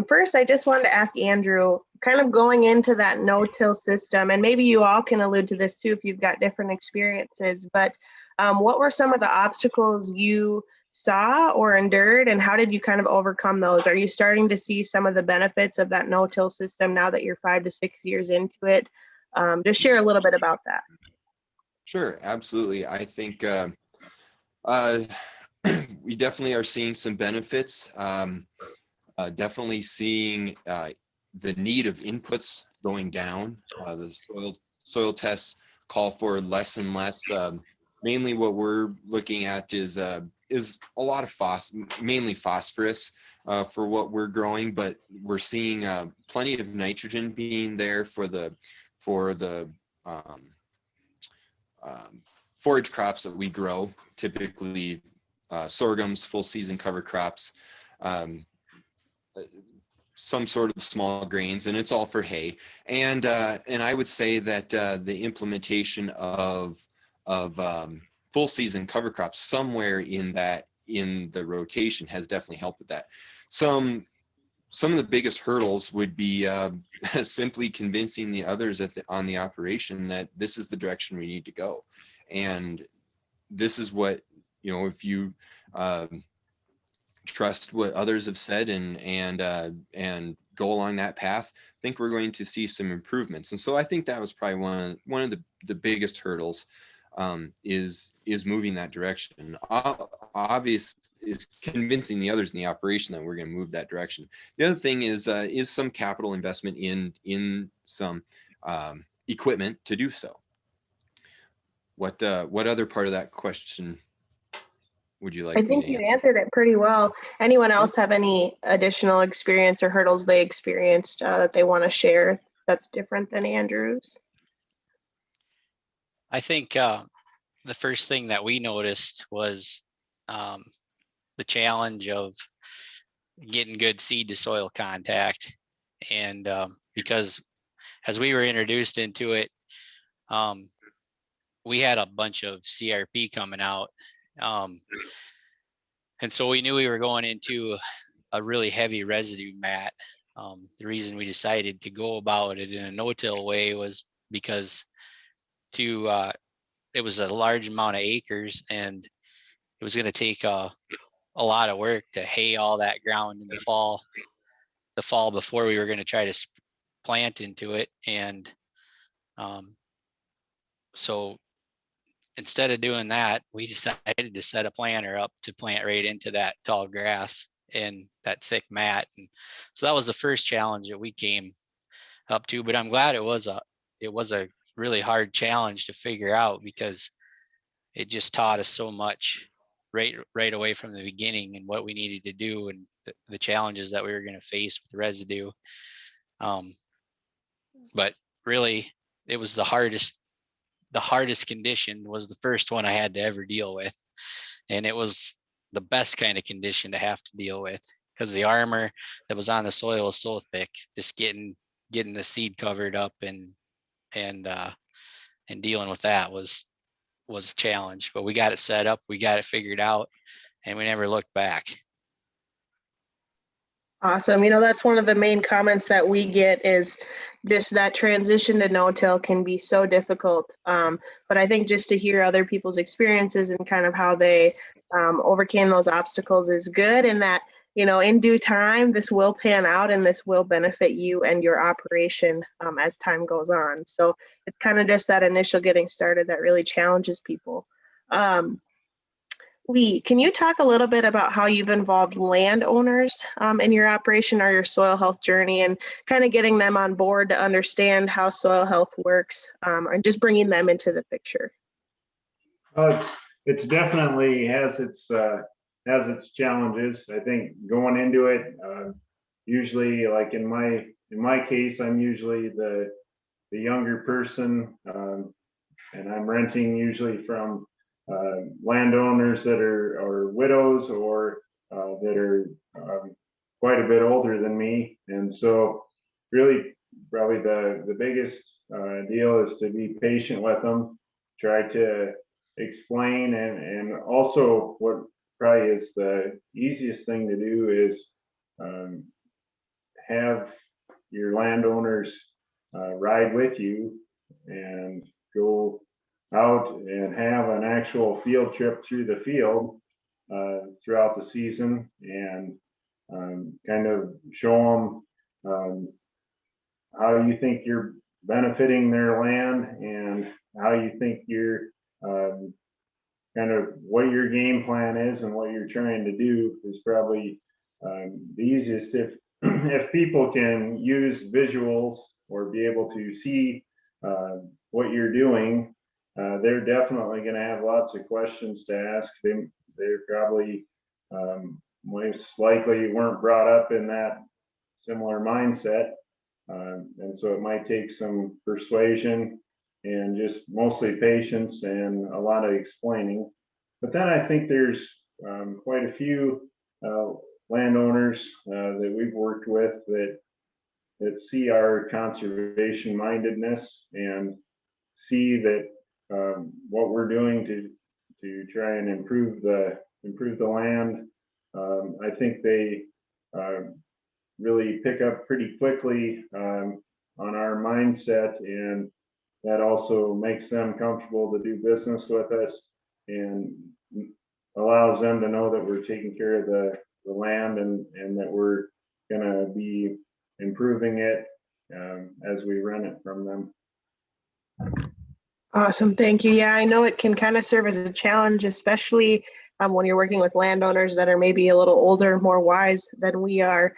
First, I just wanted to ask Andrew, kind of going into that no-till system, and maybe you all can allude to this too if you've got different experiences, but what were some of the obstacles you saw or endured, and how did you kind of overcome those? Are you starting to see some of the benefits of that no-till system now that you're 5 to 6 years into it? Just share a little bit about that. Sure, absolutely. I think we definitely are seeing some benefits. Definitely seeing the need of inputs going down. The soil tests call for less and less. Mainly, what we're looking at is a lot of mainly phosphorus for what we're growing, but we're seeing plenty of nitrogen being there for the forage crops that we grow, typically sorghums, full season cover crops, some sort of small grains, and it's all for hay. And I would say that the implementation of full season cover crops somewhere in the rotation has definitely helped with that. Some of the biggest hurdles would be simply convincing the others on the operation that this is the direction we need to go. And this is what, if you trust what others have said and go along that path, I think we're going to see some improvements. And so I think that was probably one of the biggest hurdles, is moving that direction. Obvious is convincing the others in the operation that we're going to move that direction. The other thing is some capital investment in some equipment to do so. What other part of that question would you like? I think you answered it pretty well. Anyone else have any additional experience or hurdles they experienced that they want to share that's different than Andrew's? I think the first thing that we noticed was the challenge of getting good seed to soil contact. And because as we were introduced into it, we had a bunch of CRP coming out. And so we knew we were going into a really heavy residue mat. The reason we decided to go about it in a no-till way was because it was a large amount of acres, and it was going to take a lot of work to hay all that ground in the fall before we were going to try to plant into it. And so instead of doing that, we decided to set a planter up to plant right into that tall grass and that thick mat. And so that was the first challenge that we came up to, but I'm glad it was a really hard challenge to figure out, because it just taught us so much right away from the beginning, and what we needed to do, and the challenges that we were going to face with residue. But really, it was the hardest condition was the first one I had to ever deal with. And it was the best kind of condition to have to deal with, because the armor that was on the soil was so thick, just getting the seed covered up and and dealing with that was a challenge. But we got it set up, we got it figured out, and we never looked back. Awesome. You know, that's one of the main comments that we get is just that transition to no-till can be so difficult. But I think just to hear other people's experiences and kind of how they overcame those obstacles is good. And that, you know, in due time, this will pan out and this will benefit you and your operation as time goes on. So it's kind of just that initial getting started that really challenges people. Lee, can you talk a little bit about how you've involved landowners in your operation or your soil health journey and kind of getting them on board to understand how soil health works and just bringing them into the picture? It's definitely has its challenges. I think going into it, usually like in my case, I'm usually the younger person, and I'm renting usually from landowners that are widows or that are quite a bit older than me. And so really probably the biggest deal is to be patient with them, try to explain, and also what probably is the easiest thing to do is have your landowners ride with you and go out and have an actual field trip through the field throughout the season, and kind of show them how you think you're benefiting their land and how you think you're kind of what your game plan is and what you're trying to do is probably the easiest. If people can use visuals or be able to see what you're doing, they're definitely going to have lots of questions to ask. They're probably most likely weren't brought up in that similar mindset. And so it might take some persuasion and just mostly patience and a lot of explaining. But then I think there's quite a few landowners that we've worked with that see our conservation mindedness and see that what we're doing to try and improve the land. I think they really pick up pretty quickly on our mindset, and that also makes them comfortable to do business with us and allows them to know that we're taking care of the land and that we're going to be improving it as we rent it from them. Awesome, thank you. Yeah, I know it can kind of serve as a challenge, especially when you're working with landowners that are maybe a little older, more wise than we are.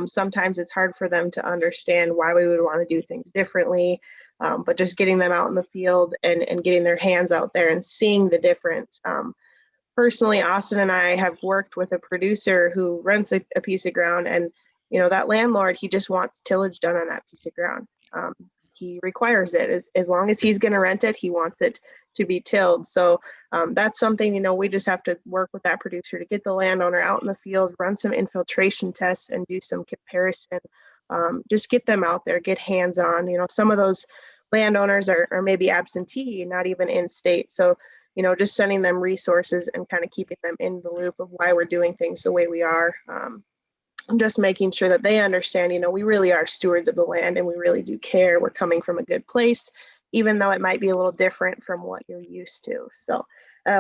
Sometimes it's hard for them to understand why we would want to do things differently, but just getting them out in the field and getting their hands out there and seeing the difference. Personally, Austin and I have worked with a producer who rents a piece of ground, and you know, that landlord, he just wants tillage done on that piece of ground. He requires it. As long as he's going to rent it, he wants it to be tilled. So that's something, you know, we just have to work with that producer to get the landowner out in the field, run some infiltration tests and do some comparison. Just get them out there, get hands-on. You know, some of those landowners are maybe absentee, not even in state. So, you know, just sending them resources and kind of keeping them in the loop of why we're doing things the way we are. Just making sure that they understand, you know, we really are stewards of the land and we really do care. We're coming from a good place, even though it might be a little different from what you're used to. So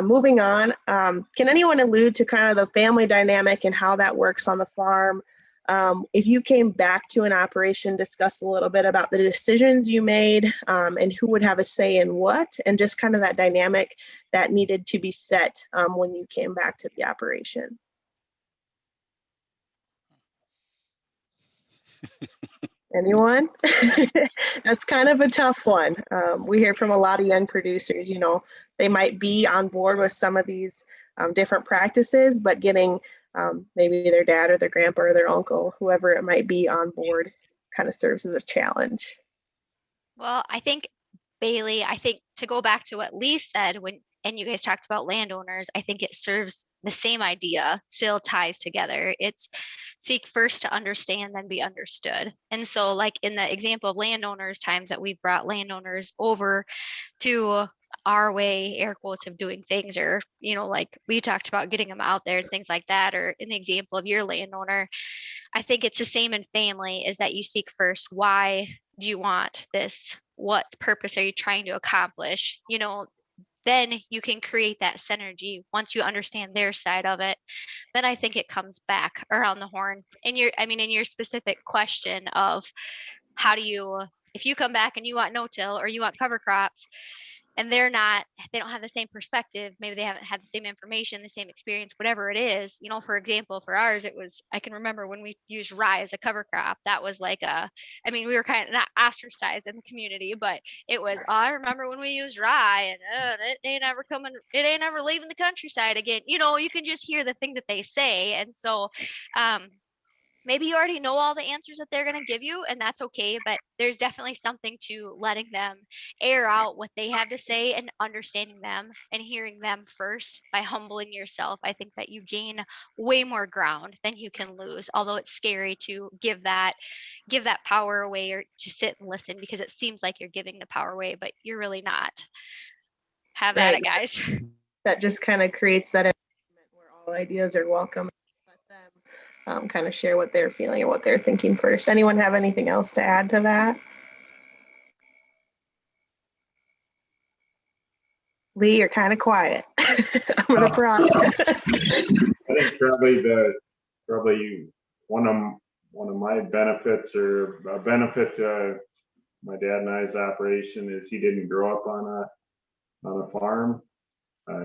moving on, can anyone allude to kind of the family dynamic and how that works on the farm? If you came back to an operation, discuss a little bit about the decisions you made and who would have a say in what, and just kind of that dynamic that needed to be set when you came back to the operation. Anyone? That's kind of a tough one. We hear from a lot of young producers, you know, they might be on board with some of these different practices, but getting maybe their dad or their grandpa or their uncle, whoever it might be, on board kind of serves as a challenge. Well, I think, Bailey, I think to go back to what Lee said, when and you guys talked about landowners, I think it serves the same idea, still ties together. It's seek first to understand, then be understood. And so like in the example of landowners, times that we've brought landowners over to our way, air quotes, of doing things, or, like we talked about getting them out there and things like that, or in the example of your landowner, I think it's the same in family, is that you seek first, why do you want this? What purpose are you trying to accomplish? Then you can create that synergy. Once you understand their side of it, then I think it comes back around the horn. In your specific question of how do you, if you come back and you want no-till or you want cover crops, and they don't have the same perspective, maybe they haven't had the same information, the same experience, whatever it is, for example, for ours, I can remember when we used rye as a cover crop, that was like we were kind of not ostracized in the community, but it was, I remember when we used rye, and it ain't ever leaving the countryside again. You can just hear the things that they say. And so, maybe you already know all the answers that they're going to give you, and that's okay. But there's definitely something to letting them air out what they have to say and understanding them and hearing them first. By humbling yourself, I think that you gain way more ground than you can lose. Although it's scary to give that power away, or to sit and listen, because it seems like you're giving the power away, but you're really not. Have at it, guys. That just kind of creates that environment where all ideas are welcome. Let them kind of share what they're feeling and what they're thinking first. Anyone have anything else to add to that? Lee, you're kind of quiet. I'm gonna prompt you. I think probably one of my benefits, or a benefit to my dad and I's operation, is he didn't grow up on a farm.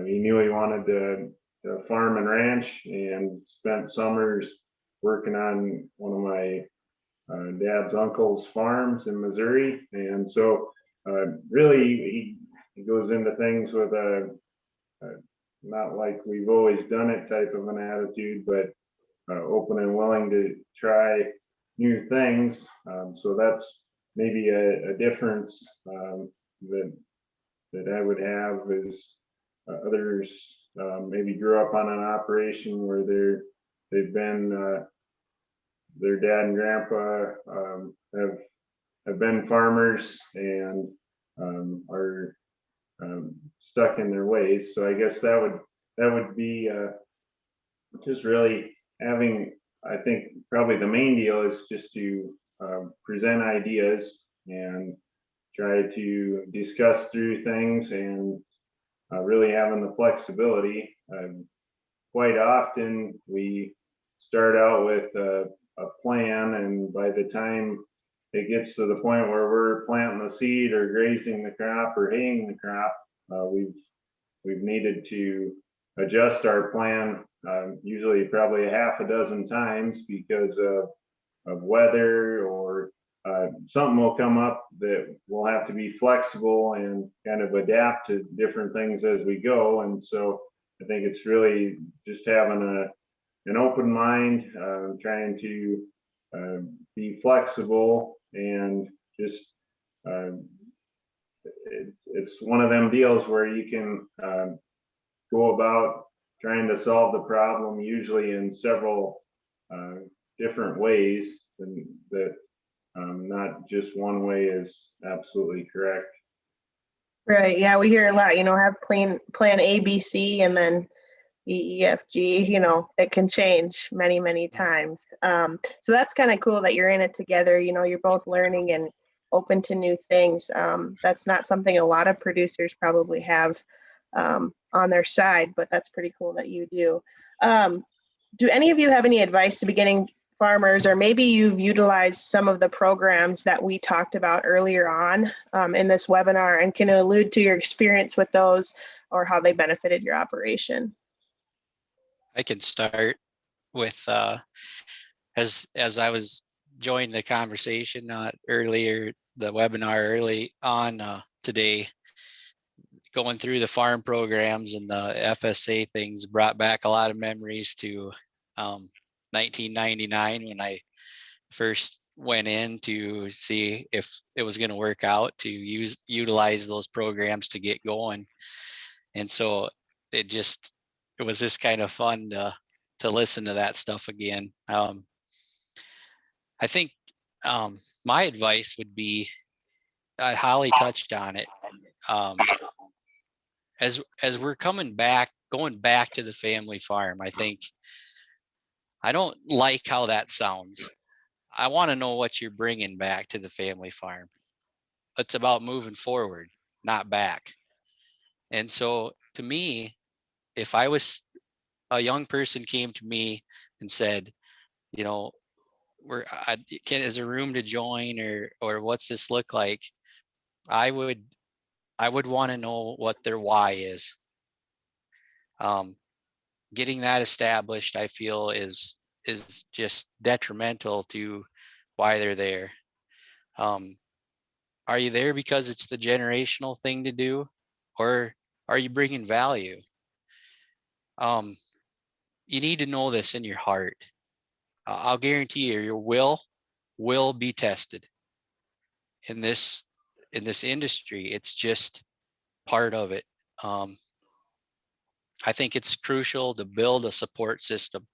He knew he wanted to farm and ranch, and spent summers working on one of my dad's uncle's farms in Missouri. And so really he goes into things with a not like we've always done it type of an attitude, but open and willing to try new things. So that's maybe a difference that I would have, is others maybe grew up on an operation where they've been their dad and grandpa have been farmers, and are stuck in their ways. So I guess that would be just really having, I think probably the main deal is just to present ideas and try to discuss through things, and really having the flexibility. Quite often we start out with a plan, and by the time it gets to the point where we're planting the seed or grazing the crop or haying the crop, we've needed to adjust our plan, usually probably a half a dozen times, because of weather, or something will come up that we'll have to be flexible and kind of adapt to different things as we go. And so I think it's really just having an open mind, trying to be flexible, and just it's one of them deals where you can go about trying to solve the problem, usually in several different ways, and that not just one way is absolutely correct. Right. Yeah, we hear a lot, have plan A, B, C, and then E, F, G, it can change many, many times. So that's kind of cool that you're in it together. You're both learning and open to new things. That's not something a lot of producers probably have on their side, but that's pretty cool that you do. Do any of you have any advice to beginning farmers, or maybe you've utilized some of the programs that we talked about earlier on in this webinar, and can allude to your experience with those or how they benefited your operation? I can start with as I was joining the conversation earlier, the webinar early on today, going through the farm programs and the FSA things brought back a lot of memories to 1999, when I first went in to see if it was going to work out to utilize those programs to get going. And so it was just kind of fun to listen to that stuff again. I think my advice would be, Holly touched on it. As we're going back to the family farm, I don't like how that sounds. I want to know what you're bringing back to the family farm. It's about moving forward, not back. And so to me, if a young person came to me and said, you know, is there room to join, or what's this look like? I would want to know what their why is. Getting that established, I feel, is just detrimental to why they're there. Are you there because it's the generational thing to do, or are you bringing value? You need to know this in your heart. I'll guarantee you, your will be tested in this industry. It's just part of it. I think it's crucial to build a support system.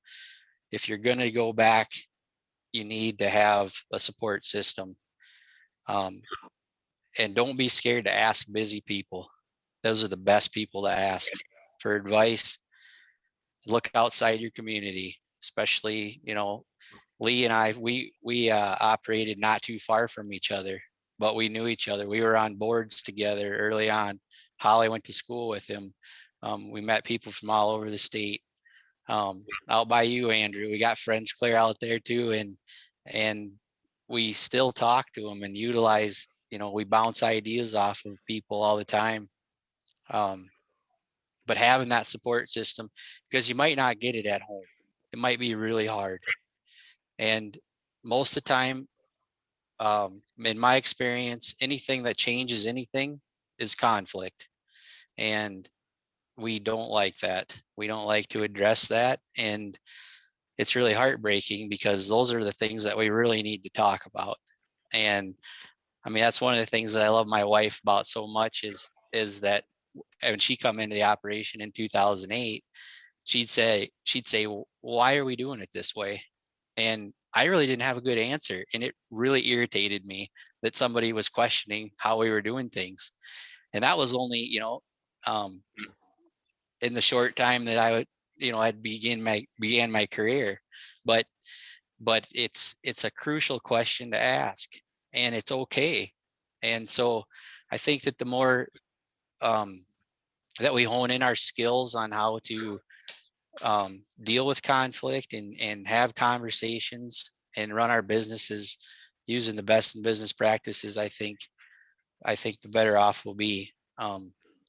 If you're going to go back, you need to have a support system. And don't be scared to ask busy people. Those are the best people to ask for advice. Look outside your community, especially, Lee and I, we operated not too far from each other, but we knew each other. We were on boards together early on. Holly went to school with him. We met people from all over the state. Out by you, Andrew, we got friends clear out there too, and we still talk to them and utilize. We bounce ideas off of people all the time. But having that support system, because you might not get it at home. It might be really hard. And most of the time, in my experience, anything that changes anything is conflict. And we don't like that. We don't like to address that. And it's really heartbreaking, because those are the things that we really need to talk about. And I mean, that's one of the things that I love my wife about so much is that when she come into the operation in 2008, she'd say, why are we doing it this way? And I really didn't have a good answer. And it really irritated me that somebody was questioning how we were doing things. And that was only, in the short time that I'd began my career. But it's a crucial question to ask, and it's okay. And so I think that the more that we hone in our skills on how to deal with conflict and have conversations and run our businesses using the best in business practices, I think the better off we'll be.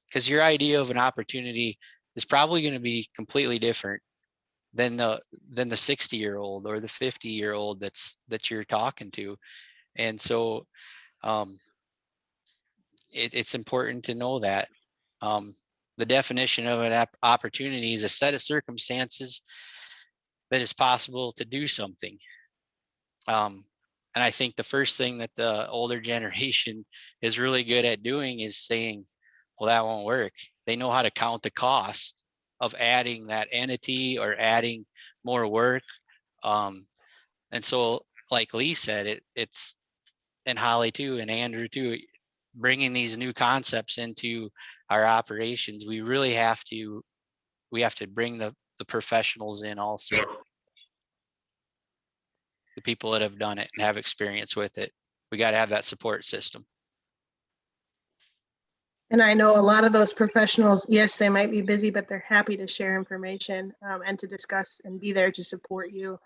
Because your idea of an opportunity is probably going to be completely different than the 60-year-old or the 50-year-old that you're talking to. And so it's important to know that. The definition of an opportunity is a set of circumstances that is possible to do something. And I think the first thing that the older generation is really good at doing is saying, well, that won't work. They know how to count the cost of adding that entity or adding more work. And so, like Lee said, it's, and Holly too, and Andrew too, bringing these new concepts into our operations, we really have to bring the professionals in also, the people that have done it and have experience with it. We got to have that support system. And I know a lot of those professionals, yes, they might be busy, but they're happy to share information and to discuss and be there to support you.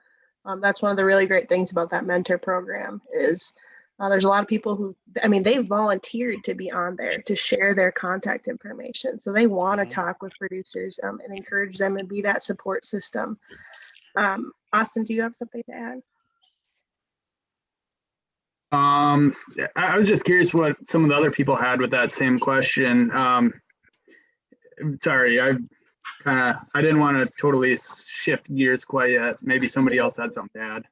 That's one of the really great things about that mentor program is there's a lot of people who, they volunteered to be on there to share their contact information. So they want to talk with producers and encourage them and be that support system. Austin, do you have something to add? I was just curious what some of the other people had with that same question. Sorry, I didn't want to totally shift gears quite yet. Maybe somebody else had something to add.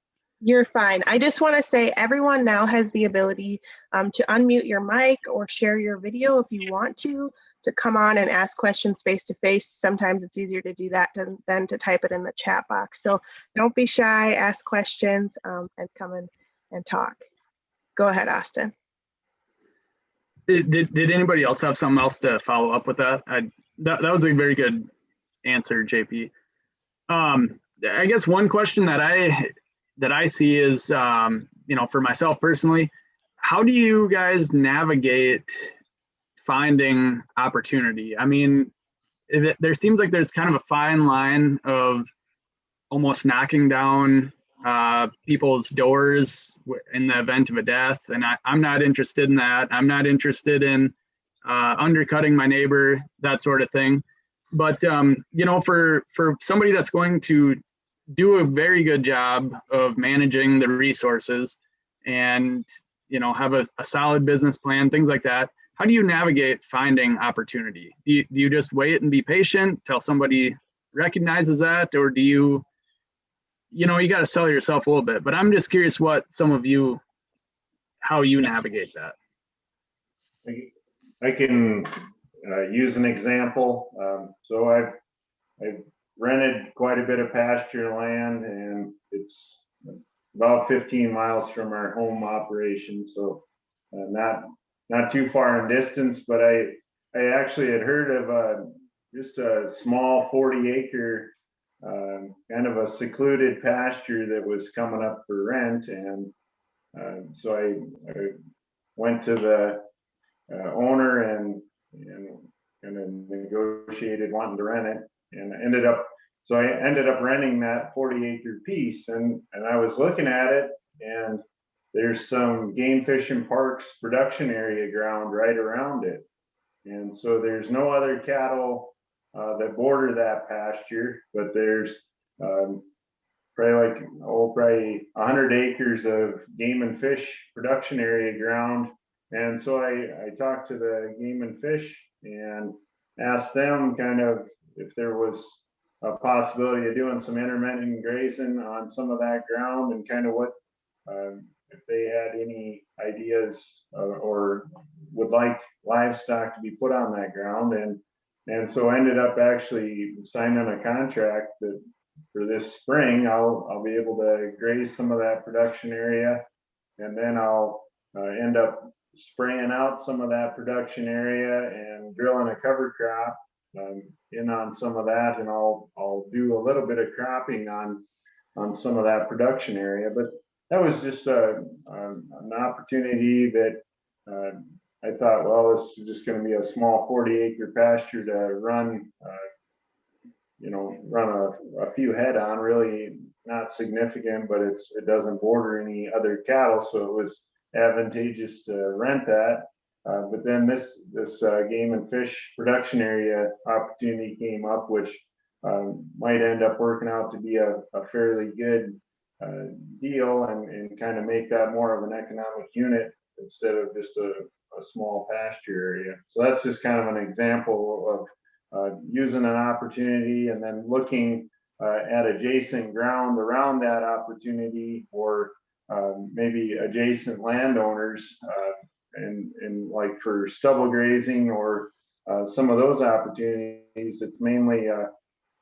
You're fine. I just want to say everyone now has the ability to unmute your mic or share your video if you want to come on and ask questions face to face. Sometimes it's easier to do that than to type it in the chat box. So don't be shy, ask questions and come in and talk. Go ahead, Austin. Did anybody else have something else to follow up with that? That was a very good answer, JP. I guess one question that I see is, for myself personally, how do you guys navigate finding opportunity? I mean, there seems like there's kind of a fine line of almost knocking down people's doors in the event of a death. And I'm not interested in that. I'm not interested in undercutting my neighbor, that sort of thing. But, for somebody that's going to do a very good job of managing the resources and, have a solid business plan, things like that, how do you navigate finding opportunity? Do you just wait and be patient till somebody recognizes that? Or do you got to sell yourself a little bit? But I'm just curious how you navigate that. I can use an example. So I've rented quite a bit of pasture land, and it's about 15 miles from our home operation. So not too far in distance, but I actually had heard of just a small 40-acre kind of a secluded pasture that was coming up for rent. And so I went to the owner and kind of negotiated wanting to rent it, and I ended up renting that 40-acre piece. And I was looking at it, and there's some game fish and parks production area ground right around it. And so there's no other cattle that border that pasture, but there's probably 100 acres of game and fish production area ground. And so I talked to the game and fish and asked them kind of if there was a possibility of doing some intermittent grazing on some of that ground, and kind of what if they had any ideas or would like livestock to be put on that ground. And so I ended up actually signing a contract that for this spring, I'll be able to graze some of that production area, and then I'll end up spraying out some of that production area and drilling a cover crop in on some of that, and I'll do a little bit of cropping on some of that production area. But that was just an opportunity that I thought, well, this is just going to be a small 40-acre pasture to run a few head on, really not significant, but it doesn't border any other cattle, so it was advantageous to rent that. But then this game and fish production area opportunity came up, which might end up working out to be a fairly good deal, and kind of make that more of an economic unit instead of just a small pasture area. So that's just kind of an example of using an opportunity and then looking at adjacent ground around that opportunity, or maybe adjacent landowners, and like for stubble grazing or some of those opportunities. It's mainly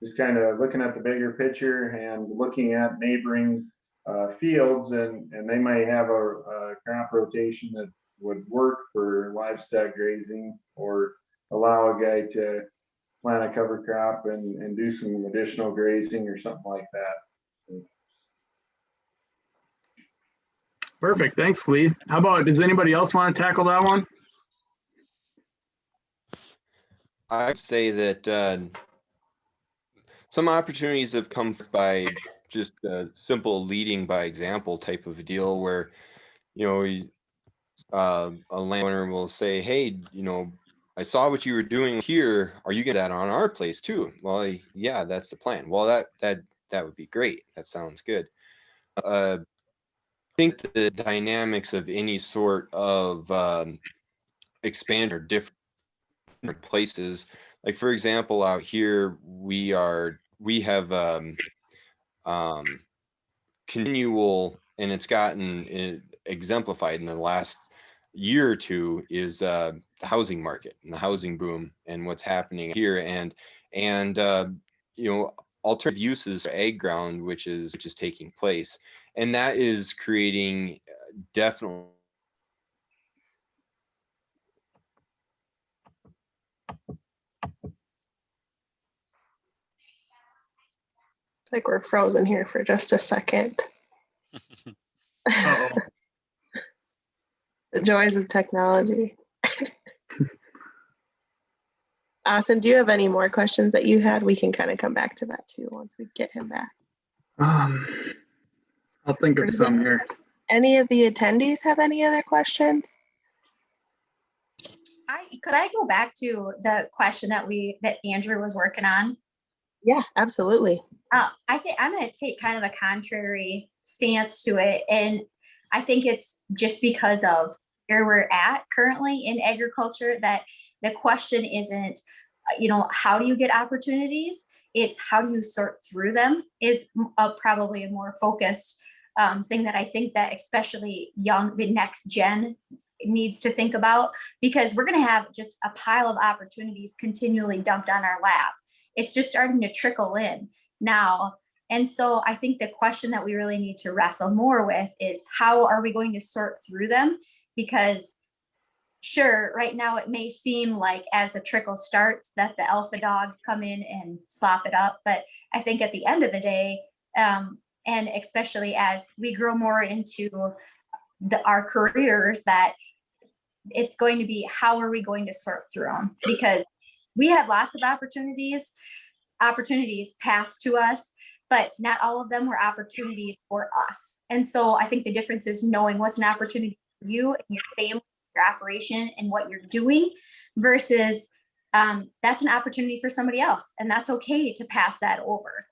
just kind of looking at the bigger picture and looking at neighboring fields, and they might have a crop rotation that would work for livestock grazing, or allow a guy to plant a cover crop and do some additional grazing or something like that. Perfect. Thanks, Lee. How about, does anybody else want to tackle that one? I'd say that some opportunities have come by just a simple leading by example type of a deal, where, a landowner will say, hey, I saw what you were doing here. Are you getting that on our place too? Well, yeah, that's the plan. Well, that would be great. That sounds good. I think the dynamics of any sort of expand are different places. Like, for example, out here we have continual and it's gotten exemplified in the last year or two, is the housing market and the housing boom and what's happening here, and you know, alternative uses for ag ground, which is taking place, and that is creating definitely. It's like we're frozen here for just a second. Uh-oh. The joys of technology. Austin, do you have any more questions that you had? We can kind of come back to that too once we get him back. I'll think of some here. Any of the attendees have any other questions? Could I go back to the question that Andrew was working on? Yeah, absolutely. I think I'm going to take kind of a contrary stance to it. And I think it's just because of where we're at currently in agriculture that the question isn't, how do you get opportunities? It's how do you sort through them is probably a more focused thing that I think that especially the next gen needs to think about, because we're going to have just a pile of opportunities continually dumped on our lap. It's just starting to trickle in now. And so I think the question that we really need to wrestle more with is how are we going to sort through them? Because sure, right now it may seem like as the trickle starts that the alpha dogs come in and slop it up. But I think at the end of the day, and especially as we grow more into our careers, that it's going to be how are we going to sort through them? Because we had lots of opportunities passed to us, but not all of them were opportunities for us. And so I think the difference is knowing what's an opportunity for you and your family, your operation, and what you're doing versus that's an opportunity for somebody else. And that's okay to pass that over.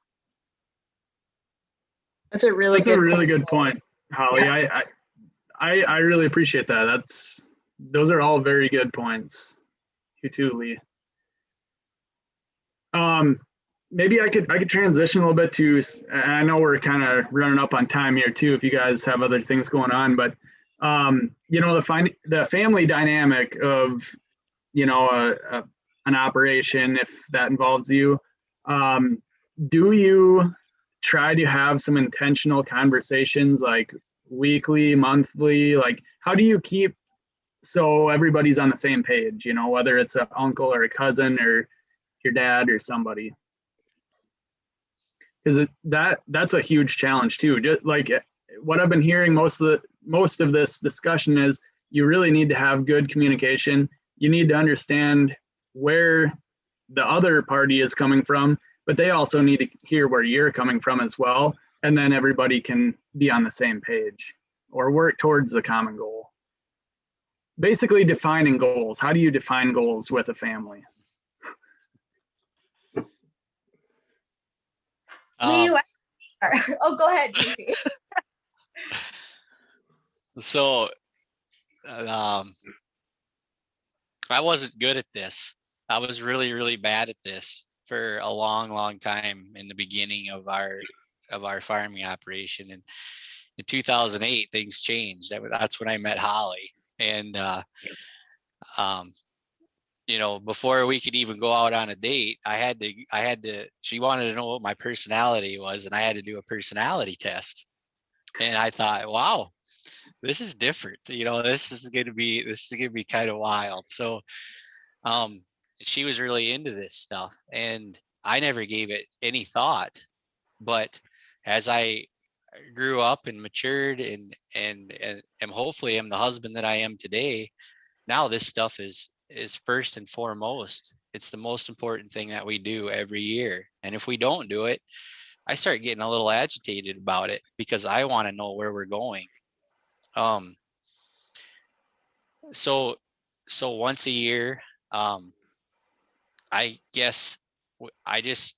That's a really good point, Holly. Yeah. I really appreciate that. Those are all very good points. You too, Lee. Maybe I could transition a little bit to, I know we're kind of running up on time here too, if you guys have other things going on, but the family dynamic of, an operation, if that involves you, do you try to have some intentional conversations like weekly, monthly? Like, how do you keep so everybody's on the same page, whether it's an uncle or a cousin or your dad or somebody? Because that's a huge challenge too. Just like what I've been hearing most of this discussion is you really need to have good communication. You need to understand where the other party is coming from, but they also need to hear where you're coming from as well. And then everybody can be on the same page or work towards the common goal. Basically defining goals. How do you define goals with a family? Go ahead, JP. So I wasn't good at this. I was really, really bad at this for a long, long time in the beginning of our farming operation. And in 2008, things changed. That's when I met Holly. And before we could even go out on a date, she wanted to know what my personality was, and I had to do a personality test. And I thought, wow, this is different. This is going to be kind of wild. So, she was really into this stuff, and I never gave it any thought. But as I grew up and matured and hopefully am the husband that I am today, now this stuff is first and foremost. It's the most important thing that we do every year. And if we don't do it, I start getting a little agitated about it because I want to know where we're going. So once a year, I guess I just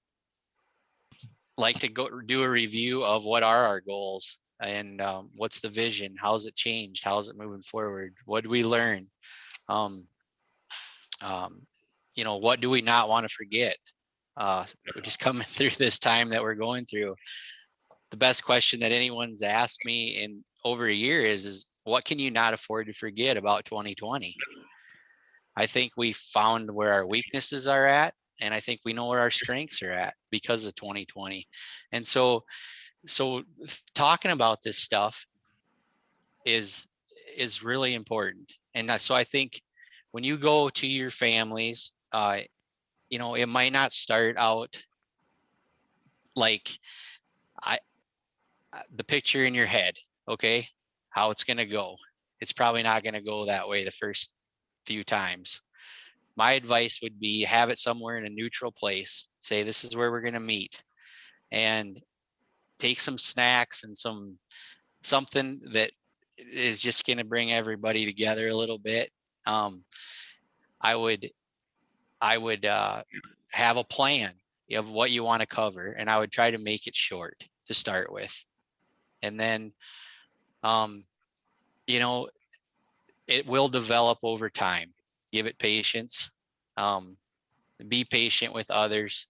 like to go do a review of what are our goals and what's the vision, how's it changed, how's it moving forward, what do we learn, what do we not want to forget, just coming through this time that we're going through. the best question that anyone's asked me in over a year is what can you not afford to forget about 2020? I think we found where our weaknesses are at, and I think we know where our strengths are at because of 2020. And so talking about this stuff is really important. And so I think when you go to your families, you know, it might not start out like the picture in your head, okay, how it's going to go. It's probably not going to go that way the first few times. My advice would be have it somewhere in a neutral place. Say, this is where we're going to meet, and take some snacks and something that is just going to bring everybody together a little bit. I would have a plan of what you want to cover, and I would try to make it short to start with. And then, you know, it will develop over time. Give it patience. Be patient with others.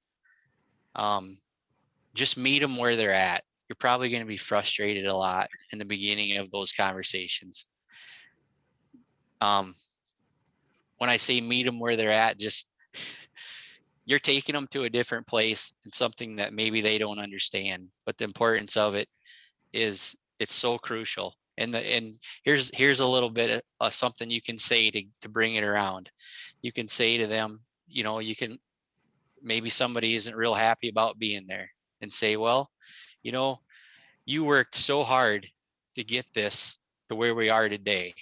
Just meet them where they're at. You're probably going to be frustrated a lot in the beginning of those conversations. When I say meet them where they're at, just you're taking them to a different place and something that maybe they don't understand, but the importance of it is it's so crucial. And here's a little bit of something you can say to bring it around. You can say to them, you know, maybe somebody isn't real happy about being there, and say, well, you know, you worked so hard to get this to where we are today.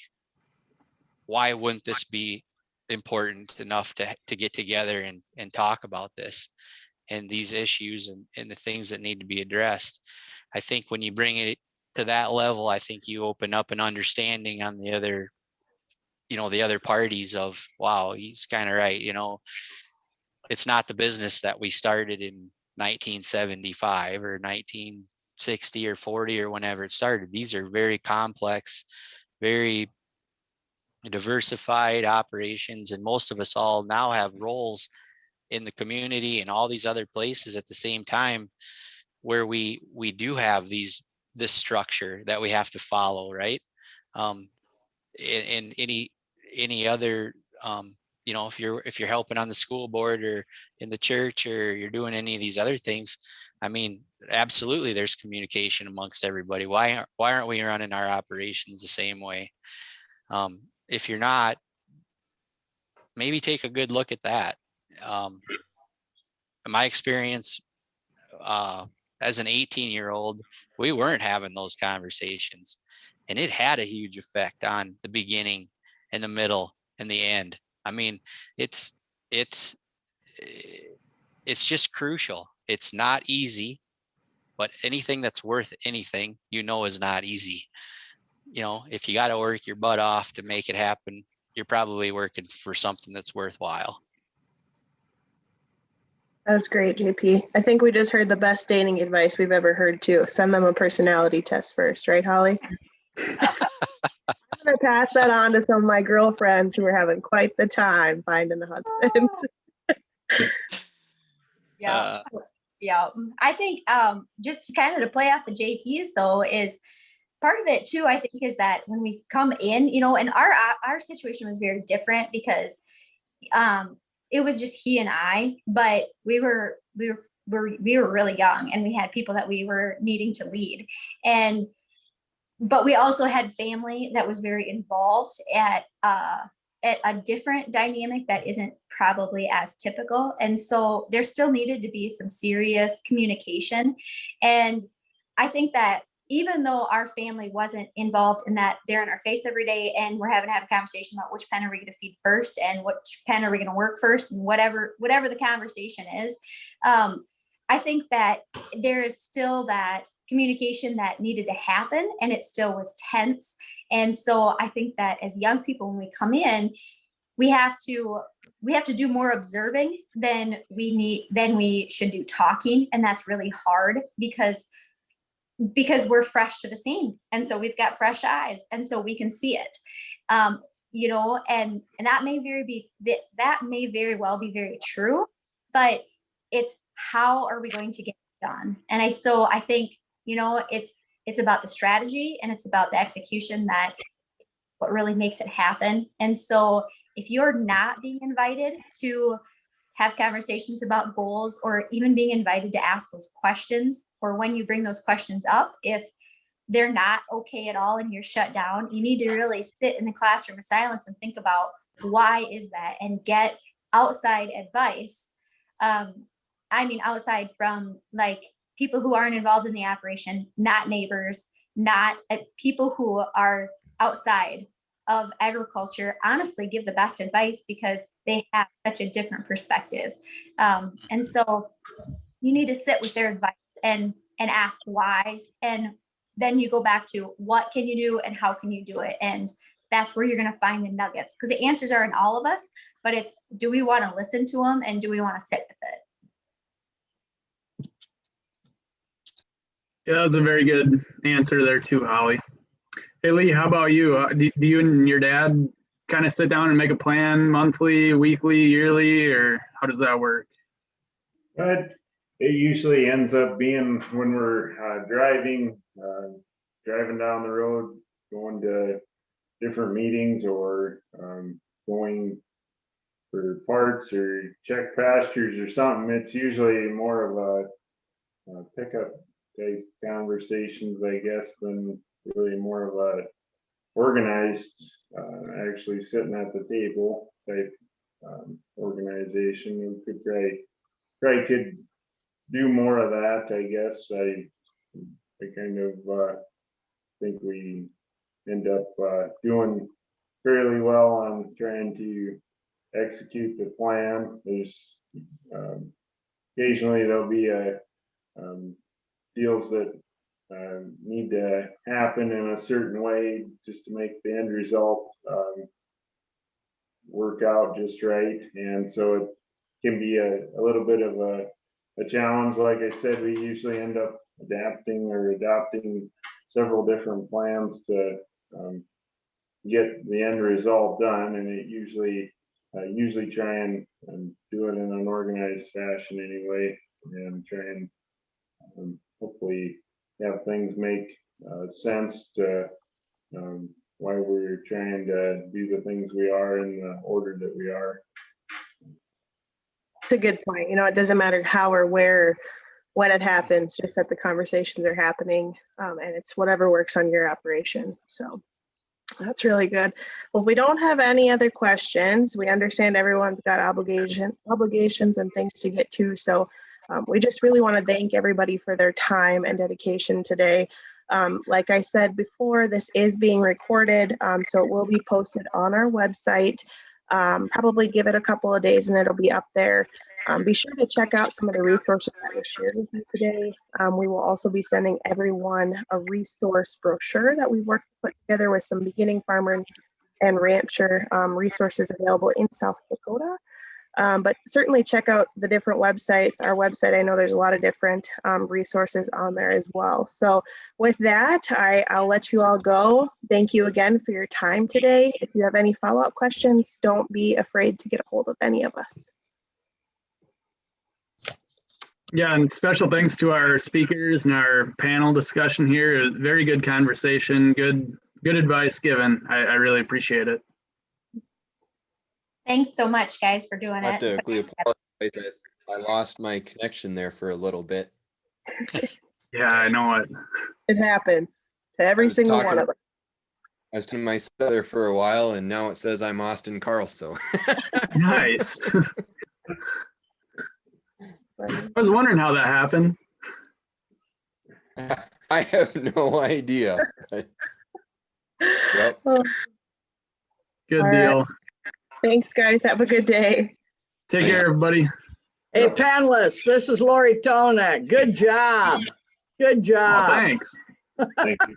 Why wouldn't this be important enough to get together and talk about this and these issues and the things that need to be addressed? I think when you bring it to that level, I think you open up an understanding on the other, you know, the other parties of, wow, he's kind of right. You know, it's not the business that we started in 1975 or 1960 or 40 or whenever it started. These are very complex, very diversified operations, and most of us all now have roles in the community and all these other places at the same time, where we do have this structure that we have to follow, right? In any other, you know, if you're helping on the school board or in the church, or you're doing any of these other things, I mean, absolutely, there's communication amongst everybody. Why aren't we running our operations the same way? If you're not, maybe take a good look at that. In my experience, as an 18-year-old, we weren't having those conversations, and it had a huge effect on the beginning and the middle and the end. I mean, it's just crucial. It's not easy, but anything that's worth anything, you know, is not easy. You know, if you got to work your butt off to make it happen, you're probably working for something that's worthwhile. That was great, JP. I think we just heard the best dating advice we've ever heard too. Send them a personality test first, right, Holly? I'm gonna pass that on to some of my girlfriends who are having quite the time finding a husband. Yeah. Yeah. I think just kind of to play off the JP's though, is part of it too, I think, is that when we come in, you know, and our situation was very different because it was just he and I, but we were really young, and we had people that we were needing to lead. But we also had family that was very involved at a different dynamic that isn't probably as typical. And so there still needed to be some serious communication. And I think that even though our family wasn't involved in that, they're in our face every day and we're having to have a conversation about which pen are we going to feed first and which pen are we going to work first, and whatever the conversation is. I think that there is still that communication that needed to happen, and it still was tense. And so I think that as young people, when we come in, we have to do more observing than we should do talking. And that's really hard because we're fresh to the scene. And so we've got fresh eyes, and so we can see it. You know, and that may very well be very true, but it's how are we going to get it done? And I think it's about the strategy and it's about the execution that what really makes it happen. And so if you're not being invited to have conversations about goals, or even being invited to ask those questions, or when you bring those questions up, if they're not okay at all and you're shut down, you need to really sit in the classroom of silence and think about why is that, and get outside advice. Outside from like people who aren't involved in the operation, not neighbors, not people who are outside of agriculture, honestly give the best advice because they have such a different perspective. And so you need to sit with their advice and ask why. And then you go back to what can you do and how can you do it? And that's where you're going to find the nuggets, because the answers are in all of us, but it's, do we want to listen to them and do we want to sit with it? Yeah, that's a very good answer there too, Holly. Hey, Lee, how about you? Do you and your dad kind of sit down and make a plan monthly, weekly, yearly, or how does that work? But it usually ends up being when we're driving down the road, going to different meetings, or going for parts or check pastures or something. It's usually more of a pickup type conversations, I guess, than really more of a organized, actually sitting at the table type organization. We could probably could do more of that, I guess. I kind of think we end up doing fairly well on trying to execute the plan. There's occasionally there'll be deals that need to happen in a certain way just to make the end result work out just right. And so it can be a little bit of a challenge. Like I said, we usually end up adopting several different plans to get the end result done. And it usually try and do it in an organized fashion anyway, and try and hopefully have things make sense to why we're trying to do the things we are in the order that we are. It's a good point. It doesn't matter how or where, when it happens, just that the conversations are happening, and it's whatever works on your operation. So that's really good. Well, if we don't have any other questions, we understand everyone's got obligations and things to get to. So we just really want to thank everybody for their time and dedication today. Like I said before, this is being recorded, so it will be posted on our website. Probably give it a couple of days and it'll be up there. Be sure to check out some of the resources that were shared with you today. We will also be sending everyone a resource brochure that we worked to put together with some beginning farmer and rancher resources available in South Dakota. But certainly check out the different websites. Our website, I know there's a lot of different resources on there as well. So with that, I'll let you all go. Thank you again for your time today. If you have any follow-up questions, don't be afraid to get a hold of any of us. Yeah, and special thanks to our speakers and our panel discussion here. Very good conversation, good advice given. I really appreciate it. Thanks so much, guys, for doing I have it. to quickly apologize. I lost my connection there for a little bit. Yeah, I know it. It happens to every single one of us. I was talking to my there for a while, and now it says I'm Austin Carl. So nice. I was wondering how that happened. I have no idea. Yep. Well, Good all deal. Right. Thanks, guys. Have a good day. Take care, everybody. Hey, panelists, this is Lori Tonek. Good job. Good job. Oh, thanks. Thank you.